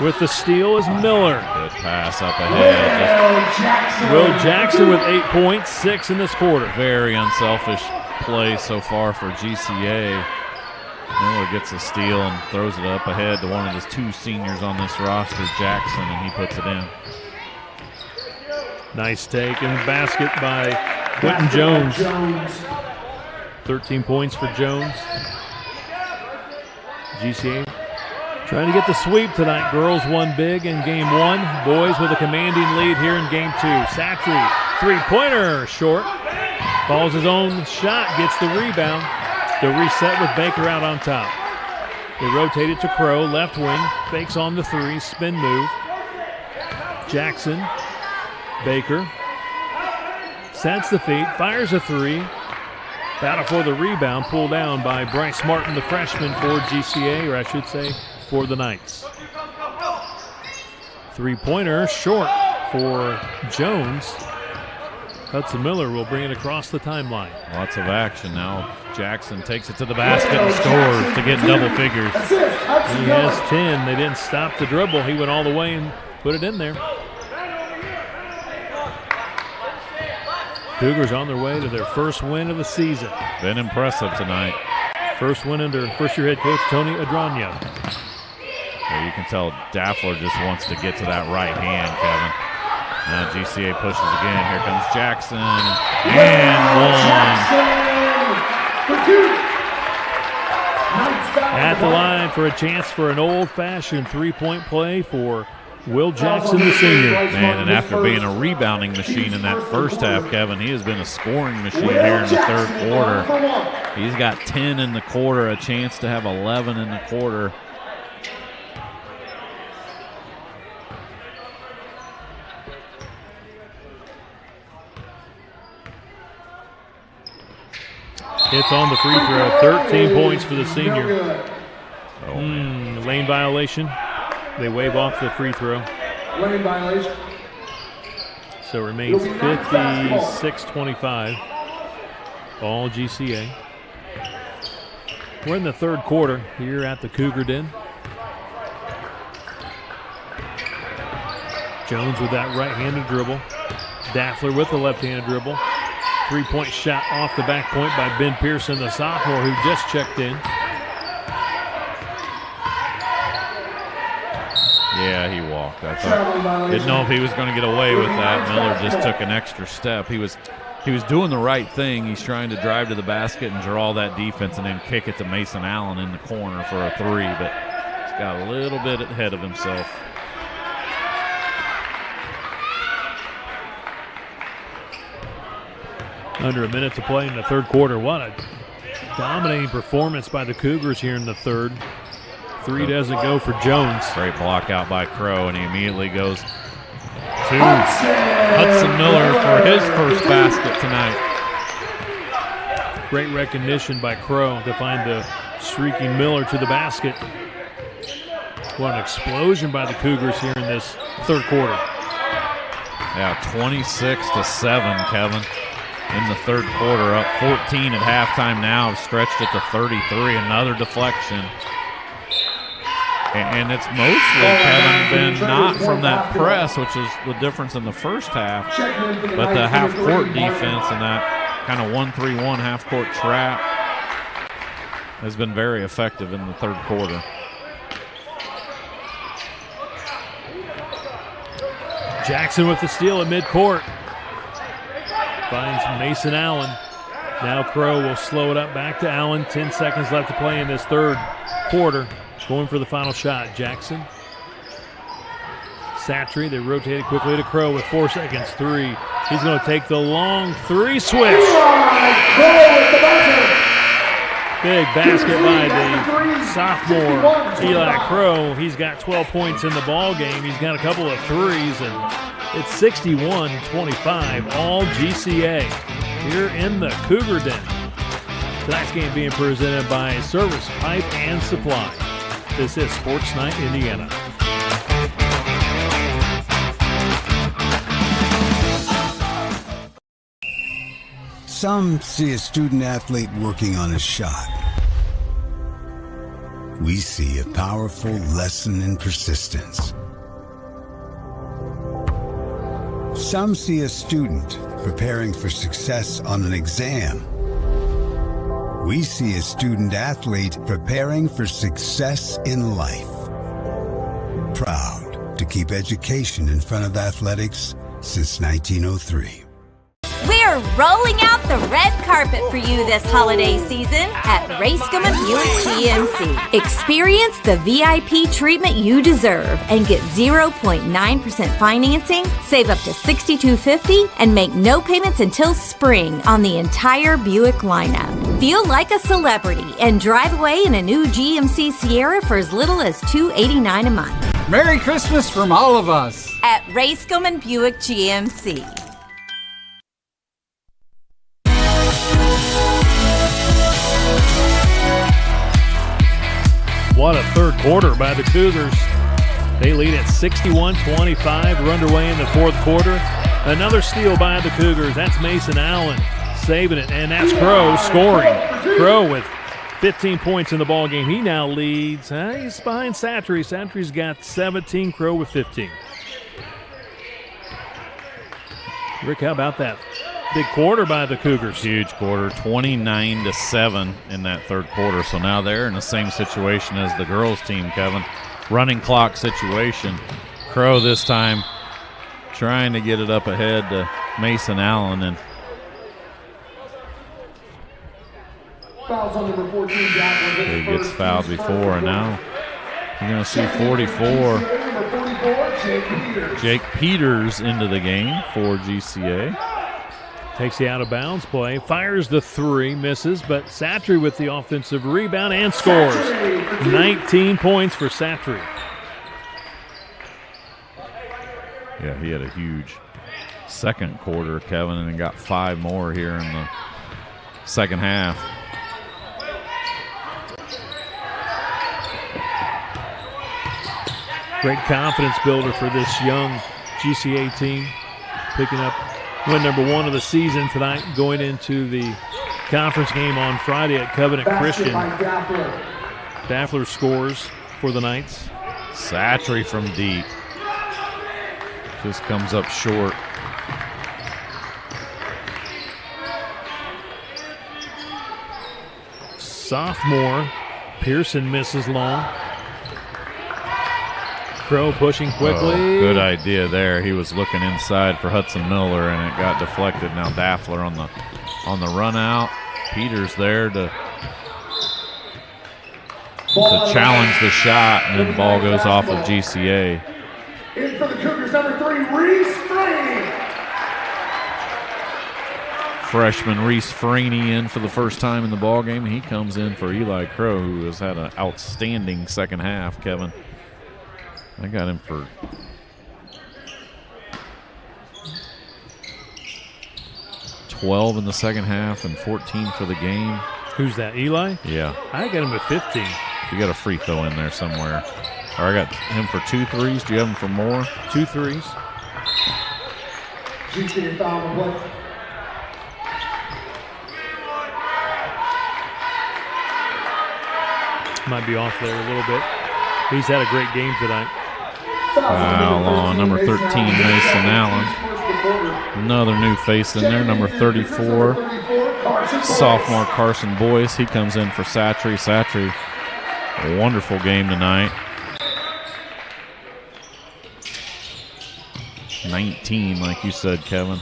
With the steal is Miller. Good pass up ahead. Will Jackson with 8 points, 6 in this quarter. Very unselfish play so far for GCA. Miller gets a steal and throws it up ahead to one of his 2 seniors on this roster, Jackson, and he puts it in. Nice take and basket by Quentin Jones. 13 points for Jones. GCA trying to get the sweep tonight. Girls won big in game 1. Boys with a commanding lead here in game 2. Satry, 3-pointer, short. Calls his own shot, gets the rebound. The reset with Baker out on top. They rotate it to Crow, left wing, fakes on the 3, spin move. Jackson, Baker, sets the feet, fires a 3. Battle for the rebound, pulled down by Bryce Martin, the freshman for GCA, or I should say, for the Knights. 3-pointer, short for Jones. Hudson Miller will bring it across the timeline. Lots of action now. Jackson takes it to the basket and scores to get double figures. He has 10. They didn't stop the dribble. He went all the way and put it in there. Cougars on their way to their first win of the season. Been impressive tonight. First win under first-year head coach Tony Adragno. Yeah, you can tell Daffler just wants to get to that right hand, Kevin. Now GCA pushes again. Here comes Jackson. And one. At the line for a chance for an old-fashioned three-point play for Will Jackson, the senior. Man, and after being a rebounding machine in that first half, Kevin, he has been a scoring machine here in the third quarter. He's got 10 in the quarter, a chance to have 11 in the quarter. Hits on the free throw. 13 points for the senior. Lane violation. They wave off the free throw. Lane violation. So it remains 56-25. All GCA. We're in the third quarter here at the Cougar Den. Jones with that right-handed dribble. Daffler with the left-handed dribble. Three-point shot off the back point by Ben Pearson, the sophomore who just checked in. Yeah, he walked. I thought, didn't know if he was going to get away with that. Miller just took an extra step. He was doing the right thing. He's trying to drive to the basket and draw that defense and then kick it to Mason Allen in the corner for a three, but he's got a little bit ahead of himself. Under a minute to play in the third quarter. What a dominating performance by the Cougars here in the third. Three doesn't go for Jones. Great block out by Crow, and he immediately goes to Hudson Miller for his first basket tonight. Great recognition by Crow to find the streaking Miller to the basket. What an explosion by the Cougars here in this third quarter. Yeah, 26-7, Kevin. In the third quarter, up 14 at halftime now, stretched it to 33, another deflection. And it's mostly, Kevin, been not from that press, which is the difference in the first half, but the half-court defense and that kind of 1-3-1 half-court trap has been very effective in the third quarter. Jackson with the steal at midcourt. Finds Mason Allen. Now Crow will slow it up back to Allen. 10 seconds left to play in this third quarter. Going for the final shot. Jackson. Satry, they rotated quickly to Crow with 4 seconds. Three. He's going to take the long three switch. Big basket by the sophomore Eli Crow. He's got 12 points in the ball game. He's got a couple of threes, and it's 61-25, all GCA here in the Cougar Den. Tonight's game being presented by Service Pipe and Supply. This is Sports Night Indiana. Some see a student athlete working on a shot. We see a powerful lesson in persistence. Some see a student preparing for success on an exam. We see a student athlete preparing for success in life. Proud to keep education in front of athletics since 1903. We're rolling out the red carpet for you this holiday season at Racecom Buick GMC. Experience the VIP treatment you deserve and get 0.9% financing, save up to $6,250, and make no payments until spring on the entire Buick lineup. Feel like a celebrity and drive away in a new GMC Sierra for as little as $289 a month. Merry Christmas from all of us at Racecom Buick GMC. What a third quarter by the Cougars. They lead at 61-25. We're underway in the fourth quarter. Another steal by the Cougars. That's Mason Allen saving it, and that's Crow scoring. Crow with 15 points in the ball game. He now leads. He's behind Satry. Satry's got 17. Crow with 15. Rick, how about that? Big quarter by the Cougars. Huge quarter, 29-7 in that third quarter. So now they're in the same situation as the girls team, Kevin. Running clock situation. Crow this time trying to get it up ahead to Mason Allen, and Fouls on number 14, Daphne. he gets fouled before, and now you're going to see 44. Jake Peters into the game for GCA. Takes the out-of-bounds play, fires the three, misses, but Satry with the offensive rebound and scores. 19 points for Satry. Yeah, he had a huge second quarter, Kevin, and got 5 more here in the second half. Great confidence builder for this young GCA team, picking up win number 1 of the season tonight, going into the conference game on Friday at Covenant Christian. Daffler scores for the Knights. Satry from deep. Just comes up short. Sophomore Pearson misses long. Crow pushing quickly. Oh, good idea there. He was looking inside for Hudson Miller, and it got deflected. Now Daffler on the run out. Peters there to challenge the shot, and then the ball goes off of GCA. In for the Cougars, number 3, Reese Freeney. Freshman Reese Freeney in for the first time in the ball game. He comes in for Eli Crow, who has had an outstanding second half, Kevin. I got him for $12 in the second half and 14 for the game. Who's that, Eli? Yeah. I got him at 15. You got a free throw in there somewhere. Or I got him for 2 threes. Do you have him for more? 2 threes. GCA foul on the play. Might be off there a little bit. He's had a great game tonight. Foul on number 13, Mason Allen. Another new face in there, number 34, sophomore Carson Boyce. He comes in for Satry. Satry, a wonderful game tonight. 19, like you said, Kevin.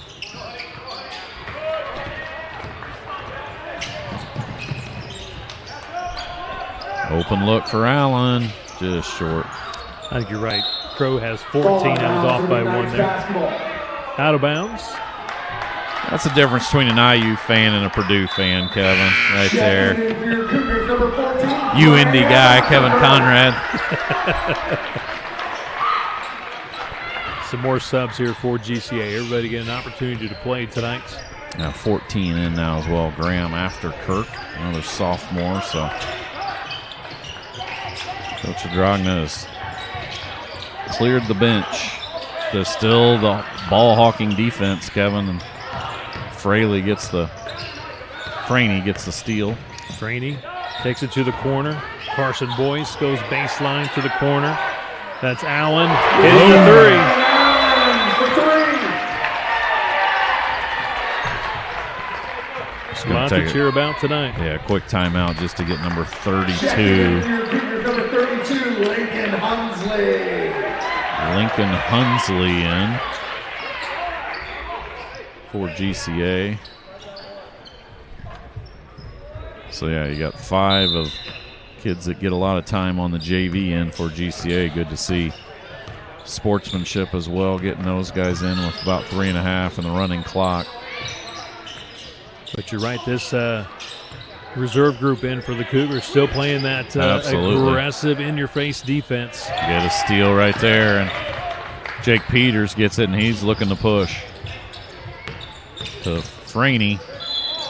Open look for Allen, just short. I think you're right. Crow has 14. I was off by 1 there. Out of bounds. That's the difference between an IU fan and a Purdue fan, Kevin, right there. You Indy guy, Kevin Conrad. Some more subs here for GCA. Everybody get an opportunity to play tonight. Now 14 in now as well. Graham after Kirk, another sophomore. So Coach Dragna has cleared the bench. There's still the ball hawking defense, Kevin, and Freeney gets the steal. Freeney takes it to the corner. Carson Boyce goes baseline to the corner. That's Allen hitting the three. A lot to cheer about tonight. Yeah, quick timeout just to get number 32. Number 32, Lincoln Hunsley. Lincoln Hunsley in for GCA. So, yeah, you got 5 of kids that get a lot of time on the JV in for GCA. Good to see sportsmanship as well, getting those guys in with about 3.5 in the running clock. But you're right, this reserve group in for the Cougars still playing that aggressive, in-your-face defense. Get a steal right there, and Jake Peters gets it, and he's looking to push to Freeney.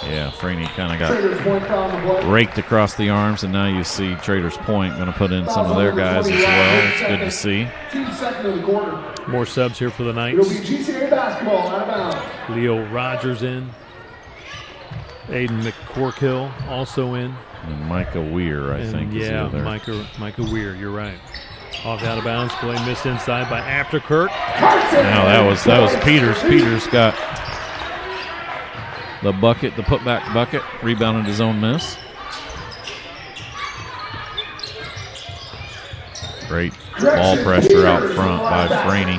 Yeah, Freeney kind of got raked across the arms, and now you see Traders Point going to put in some of their guys as well. It's good to see. More subs here for the Knights. It'll be GCA basketball out of bounds. Leo Rogers in. Aiden McCorkill also in. And Micah Weir, I think. Yeah, Micah Weir, you're right. Off out of bounds play, missed inside by Afterkirk. Now that was Peters. Peters got the bucket, the putback bucket, rebounded his own miss. Great ball pressure out front by Freeney.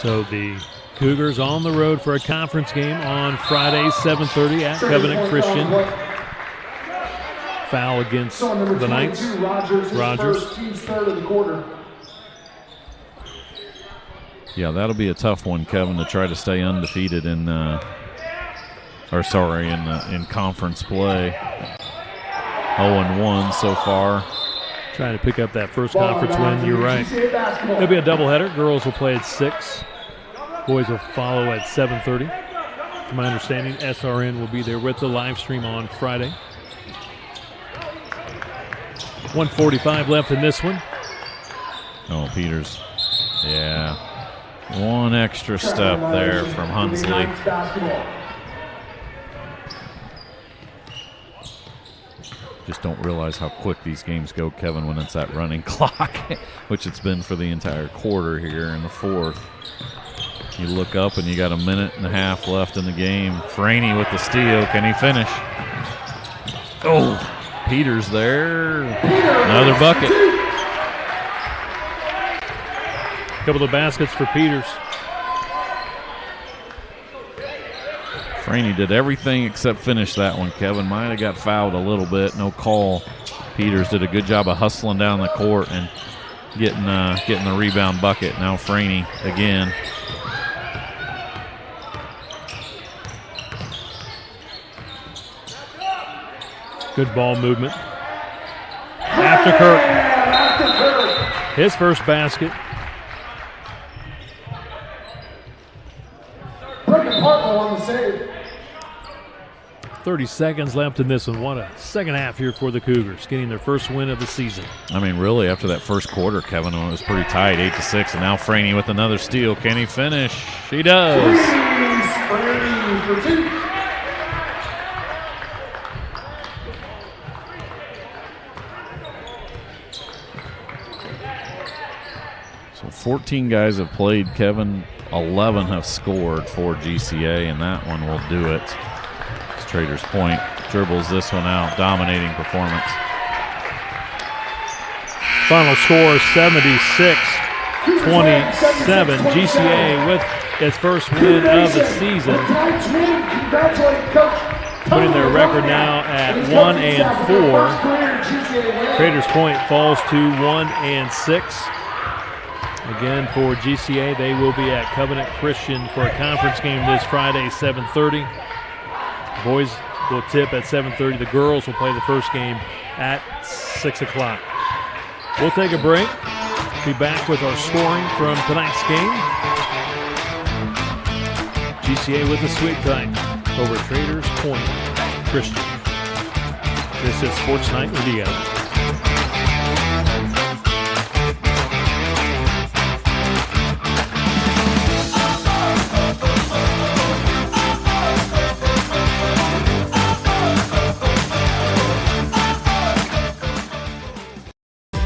So the Cougars on the road for a conference game on Friday, 7:30 at Covenant Christian. Foul against the Knights. Rogers. Team's third of the quarter. Yeah, that'll be a tough one, Kevin, to try to stay undefeated in conference play. 0-1 so far. Trying to pick up that first conference win. You're right. It'll be a doubleheader. Girls will play at 6. Boys will follow at 7:30. To my understanding, SRN will be there with the live stream on Friday. 1:45 left in this one. Oh, Peters. Yeah. One extra step there from Hunsley. Just don't realize how quick these games go, Kevin, when it's that running clock, which it's been for the entire quarter here in the fourth. You look up and you got a minute and a half left in the game. Franey with the steal. Can he finish? Oh, Peters there. Another bucket. A couple of baskets for Peters. Franey did everything except finish that one. Kevin might have got fouled a little bit. No call. Peters did a good job of hustling down the court and getting the rebound bucket. Now Franey again. Good ball movement. After Kirk. His first basket. Brendan Hartwell on the save. 30 seconds left in this one. What a second half here for the Cougars, getting their first win of the season. I mean, really, after that first quarter, Kevin, when it was pretty tight, 8-6, and now Franey with another steal. Can he finish? He does. Franey for 2. So 14 guys have played, Kevin. 11 have scored for GCA, and that one will do it. It's Traders Point dribbles this one out. Dominating performance. Final score 76-27. GCA with its first win of the season, putting their record now at 1-4. Traders Point falls to 1-6. Again, for GCA, they will be at Covenant Christian for a conference game this Friday, 7:30. Boys will tip at 7:30. The girls will play the first game at 6 o'clock. We'll take a break. Be back with our scoring from tonight's game. GCA with a sweep time over Traders Point Christian. This is Sports Night Radio.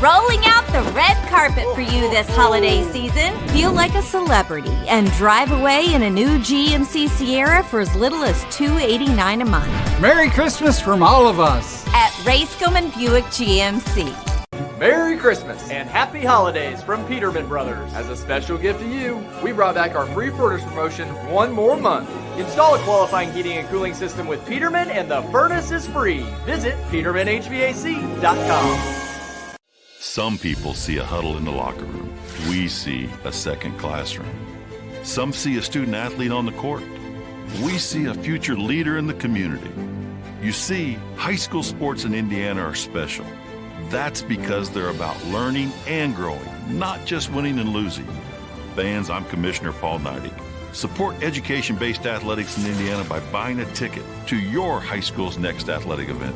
Rolling out the red carpet for you this holiday season. Feel like a celebrity and drive away in a new GMC Sierra for as little as $289 a month. Merry Christmas from all of us at Racecom Buick GMC. Merry Christmas and Happy Holidays from Peterman Brothers. As a special gift to you, we brought back our free furnace promotion one more month. Install a qualifying heating and cooling system with Peterman and the furnace is free. Visit PetermanHVAC.com. Some people see a huddle in the locker room. We see a second classroom. Some see a student athlete on the court. We see a future leader in the community. You see, high school sports in Indiana are special. That's because they're about learning and growing, not just winning and losing. Fans, I'm Commissioner Paul Neidig. Support education-based athletics in Indiana by buying a ticket to your high school's next athletic event.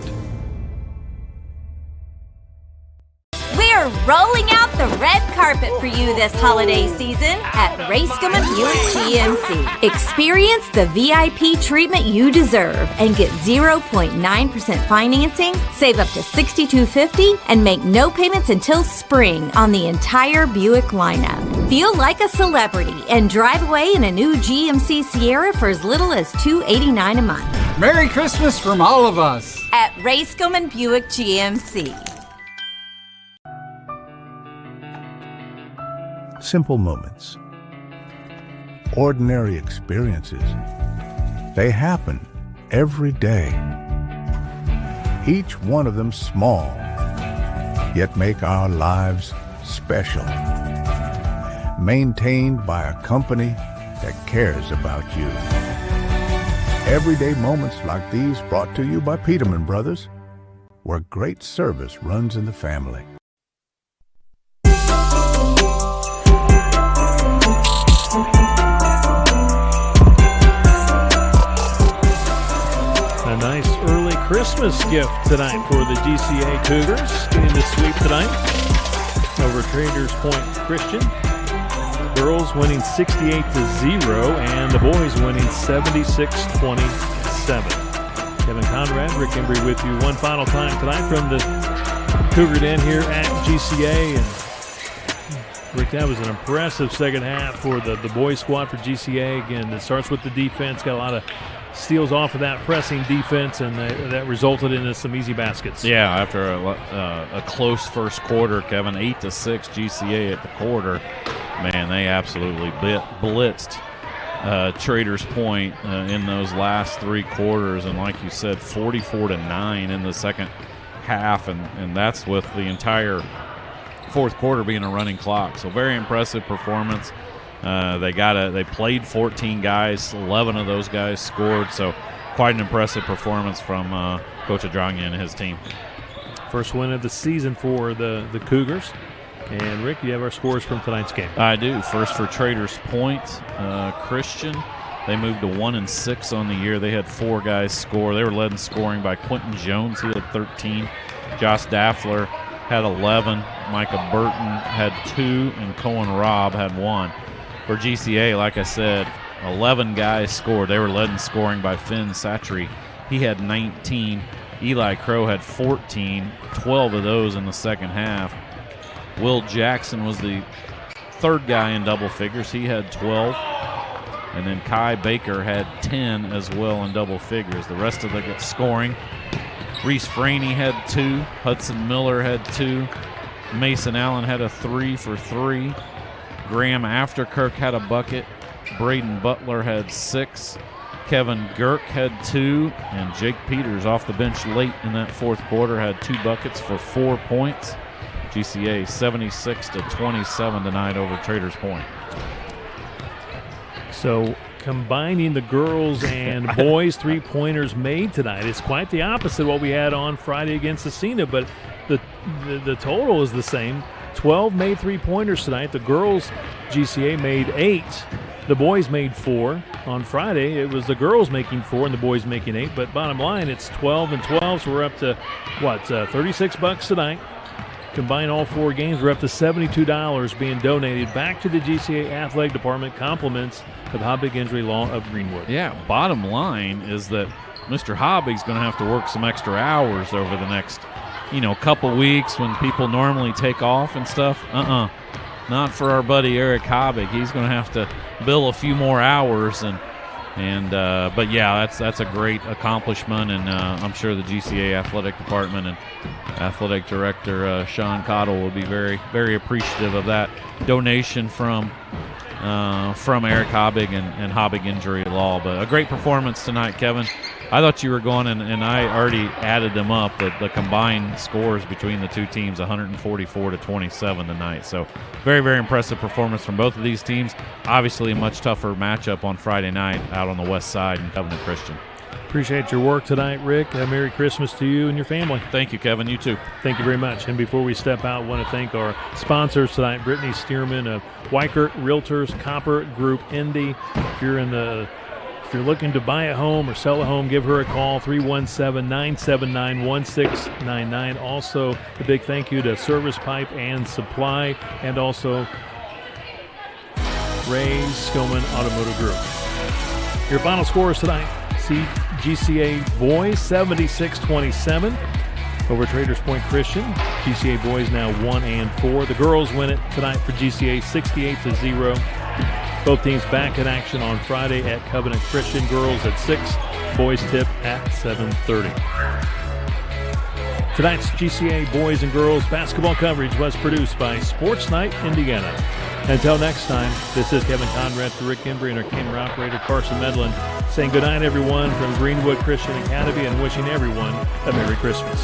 We're rolling out the red carpet for you this holiday season at Racecom Buick GMC. Experience the VIP treatment you deserve and get 0.9% financing, save up to $6,250, and make no payments until spring on the entire Buick lineup. Feel like a celebrity and drive away in a new GMC Sierra for as little as $289 a month. Merry Christmas from all of us at Racecom Buick GMC. Simple moments. ordinary experiences. They happen every day. Each one of them small, yet make our lives special. Maintained by a company that cares about you. Everyday moments like these brought to you by Peterman Brothers, where great service runs in the family. A nice early Christmas gift tonight for the GCA Cougars, getting the sweep tonight over Traders Point Christian. Girls winning 68-0, and the boys winning 76-27. Kevin Conrad, Rick Embry with you one final time tonight from the Cougar Den here at GCA. And Rick, that was an impressive second half for the boys squad for GCA. Again, it starts with the defense, got a lot of steals off of that pressing defense, and that resulted in some easy baskets. Yeah, after a close first quarter, Kevin, 8-6 GCA at the quarter. Man, they absolutely blitzed Traders Point in those last three quarters, and like you said, 44-9 in the second half, and that's with the entire fourth quarter being a running clock. So very impressive performance. They played 14 guys, 11 of those guys scored, so quite an impressive performance from Coach Adranya and his team. First win of the season for the Cougars. And Rick, you have our scores from tonight's game. I do. First for Traders Point Christian, they moved to 1-6 on the year. They had 4 guys score. They were led in scoring by Quentin Jones. He had 13. Josh Daffler had 11. Micah Burton had 2, and Cohen Robb had 1. For GCA, like I said, 11 guys scored. They were led in scoring by Finn Satry. He had 19. Eli Crow had 14, 12 of those in the second half. Will Jackson was the third guy in double figures. He had 12. And then Kai Baker had 10 as well in double figures. The rest of the scoring, Reese Franey had 2. Hudson Miller had 2. Mason Allen had a 3 for 3. Graham Afterkirk had a bucket. Braden Butler had 6. Kevin Girk had 2. And Jake Peters off the bench late in that fourth quarter had 2 buckets for 4 points. GCA 76-27 tonight over Traders Point. So combining the girls and boys three-pointers made tonight is quite the opposite of what we had on Friday against Scena, but the total is the same. 12 made three-pointers tonight. The girls, GCA, made 8. The boys made 4. On Friday, it was the girls making 4 and the boys making 8, but bottom line, it's 12 and 12, so we're up to, $36 tonight. Combine all 4 games, we're up to $72 being donated back to the GCA Athletic Department. Compliments of Hobbig Injury Law of Greenwood. Yeah, bottom line is that Mr. Hobbig's going to have to work some extra hours over the next, couple weeks when people normally take off and stuff. Not for our buddy Eric Hobbig. He's going to have to bill a few more hours, but yeah, that's a great accomplishment, and I'm sure the GCA Athletic Department and Athletic Director Sean Cottle will be very, very appreciative of that donation from Eric Hobbig and Hobbig Injury Law. But a great performance tonight, Kevin. I thought you were going, and I already added them up, the combined scores between the two teams, 144-27 tonight. So very, very impressive performance from both of these teams. Obviously a much tougher matchup on Friday night out on the west side in Covenant Christian. Appreciate your work tonight, Rick. Merry Christmas to you and your family. Thank you, Kevin. You too. Thank you very much. And before we step out, I want to thank our sponsors tonight, Brittany Stearman of Weichert Realtors, Copper Group, Indy. If you're looking to buy a home or sell a home, give her a call, 317-979-1699. Also, a big thank you to Service Pipe and Supply, and also Ray Skillman Automotive Group. Your final scores tonight. GCA boys 76-27 over Traders Point Christian. GCA boys now 1-4. The girls win it tonight for GCA 68-0. Both teams back in action on Friday at Covenant Christian. Girls at 6, boys tip at 7:30. Tonight's GCA boys and girls basketball coverage was produced by Sports Night Indiana. Until next time, this is Kevin Conrad for Rick Embry and our camera operator Carson Medlin saying good night, everyone, from Greenwood Christian Academy and wishing everyone a Merry Christmas.